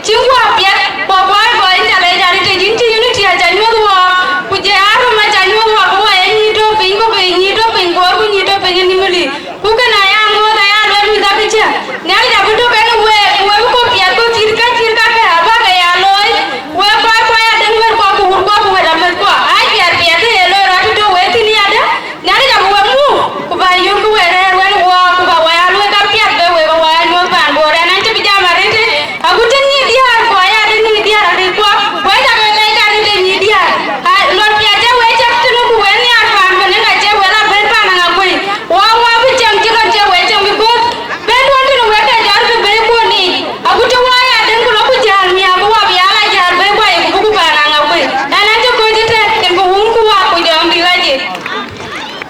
chingwa piet bo boy boy ja le ja rete jin ti unity ja nyu wo ku je aru ma ja nyu wo ko we ni do pin ko be ni do pin ko ku ni do pin ni muli ku ka na ya mo da ya lo mi da bi cha na ja bu do ka we ko piet ko chirka ka ba ka ya loy we ba ya den mer ko ku we da mer ko ai piet e lo ra do we ti ni ada na ja bu mu ku ba yun ku we re we wo ku ba wa ya lo ka piet be we wa ya no ban bo ra na ti bi ja ma rete aku tin ni dia ko ya den ni dia ra ri ko we da ka le ka ni ni dia lo pia je we je tu ku we ni ar ban ben na je we la ben pa na ko wa bi jam ji ko je we jam bi ko ben won tu we ka jar be ko ni aku to wa ya den ku lo ku jar mi aku wa bi ala jar be ko e ku ba na ko na na je ko je te ken ko hun ku wa ku jam di la je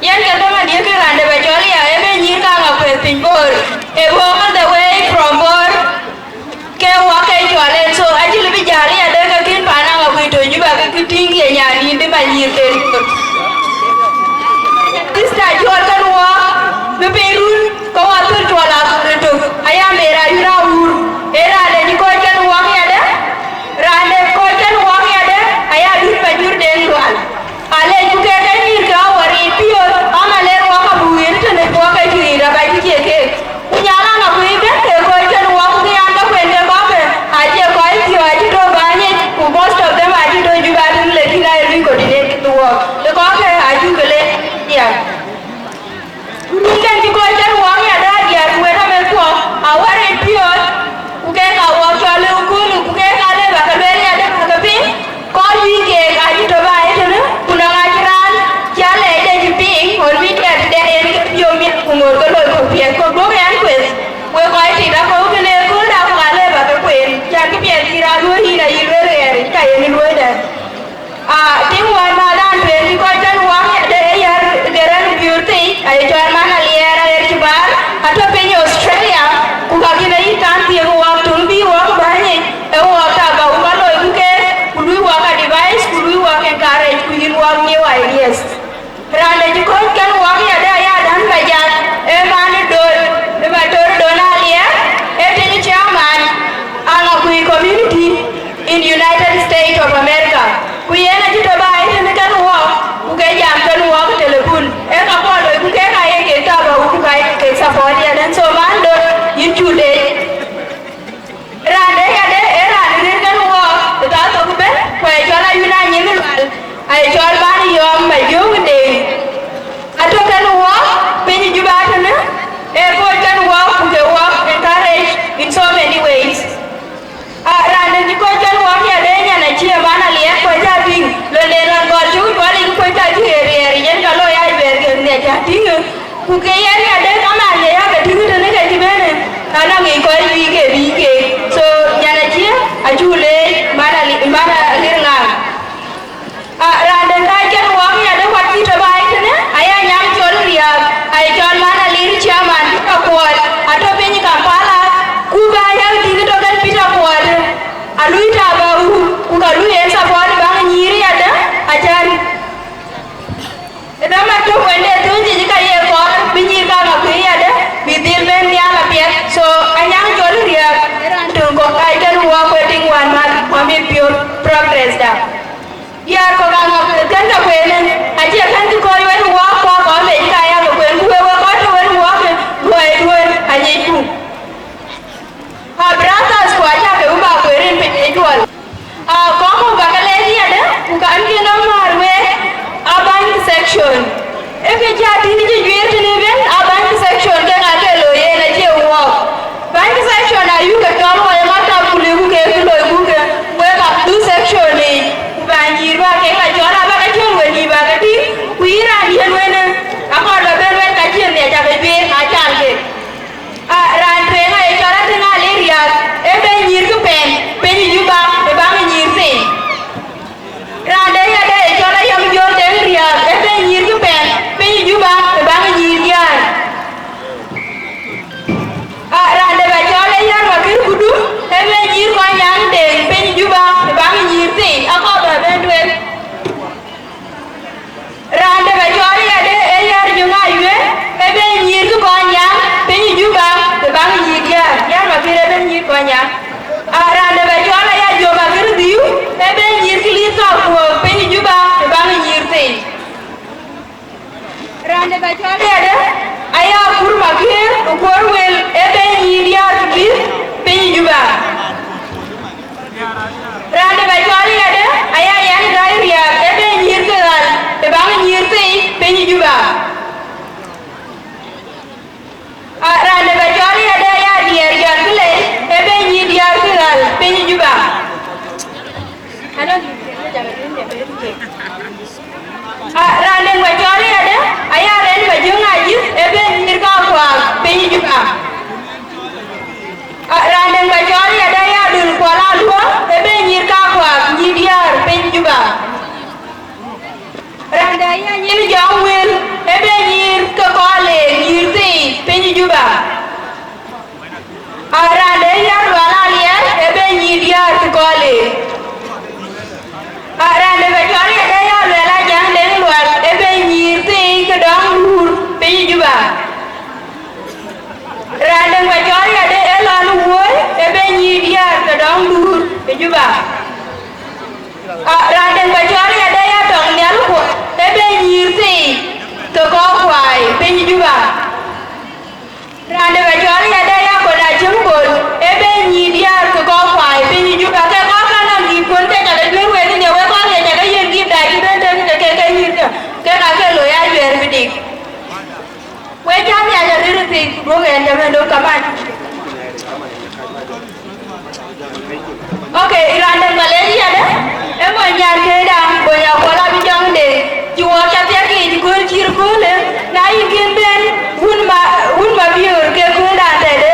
yan ka to ma dia ke rande be joli ya e be ni ka ga ko pin bor e wo ka the way from bor ke wa ke jole so aji lebih jari ada ka kin pana ga ku to ju ba ka kiting ye nya ni de ba ni ke ista jor kan wa be perun ko wa tur jola to aya mera yura ur era le ni ko kan wa ya de rande ko kan wa ya de aya dur pa jur de rual ale ju ke kan ni ga wari pio ama le wa ka bu yen to ne ko ka ju ra ba ji ke nyala na ku be ke ko kan wa ku ya ka ku ne ba be aje ko ai ti wa ji do ba ni ku most of them aji do ju ba dun le ki na ri ko dine to wo le ko ke aju gele ya kan ji ko kan wa ya da ya ku ra me ko aware pio ku ke ka wa ka le ku ku ke ka le ba ka le ya de ka bi ko wi ke aji do ba ai to ne ku na ga jiran ya le de ji pi ko wi ke de en ke pio mi ku ngor ko lo ko pi ko bo ke an ku we ko ai ti da ko ke le ku da ku le ba ka ku ya ki pi ti ra lu hi na yi le re ka ye ni lu de ting wa na dan pe ni ko tan wa ya de ya de ran beauty ai to ma na li era er ki bar ato pe ni Australia ku ka ki nei kan ti wa tun bi wa ba ni e wa ta ba wa lo ku ke ku lu wa ka device ku lu wa ke kare ku yin wa ni wa yes ran de ko kan wa ya de ya dan ba ja e ma ni do e ma to do na li e te ni chairman ana ku community in United States of America ku yena ji to ba ai ne kan wa ku ke jam kan wa ku telefon e ka ko lo ku ke ka ye ke ta ba ku ka ke support ya dan so man do yin chu de ra de ya de era ni kan wa mana lirnga rande ka ken wong ya de wati to bai tene aya nyam chol ria ay chol mana lir chairman ka kwal ato penyi Kampala kuba ya digi to kan pita kwal aluita ba ku ka lu en support bang nyiri ada ajan eda ma to wende tunji ka ye ko binyi ka ma ku ya de bidil ben ya la pet so anyang chol ria ran to ko ay kan wa ko ting wan ma mami pure progress da yar ko ga ma kan ta kwenen aje kan ti ko wen wa ko me ka ya ko kwen ku wa ko to wen wa ke duai aje ku ha brothers ko aja ke ba ko ren pe dual ko mo ba ka le ni ada ku ka an ke no marwe abang section e ke ja ti ni je yer ni ben abang section ke ga ke lo ye na je wo bank section are you ke to mo ya mata ku le ku ke lo ku ke we ka du section ni banjir ba ke ka jora ba ka chen we ni ba ka ti ku ira ni en we ne ka ko lo ben we ka chen ne ja be be a chal ke ran tre nga e jora te nga le ria e be nyir ku pen ni ju ba e ba mi nyir se ran de ya de e jora yam jo de ria e be nyir ku pen ni ju ba e ba mi nyir ya ran de ba jora ya wa kir kudu e be nyir ko nyang de pe ni ju ba e ba mi nyir se a ko ba ben we ran de ba jora ya de e yar ju nga yue e be nyir ku ko nyang pe ni ju ba e ba mi nyir ya ya ma kir e be nyir ko nyang ran de ba jora ya jo ba kir diu e be nyir ki li to ko pe ni ju ba e ba mi nyir se ran de ba jora ya de aya kur ma kir ko wel e be nyir ya bi pe ni ju ba rande ba jori ya de aya yan dai ria e be nyir ke dal e ba nyir te pe ni juba rande ba jori ya de ya dier ya kle e be nyir dia ke dal pe ni juba ano rande ba jori ya de aya ren ba junga yi e be nyir ka kwa pe ni juba rande ba jori ya de ya dul kwala luo e be nyir ka kwa ni diar pe ni juba rande ya nyir jong wil e be nyir ka kole nyir ti pe ni juba rande ya wala lia e be nyir diar ka kole rande ba jori ya de ya wala jang den luar e be nyir ti ka dong lur pe ni juba rande ba jori ya de e la lu e be nyir diar ka dong lur pe juba rande ba jori ya de ya dong nyal ko e be nyir ti ka ko kwai pe ni juba rande ba jori ya de ya ko da jungol e be nyir diar ka ko kwai pe ni juba ka ko ka na gi kon te ka de we ni ne we ko ne ja ga yen gi da gi de ke ke nyir ka ka ke lo ya yer bi dik we ja ya ja ri ti bo ge ja me do ka ma okay irande malaria de e mo nyar ke da bo ya ko la bi jang de ci wo ta te ki di ko ci ko le na yi gen ben hun ma biur ke ko da de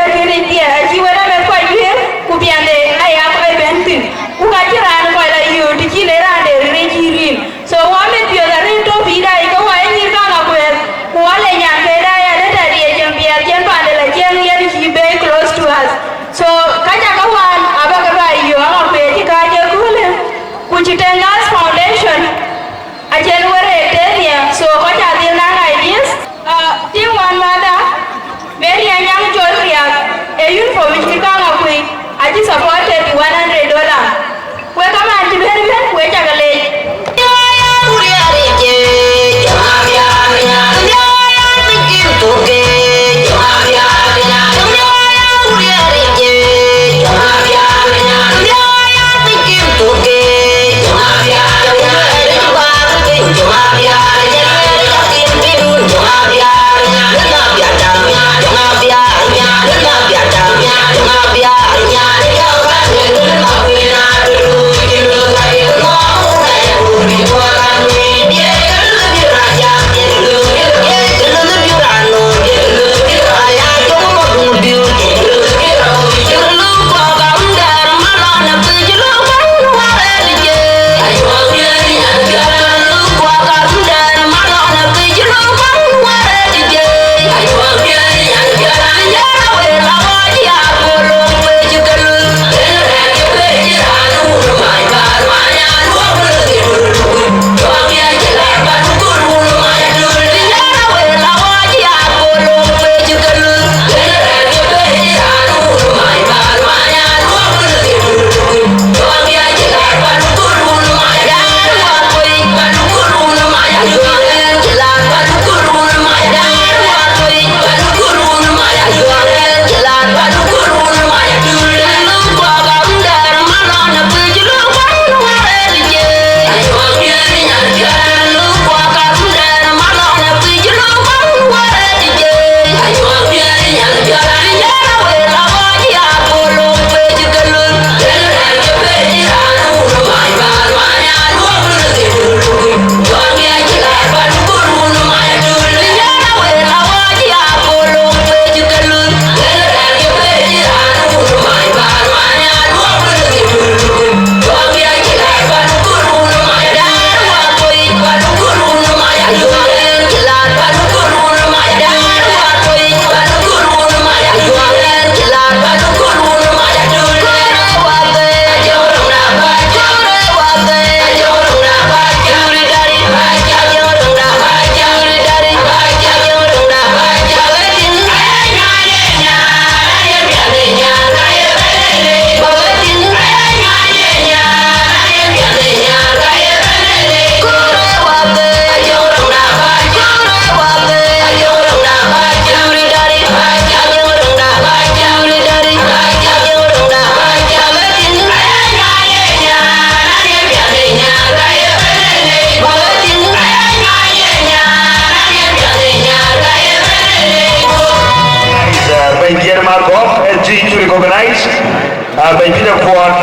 bay Peter Kwon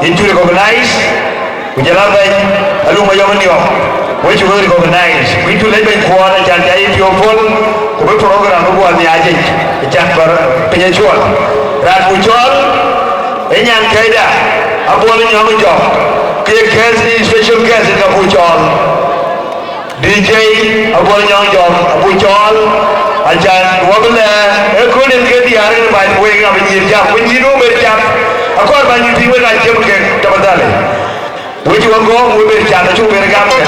into recognize ujala bay alu mayamnio which will recognize we to lay bay Kwon ajan jai piopol ko be program ko ani aje ajan bar penyesual ran muncul enyan kaida abol nyam jo ke guest special guest ka muncul DJ abol nyam jo muncul ajan wabla ekolin ke diarin ban we ga bin jam kunjiro berjam akor ban yuti we ga jam ke tabadale we ji wango we berjam chu bergam ke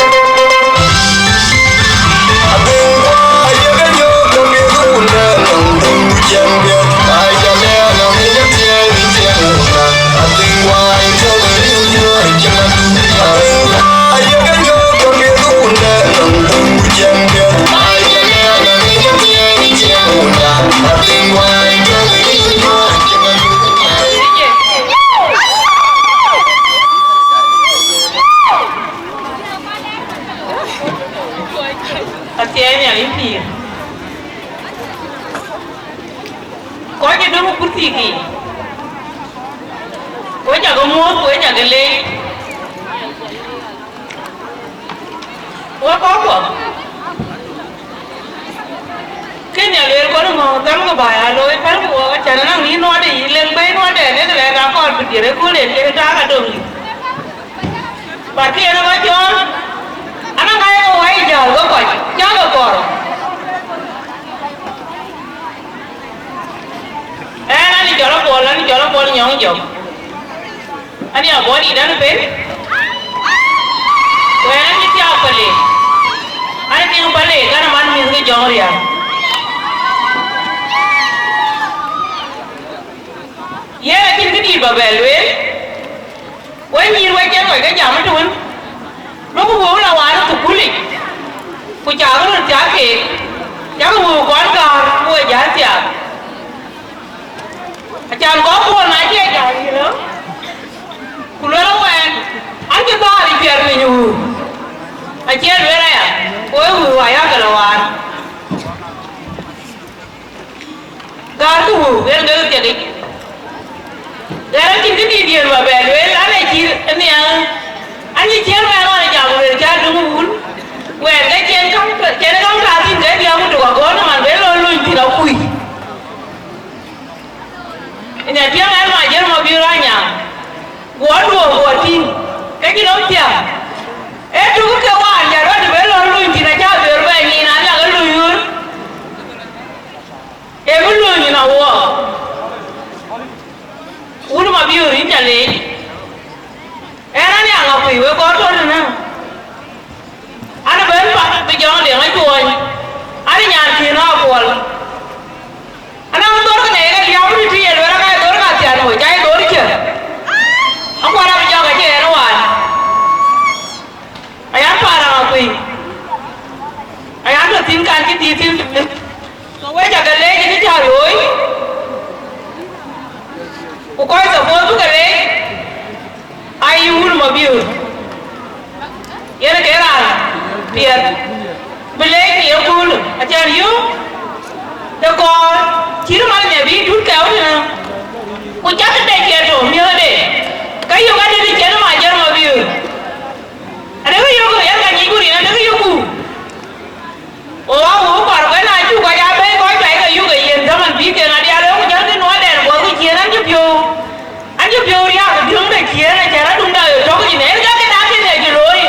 có cái đứa một tí gì có nhà có mua có nhà cái lê có của cái nhà lê có được mà tắm cái bài rồi phải của cái chả năng lý nó để lên bay nó để nên là ra con bị để cứ lên ra cả đường và kia nó có cho anh đang ngay ngoài giờ có phải cho nó còn anh đi cho nó bol nhong nhong anh ya bol đi đâu về vậy anh đi theo bali anh đi bali cái nào mình cái jong ria yeah chính cái đi vào về luôn quay nhìn quay chân quay cái nhà mới thôi nó có bố là ngoài nó tụt cú lịch cô cháu nó trả kệ cháu có bố quán cà mua giá tiền chẳng có buồn này chứ chẳng gì nữa cô nói đâu em anh cho ta đi việc mình nhủ anh chết với đây à ôi hù hoài á cái là hoàn gar cái hù cái tiền đi cái đó chính cái gì tiền mà về với lá này chỉ anh đi chết với anh này chẳng về cha đúng muốn về cái trên không ra tin cái gì không được có nó mà về lôi lui thì nó quỳ nhà tiếng em mà giờ mà biểu ra nhà quán đùa tin cái đó tiền em chú cái quan nhà đó thì phải lo lui thì là cha biểu về nhìn là cái lui hơn em cứ lui như nào vậy uống mà biểu đi trả lấy em nói nhà ngọc quỷ với con thôi nè anh ở bên bạn bây giờ để mấy tuổi anh đi nhà thì nó buồn anh không tốt cái này cái giáo đi thi rồi cái tốt cái tiền rồi trái tốt đi chứ ông qua đâu cho cái gì nó hoài anh ăn phải là quỳ anh ăn được tin can cái gì tin rồi quay trở cái lễ cái chào rồi cô coi giờ vô cái lễ ai uống mà biểu cái này cái là tiền bên lễ thì ông uống anh chơi yếu đâu có chỉ nó mang nhà bí đút kéo nè cô chắc cái đây kia rồi nhớ để cái yêu cái đi chơi nó mà chơi mà biểu anh ấy cái yêu cái em cái gì cũng đi anh ấy cái yêu cụ ủa còn cái này chú cái nhà bé coi cái yêu cái gì đó mình biết cái này đi ăn đâu có cái nói đèn của cái kia anh giúp vô đi ăn cái đường này kia này chả nó đúng đời cho cái gì này cái đá cái này rồi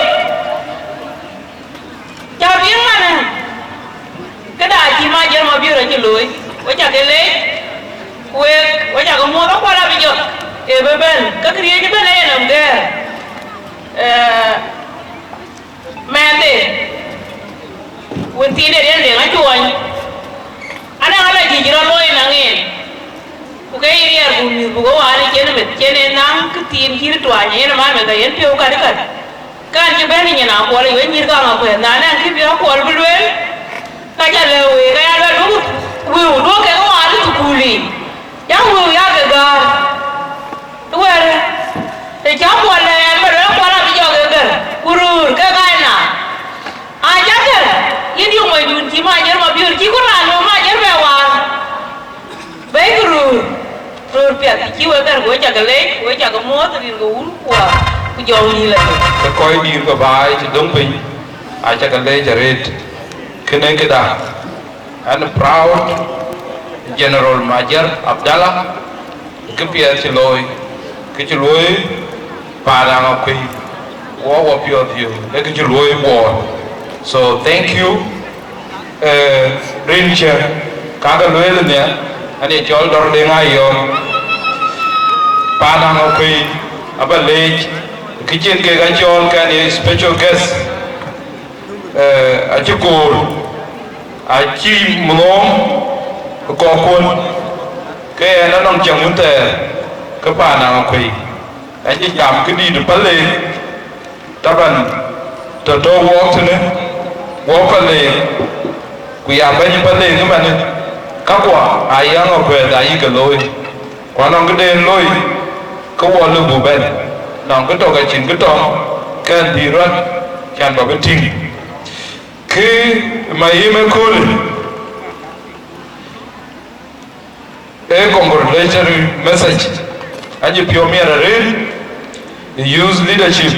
chào tiếng mà nè cái đài chỉ mai giờ mà biểu là như lưới với chả cái lễ quê với chả có mua tóc qua là bây giờ ở bên các cái bên này làm cái mẹ thế quên tiền để đến anh chuồn anh đang làm gì đó lôi năng nghe cái gì à bùn có ai trên này nắng cái tiền kia nó tỏa nhẹ nó mà người ta yên phiêu cái đấy cái anh bên này nào qua lại như cái mà quên nãy anh kia qua bên bên cái nhà lều cái anh bên đúng vừa đúng cái có ai nó cù lì cháu vừa ra cái gà đúng rồi thì cháu qua lại anh bên đó qua là bây giờ cái cù cái nào ai chắc chứ yên yêu mày đun chỉ mà nhớ mà biểu chỉ có là nó mà nhớ về hòa bé cù rồi biệt chỉ với cái của chả cái lấy la ke koy dir ko bay ci dong pin a ca ka le jaret kene ke da and proud General Major Abdallah ke pia ci loy ke ci loy pa da nga koy wo pio dio ke ci loy bo so thank you rinche kaga loy le ne ane jol dor de nga yo pa da nga koy aba le kitchen ke ga jol kan special guest a ci ko a ci mlom ko kon ke na nong chang mun te ke pa na ko yi a ci jam ke di de pale taban to do wo tene wo pale ku ya ba ni pale ni ba ne ka kwa a ya ngo ko da yi ke loy kwa nong ke de loy ko wo lu bu ben nong ke to ka chin ke to kan di rat chan ba be ting ke ma yi me ko a congratulatory message aje piomiera real use leadership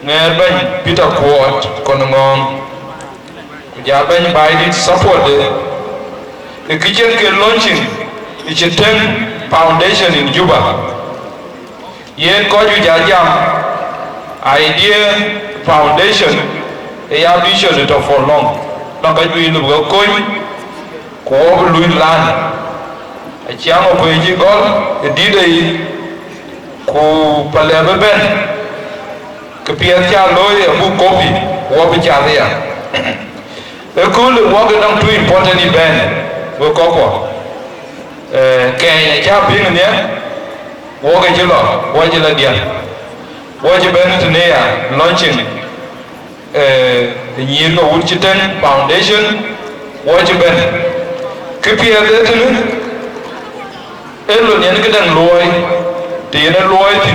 ngerban Peter Quart konongong kujaban by it support the kitchen ke launching Ichiteng Foundation in Juba yen ko ju jajam idea foundation ya vision it for long long ka ju lu ko ko lu lan a chiamo ko ji gol e didei ku pale ben ke pia cha loy bu kopi wo bi cha ya e kul wo ga dang tu important event wo ko ko ke cha ping ne wo ga ji lo wo ji la dia wo ji ben ne ya launching nyir ko Ichiteng Foundation wo ji ben ke pia de tene elo nyen ke dang loy ti na loy ti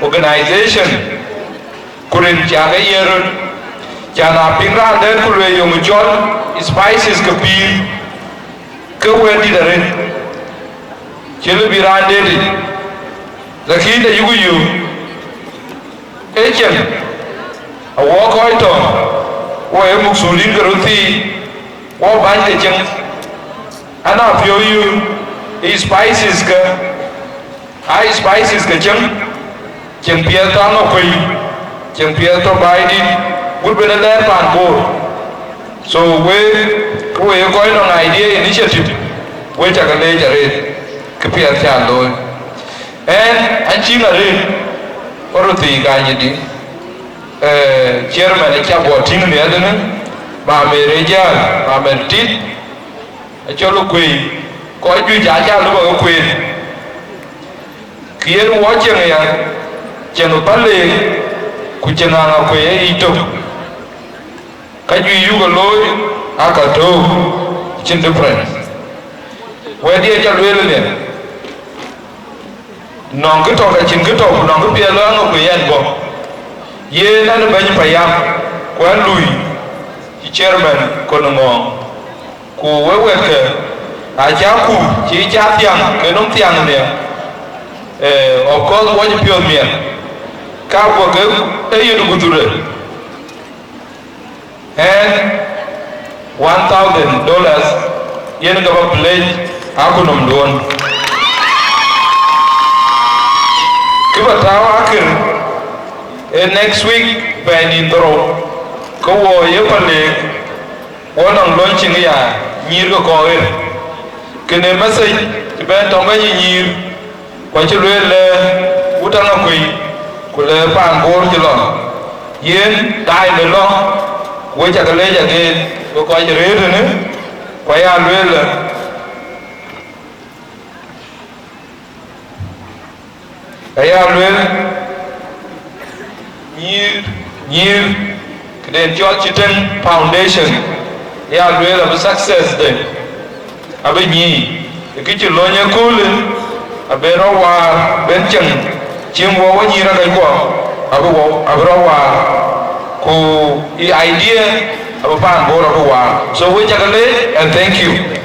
organization kurin jaga yerun jana pingra den kulwe yung jol spices ke pin ke wedi dare chelu birande di lakini yugu yu echen awo koy to wo e muksulin garuti wo banje chen ana pyo yu spices ka high spices ka cheng pia ta no koi cheng pia to bai di good be le pan bo so we ko no idea initiative we ta ka le jare ka pia ta lo and anchi na re orothi ga ni di chairman cha bo ting ne adana ba me reja ba me tit cholo koi có duy trả cha nó bằng quyền kia nó quá chừng này chừng nó bắt liền của chừng nào quyền ấy chung cái duy du cái lối à cả trâu trên different về đi cho luyện liền nòng cái trò cái chừng cái trò nòng cái bia nó quyền ăn bỏ ye nó bao nhiêu phải ăn quán lùi chairman con nó ngon của quê cái aja ku ci ja tiang ke nom tiang ne of course wo pio mien ka ko ke e yu gudure and $1,000 yen ga ba pledge akunom don ke ba tawa akir next week ben indro ko wo ye pale wonong launching ya nyir ko kene masai ben to ngani nyir ko ci le utanga koy ko le pan bor ci lo yen dai le lo wo ja ka le ja ge ko ko ji re ne ko ya le ya le nyir kede Ichiteng Foundation ya le success de abe nyi kichi lonya kule abe rawa benchen chimwo wanyi ra kai ko abe wo abe rawa ko I idea abe pan bora ko wa so we jagale and thank you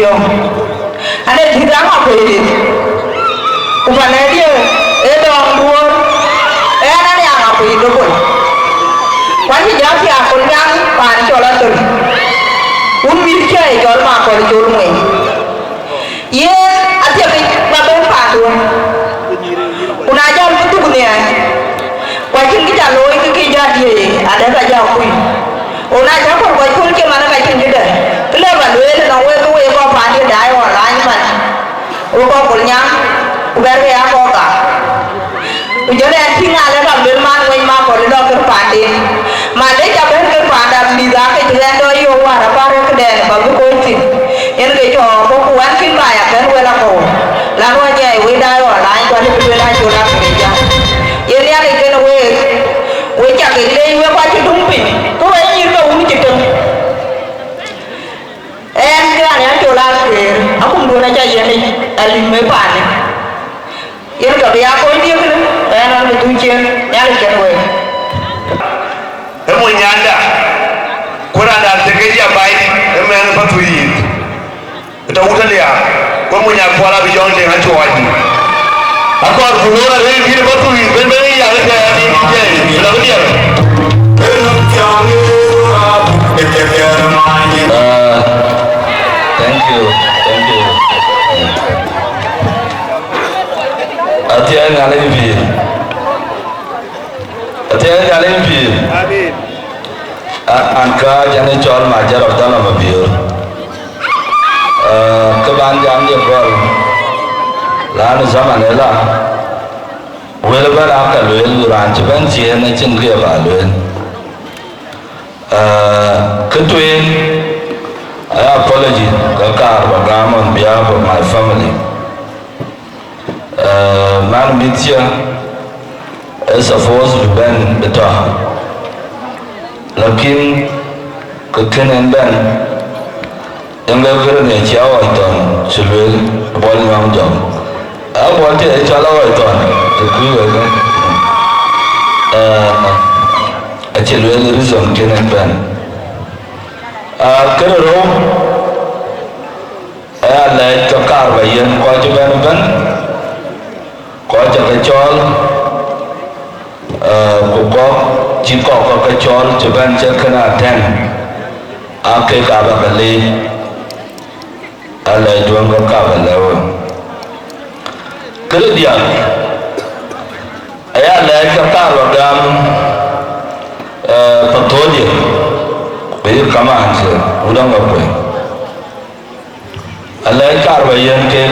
tiong ane thidang apa ini upane dia dong duon ane yang apa itu pun wani jati akon yang pan chola tur mirke jol ma ko jol moy ye atia ke babe pa do una jam putu gunia wajin kita loy ke jadi ada ka jauh kui ona jam ko kul ke mana ka tin gida le ba loy le no we ko pa dia dai wa lain man o ko kul nyang uber ya ko ka ujone tinga le ka bel man we ma ko le do ke pa din ma le ja ben ke pa da di da ke den do yo wa ra pa re ke den ba ko tin en ke cho ko ku an kin ba ya ben we la ko la no je we da wa lain ko ni we la jo la ke ja ye ya ke no we cha ke le we pa chi dum pin ko we ni ko uni chi tum en ga ne jo la ke aku ndo na ja ye ni ali me pa ni ye ko ya ko ni ke en na tu chen ya ke we emo nyanda kuranda tegeja baidi emen patu yi ta wutalia ko mo nya kwala bi jonde ha chwaji akor fulora re bi patu yi ben ben ya ga ya ni je la dia thank you atia ngale bi anka jane chol majar abdala mabiur keban jam je gol lan zaman la wel ba la ka wel ran che ban che na chin ke ba wel ketuen I apology kakar ba gamon behalf of my family man mitya is supposed to ben better lakin kekenen ben yang level ni ciawa itu sebel bol yang jam bol tu ciawa itu tu kan sebel reason kenen ben kerana ada cakar bayan kau juga ben kau jaga col kau jika kau kecol cuban cekena ten akhir kabar kali alai juang kau kabar lewa kemudian ayah alai kekar wagam petoleh beri kaman se udang apa alai karbayan ke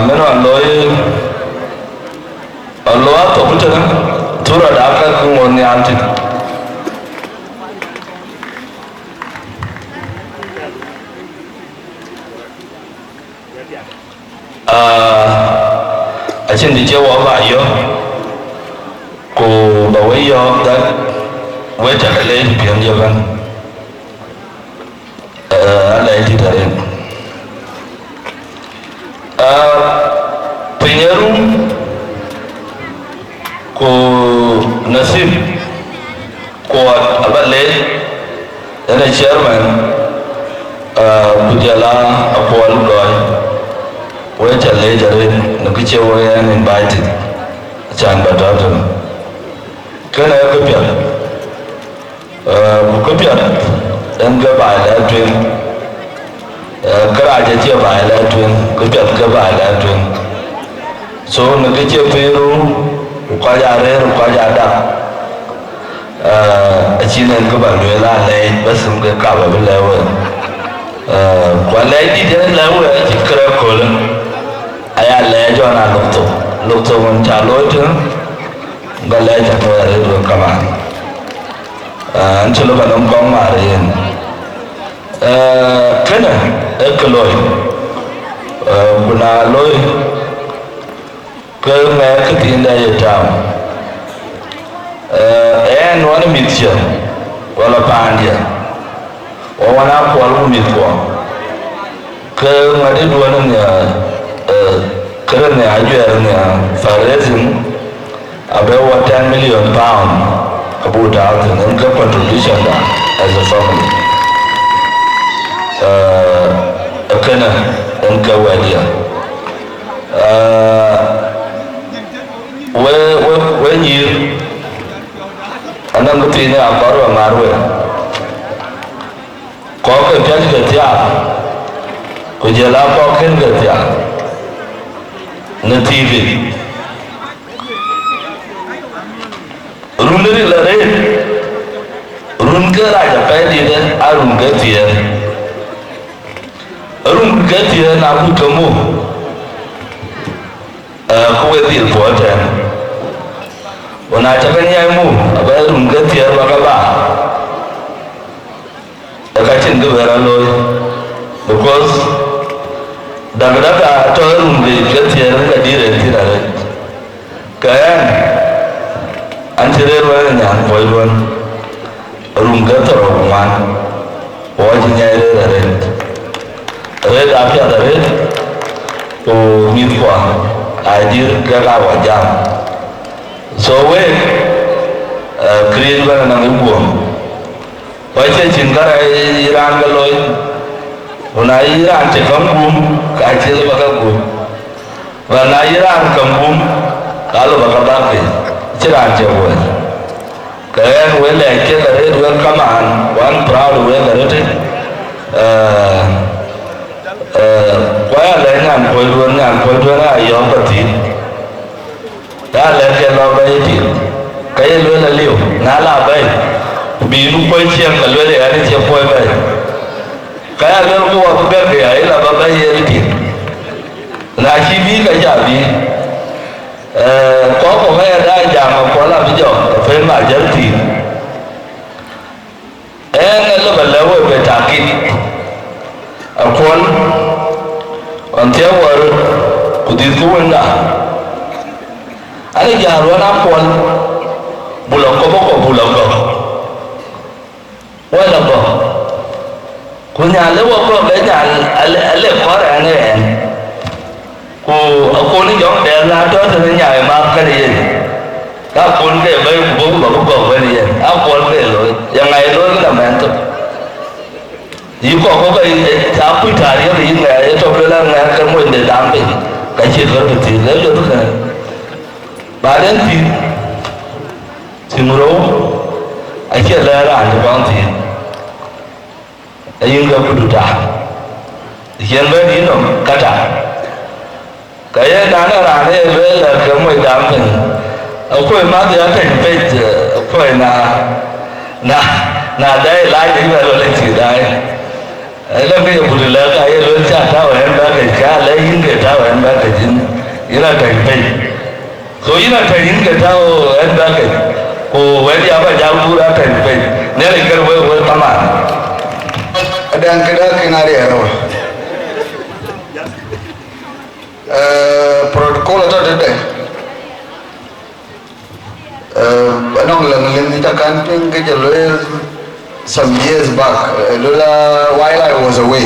menon loy Allah tu betul turut akal kumon ni antin acin di Jawa ba yo ko bawa yo dan wajah lelai pian jalan alai di dalam penyeru ko nasib kuat abale ada chairman bujala akwal goy wajah lelai jalan nak cewa yang invited jangan badar kena kepiat kepiat dan kebahagiaan tuan keraja dia bahagiaan tuan kepiat kebahagiaan tuan so nak cewa peru ukaya rare ukaya ada acinan kebahagiaan lain basum ke kabar belawa kualai di dalam lawa jikra kolam ayah lejo na lukto mencalon tu galai jatuh dari dua kamar anculo balong kong marin kena ekeloi guna loi ke me ketinda ya jam wana mitya wala pandia wana kualu mitwa ke ngade dua nanya kerana ajuarnya fundraising about 10 million pound about our contribution as a family. kana en ka wadia we nyir anang kutine akor marwe ko ke pya ke tia ko jela ko ken ke tia na tv runri lare run ke raja kai di de arun ke tia arun ke tia na ku kamu ko we di po ta ona ta kan ya mu aba arun ke tia ba ka ba ka chin de vera loy because daga to arun ke tia ka di re ti ra kan anjere wa nyan boy don rum ga to man o ji nyai re da pya da re o mi kwa ai dir ga ga wa jam so we create ba na ngi bo wa che chin ga iran ga loy ona iran che kam bum ka che ba ga bu wa na iran kam bum ka lo ba ga ba ke chira che wo kayan we le ke la re we kaman one proud we la re kwa le ngan ko na yo ka ti da le ke lo ba ti kay le la liu na la ba bi lu ko chen ka le ya ni che po ba kaya le ko wa ba ke ai la ba ba ye ti na chi bi ka ja bi có một cái đa dạng có là ví dụ phê mà dân thì em là mình lấy về trả kịp ở quân còn theo ở của tiền thu anh đã anh ấy giờ luôn áp quân bù lộc có bù lộc rồi quay lộc rồi của nhà lấy qua cái nhà lấy khó là anh ấy cô nó giống đèn ra cho thì nhà mà cái gì các con cái bây bố bảo bố cái gì áo con cái rồi yang ngày rồi cái làm ăn thôi chỉ có cái áo quy thải cái gì ngày cho cái là ngày cái môi để đám cái chuyện đó thì lấy được cái này bà đến thì mua anh kia là ăn cho con thì anh cái bữa trả hiện bây giờ nó cả trả cái đó là cái về là cái môi đám mình khôi má thì thành bây giờ khôi là đây lại những người lên chỉ đây là cái bụi lợn cái lớn cha tao em ba cái cá lấy những cái tao em ba cái chín ý là thành bây rồi ý là thành những cái tao em ba cái cô với gia bà giáo vu đã thành bây nếu là cái với tâm an ada yang kena kinari rồi protokol atau tidak? Anong lang nita camping ke jalur some years back. Lula while I was away.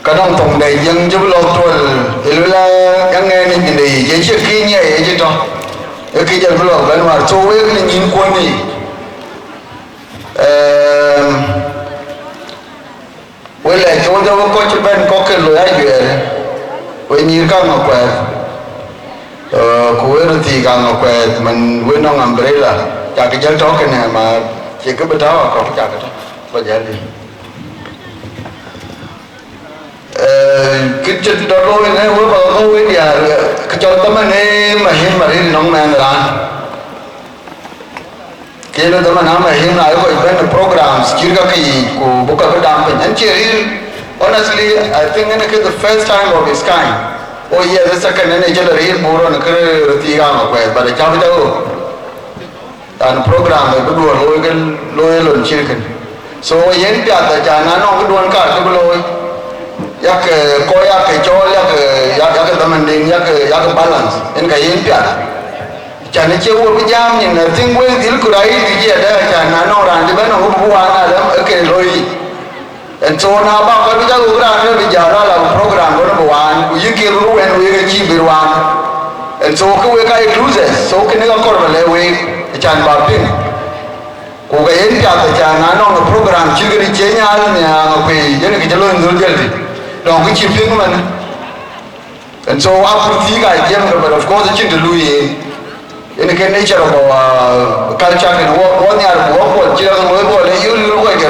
Kadang tong day yang jauh lokal. Lula yang ni ni jadi sekinya je tu. Kerja belum kan war. So we ni nyimkuan ni. We le kau jauh kau cuban kau ke loya jual. We nyir ka ngakwe ko we ti ka ngakwe man we no umbrella ja ke jal to ke ne ma che ke betawa ko ja ke to ba jadi cái chuyện đó rồi này với bà cô ấy thì cái cho tấm này mà hiếm mà đi nông men là cái đó tấm nào mà hiếm lại có event programs chỉ có cái của bộ cái đam bên anh chị honestly I think it's the first time of its kind oh yeah the second and it's the real more on cái tiga mà quay but cái cháu đâu and program này có đùa lôi lần chia cái so yến piat tại cha nó cái đuôn cả cái lôi yak ko yak cho yak tamanding yak balance en ka yin pya chane che wo bijam ni na ting we dil kurai ti je da cha na no ran de no bu wa na da ke loi en so na ba ka bi ja u ra ne bi ja ra la program ko no wan ku yin ke ru en we ga chi bi wan en so ko we ka includes so ke ne ka kor le we chan ba pin ko ga yin pya de cha na no program chi gri che nya al nya pe yen ke jalo ndur jel di donc chi pin man and so after the guy gem but of course chin de lui in the nature of culture and what they are what chi ga mo bo le yu lu ko ke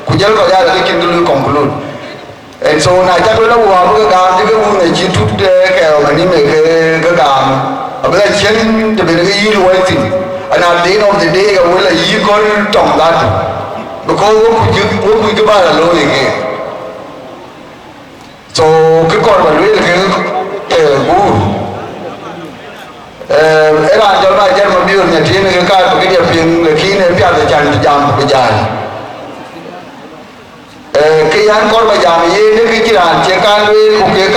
ku jel ko ya de chin de lui conclude and so na cha ko la wa ko ga de ko ne chi tu de ke ma ni me ke ga abla chen de be ge yu wa tin and at the end of the day I will you go talk that because what we go alone again so cái con mà lưới là cái gù era cho nó chơi mà biểu nhà thiên cái cái điểm phiền khi này bây giờ chẳng giảm bây giờ cái anh con mà giảm gì nếu cái chuyện chơi cái lưới cũng cái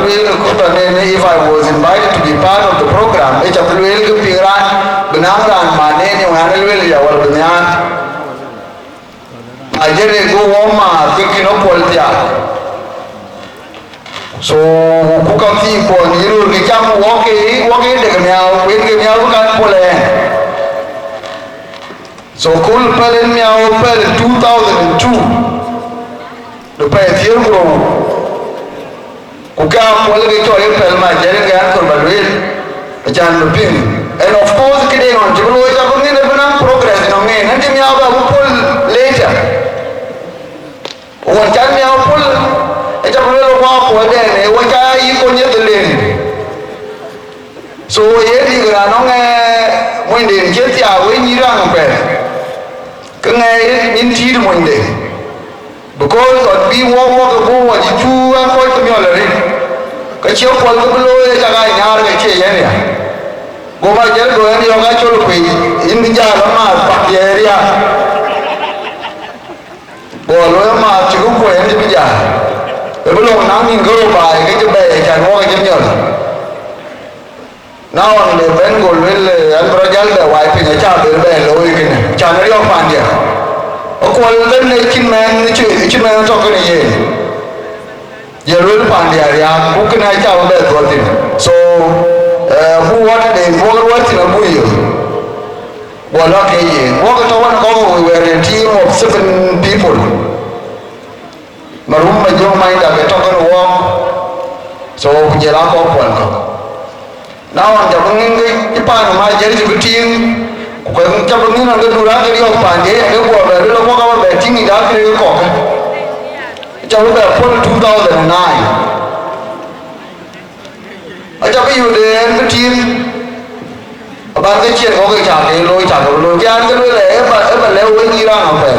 lưới cũng toàn nên if I was invited to be part of the program cái chapter lưới cái phiền benang ran mane ni wana lwel ya wal benyan ajere go woma kikino poltia so ku ka ti ko ni ru ni cham woke de miao wen ke miao kan pole so kul palen miao pel 2002 do pa tier bro ku ka pole ke to pel ma jere ga ko balwel ajan lupin and of course kide on jiblo ita ko ngene bana progress no ngene nanti mi aba upol later won tan mi upol ita ko lo kwa ko de ne won ka yi ko nye delen so ye di gra no nge mon de je ti a we ni ra ngpe ke nge nin ti mon de because on bi wo ko wo ji chu ko to mi ole ri ka che ko ko lo ye ja ga nyar ga che ye ne Goma jel do en yo ga cholo pe in ja la ma pa area bo lo ma chi ko en bi ja e bo lo na min go ba ke je be ja no ga je nyol now on the bengal will an brajal da wai pe ja be be lo ke ne cha ne yo pa dia o ko le ne kin man chi man to ko ne ye je ro pa dia ya ku ke na cha be to tin so who wanted a more working a buyo well okay walk to one go we were a team of 7 people marum ma jo mai da be to ko walk so je la ko ko now on the ngin ki pa ma je ri team ko ta ngin na do ra ke yo pa je e ko be lo ko ka be team da ke ko ka ta be for 2009 aja cái yêu đến cái team bạn cái chuyện có cái trả cái lôi cái ăn cái lôi lẽ mà leo cái gì ra không phải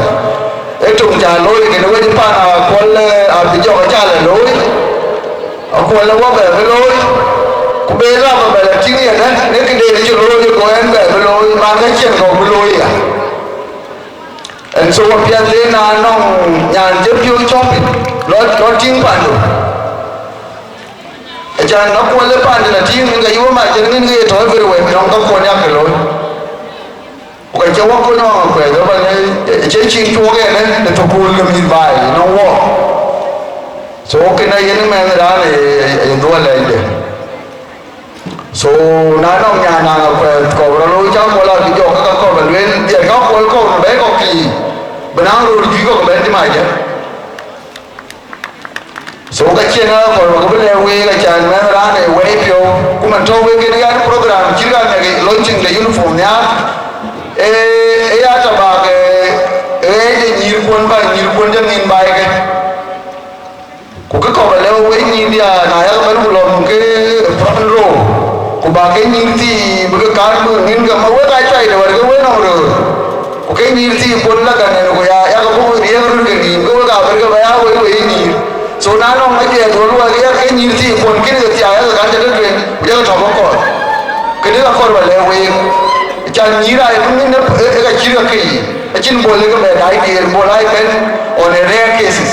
cái trùng trả lôi cái lôi đi pan à con bây giờ cái trả là lôi con là quá bể cái lôi cũng bây giờ mà bể là chính hiện đấy nếu cái đề cho lôi thì có em bể cái lôi mà cái chuyện có cái lôi à and so what you say na no nhà tiếp theo shopping nó chính bạn rồi cha nó qua lấy pan là thiên người yêu mà cho nên người thổi về rồi nó có quan nhắc rồi cái cháu có nó khỏe đó mà chế chín chua cái này để cho buồn cái mình bài nó wo số cái này những mẹ người đó thì đua lên đấy số nó nhà nào khỏe còn nó lôi cháu có là cái chỗ các con mình lên tiền góc cuối con bé có kỳ bên nào rồi chỉ có bé thế mà chứ so cái chuyện đó còn có vấn đề về cái chuyện mà ra này về phiếu cũng mình cho về cái program chỉ là cái launching cái uniform nhá ya ta ba cái nhiều quân dân nhìn bài cái của cái cậu leo với nhìn đi à này các bạn buồn lòng cái front row của ba cái nhìn thì một cái card nhìn cái mà với cái chạy rồi cái với nào rồi của cái nhìn thì quân là cái này của ya các bạn đi rồi cái nhìn cái cả cái bài với nhìn so na no ngai dia tholu ali ke ni ti pon ke ni ti aya ka je le ya ka thabo ko ke ni ko ba le we cha ni ra ni ne ka chi ra ke a chin bol le ka be dai ke bol ai pen on a rare cases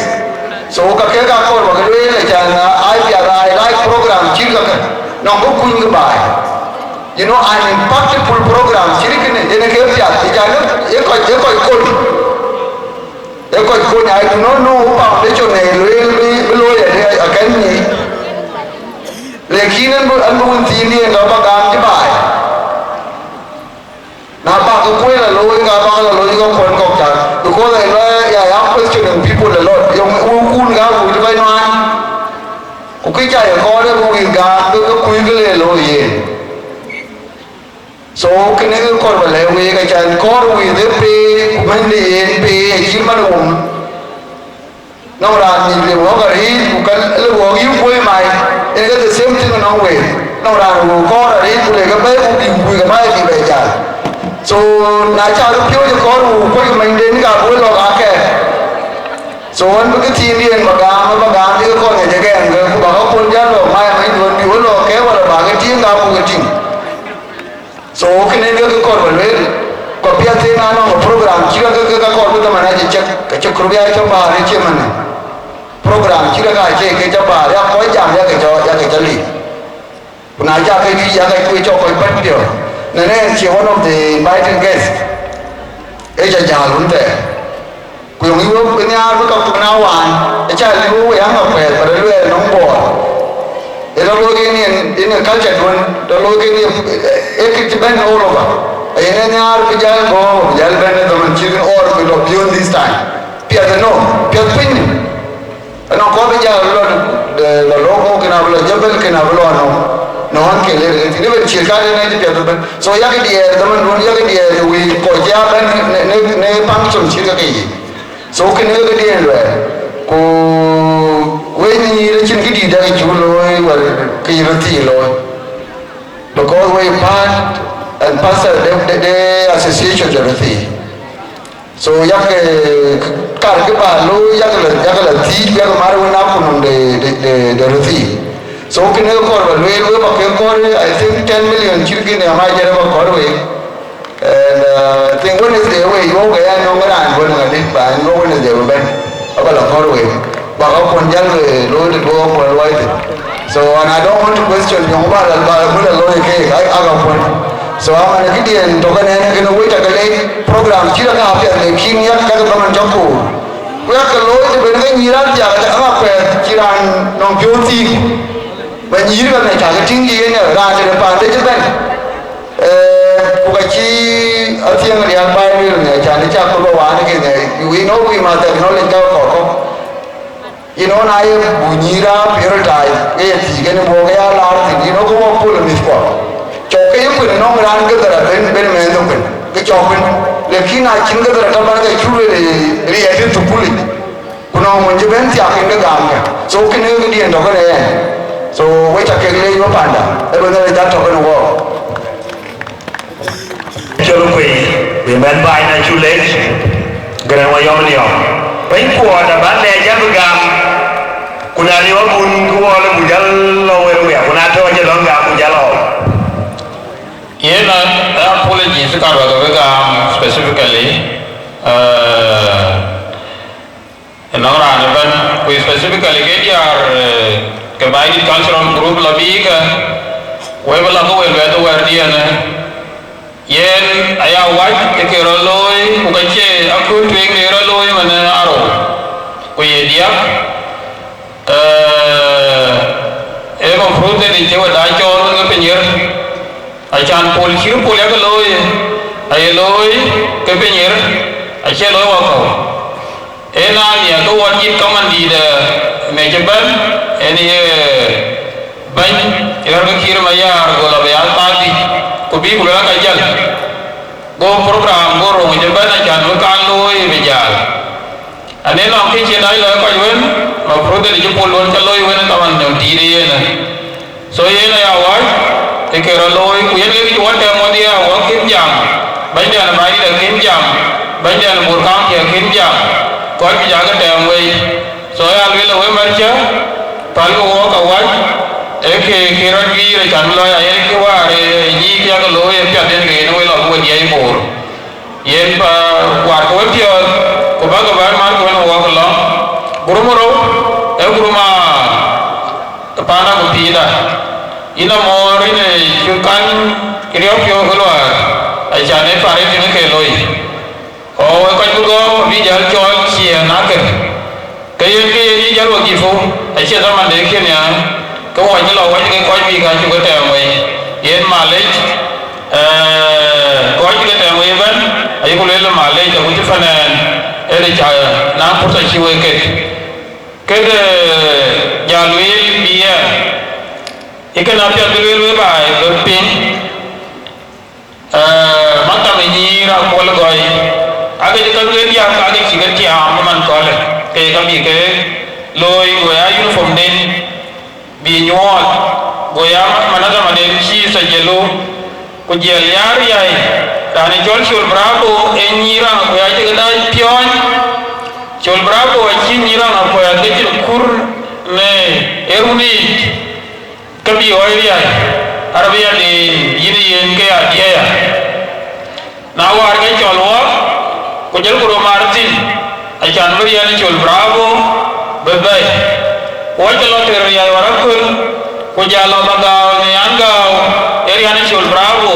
so ka ke ka ko ba ke le cha na ai ya ai program chi ka no ko kun ga ba you know an impactful program chi ke ne ke ya cha no e ko I do not know who foundation will lawyer again me. Lakini anu tini nga bagang dibai. Na pa ko la lawyer nga ba la lawyer ko kon ko cha. because I am questioning people a lot. Yung ukun ga u di man. Okay, jaya ko na ko ga ko kuigale lo ye. So kene ko wala we ga chan ko we de pe mande en pe jirman no ra ni le wo ga ri ku kan le wo yu ko mai e ga the same thing no way no ra ko ra ri ku le ga ba ku bi ku ga mai ki be ja so na cha ru pyo ko ru ko mai den ga ko lo ga ke so wan cái thiên nhiên mà gà như con này cái người của bà có con giác rồi mai mấy đứa đi uống lo kéo vào là bà cái thiên gà một cái trình so cái này cái con vẫn lên còn bây giờ nó một program chỉ là cái con của ta mà này chỉ cái chắc kêu ai cho bà đấy chứ mà này program chỉ là cái cho bà đấy có giảm ra cái cho lì còn ai cho cái gì ra cái quay cho cái bất điều nên chỉ one of the invited guests ấy là luôn đấy quyền yêu cái nhà với các nào hoàn để cho lưu yang học về và lưu nóng bò để nó lôi cái này đến cái culture luôn nó lôi cái này cái bên all over ấy nên nhà cái giờ có giờ bên đó mình chỉ cần or we don't beyond this time bây giờ bây giờ pin nó có bây giờ là logo cái nào là jebel cái nào là nó ăn cái này thì nếu chỉ cái này thì bây giờ so ya cái gì đó mình muốn ya cái gì thì we có giá bên này function chỉ cái gì so cái này cái gì rồi cô when you reach cái gì đó cái chỗ rồi và cái gì đó thì rồi because we part and pastor the association rồi thì so ya cái cái bà lôi ya cái là thì ya cái mà nó nằm cùng để rồi thì so cái này có rồi we mà cái có I think 10 million chỉ cái này mà giờ mà có rồi and I think when is the way you go and no man when I did by no when is the way about the whole way but I want to load the go for white so and I don't want to question you about the load cake I got point so I'm going to get in to cái nó wait cái program chỉ là cái việc này khi nhắc các bạn trong cụ we cái lối thì bên cái nhiều lắm giờ cái mà phải chỉ là nông phiếu gì và nhiều cái này trả cái chính gì nữa ra cho nó phản đấy chứ bên bukan arti yang dia bayar ni, jadi cakap bawa ni kini. We know we must acknowledge kau. You know na ye bunyiran prioritize. Tiga ni boleh ya lar. You know kau pun lebih kuat. Cokai pun nong ran ke darah ben mendung pun. Kecokin. Lekin na cing ke darah kapan ke curi reaction tu pulih. Kunong menjadi tiakin ke gamnya. So kini ke dia dokan ni. So we cakap lagi apa anda? Benar benar dokan awak. Cho lúc quỳ vì bên bài này chú lên gần ngoài yom nhiều bánh của đã bán lẻ giá với gamคุณอาลีว่าบุญกูว่าแล้วบุญจะเราเรื่องแบบคุณอาเท่าจะร้องกามบุญจะเราเย็นนะapology sekarang tu gam specifically orang ni kan we specifically ke dia kebaik cultural group lebih ke we belah tu we tu dia ni yen ayah wajib keroloi bukan je aku tuing keroloi mana aro kuye dia konfront di Jawa Dacor ke penyir acan pol kiri pol ya keloi ayah loi ke penyir acan loi wakau ni aku wajib kamandi de mejaban ini ban ilar ke kiri mayar gola bayal tadi kubi kulah kajal go program go rong jaban acan bukan loi bejal ane nak kecil dah lah kau jual mau produk di Jepun luar kalau jual kawan yang diri na so ye na awal ekor loi kuyen lagi jual demo dia awal kim jam banyak na mai dah kim jam banyak na burkam dia kim jam kau jaga demo so ya loi loi merca palu awal kawan kira kira jangan loi ayat kiwa ni kia kalau ye piada ni loi loi buat dia imur ye buat kau dia kubaga bar mar ko no wakala gurumoro guruma tapana ko pida ina mori ne chukan kriyo pyo kolwa ai jane pare tin ke loi o ko jugo vi jal chol chia na ke kayen ke ni jal wa ki fu ai che zaman de ke nya ko wa ni lo wa ke ko vi ga ju ko te mai yen malej ko ji ke te mai ban ai ko le malej ko ti fanan pursa chiwe ke jalwil biya ikana pya bilwil ba pin mata menyira kol goy age jikal dia age chigar ti amman kole ke kami ke loy goya uniform den bi nyol goya managa maden chi sa jelo ko jel yar yai tani chol bravo enyira goya jigada pion chol bravo chi nyira goya de kur ne eruni kabi oy yai Arabia di ini yang kaya dia ya. Nah warga colwa, kujal kuro Martin, acan berian col Bravo, bebai. Wajah lo teriak warakul, kujal lo bagau ni anggau, erian col Bravo.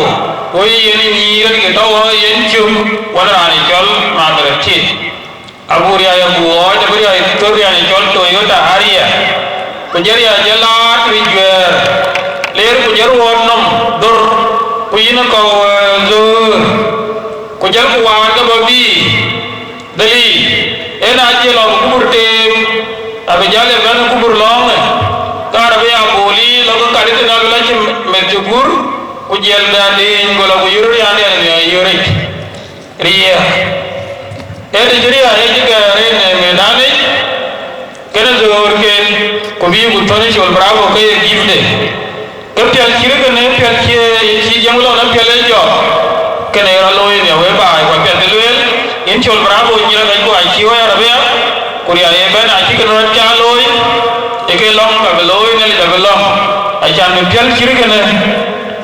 Koi ini niran kita wah yencum, wadarani col Martin. Abu ria yang buat, abu ria itu ria col Toyota Harrier. Kujal ya jalan rijuer. Ler kujar wonnom dur kuyina ko zur kujar ku wan ka babi dali ena je lo kubur tem abe jale ban kubur long kar be aboli lo ko kadi na la ci merjubur kujel dali ngola ku yuru ya ne yuri riya ede juriya e jiga rene medane kena zur ke ko bi ku toni jol bravo ke gifde kepian kiri kene pian kiri janglo na pian lejo kene raloy ne we ba ko pian delwel inchol bravo nyira ga ko achiwa ya rabia kuria e ben achi kene chaloy eke long ba loy ne le ba long achan me pian kiri kene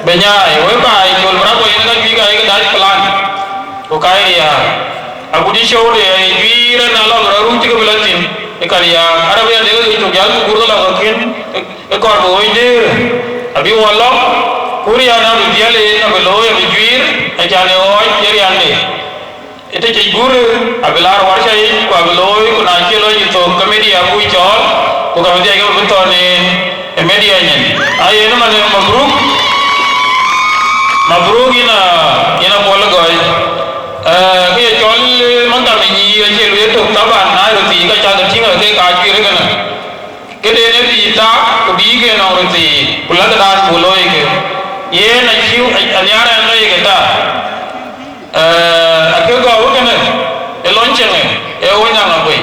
benya e we ba inchol bravo ene ga biga e ga plan ko kai ya agudi show de vira na lo ru ti ko belatin e kaliya arabia de ko gal ko gurdo la ko kin e ko bo inde abi wala kuria na biale na belo ya bijir ajane oy yeri ande ete ci gur abelar warsha yi ko belo ko na kelo yi to comedy abu chol ko comedy ay ko to ne media nyen ay eno mane mabruk ina bol goy ke chol manga me ni je le to taban na ro ti ka cha tinga ke ka ji re kana kede ne bi ta ko bi ke no ri kula da bolo ke ye na chiu anyara no ye ta akyo ga o kana e lonche ne e o nya na boi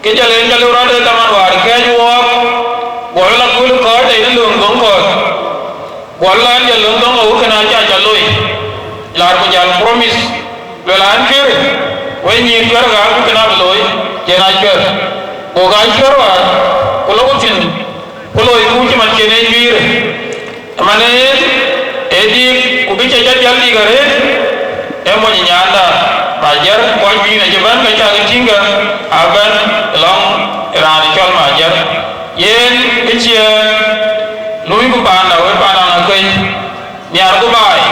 ke jale ura de taman war ke ju wa bola kul ko de ne lung gong ko bola ya lung gong o kana ja jaloi lar ko jal promise le lan ke we ni gar ga ko kana loi ke na ke ko ga chorwa Kolotin, kolo ibu cuma kene bir, mana edi kubica jadi gare, emo nyanda, majar kau bini aja ban kaca ketingga, aban long rani kal majar, yen kecil, lui ku pandau, pandau nakai, niar ku bai,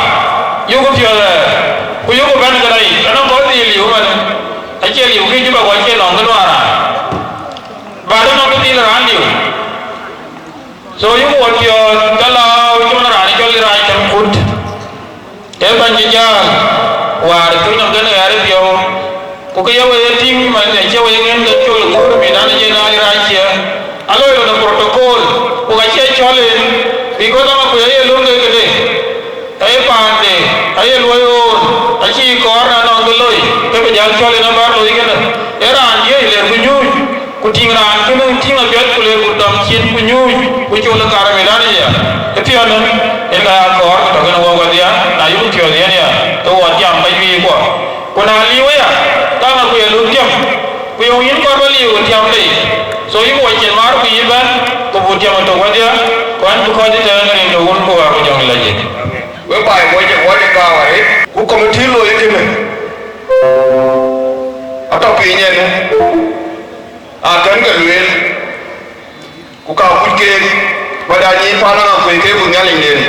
yuku tiada, ku yuku ban kerai, karena kau liu mana, aja liu kini juga wajib long keluaran. Badan aku tidak randiu. So you want your kalau cuma rani kalau rai terkut. Banjijal, war itu yang kena hari bio. Kukaya waiting mana cia waiting dan cul guru bina aja nari raja. Alo itu protokol. Kukaya colin. Biko sama kuyaya lunga kede. Pande, aye loyon. Aci korna nonggeloi. Tapi jangan colin nambar loi kena. Era anjir iler kunyuy. Kutingran kena tinggal biar kuliah kudam cien punyuy kucul lekar medan aja. Itu yang eka kor dengan wawa dia, na yuk tiada dia ya. Tu wajah sampai bi kuah. Kuna liu ya, tang aku ya lukiam. Kuyong ini kor beliu tiam deh. So ibu wajah mar kuyiban, kemudian untuk wajah. Kuan bukan di dalam yang doun kuah aku jangan lagi. Wepai wajah kau hari, ku komiti lo ini ni. Atau pinya ni. Akan keluar, kuka kucing, badani panang aku ikut punya lingin.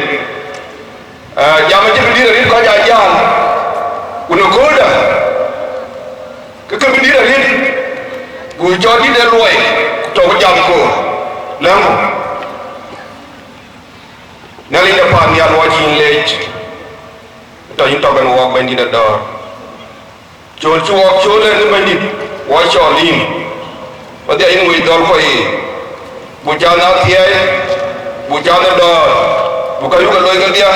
Jaman je berdiri kau jajan, uno koda, kekal berdiri, gue jadi dia luai, kau jam ko, lamu. Nali depan dia wajin lej, tak hintar kan wak bandit ada. Col ni bandit. wa cholin wa dia in wi dol ko yi bu jana tiai bu jana do bu ka yu ka loy ka dia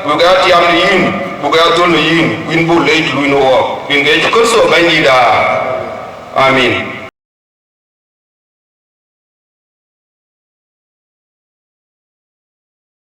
bu ga tiam ni yin bu ga dol ni yin win bu lay lu no wa win ge ko so ba ni da amin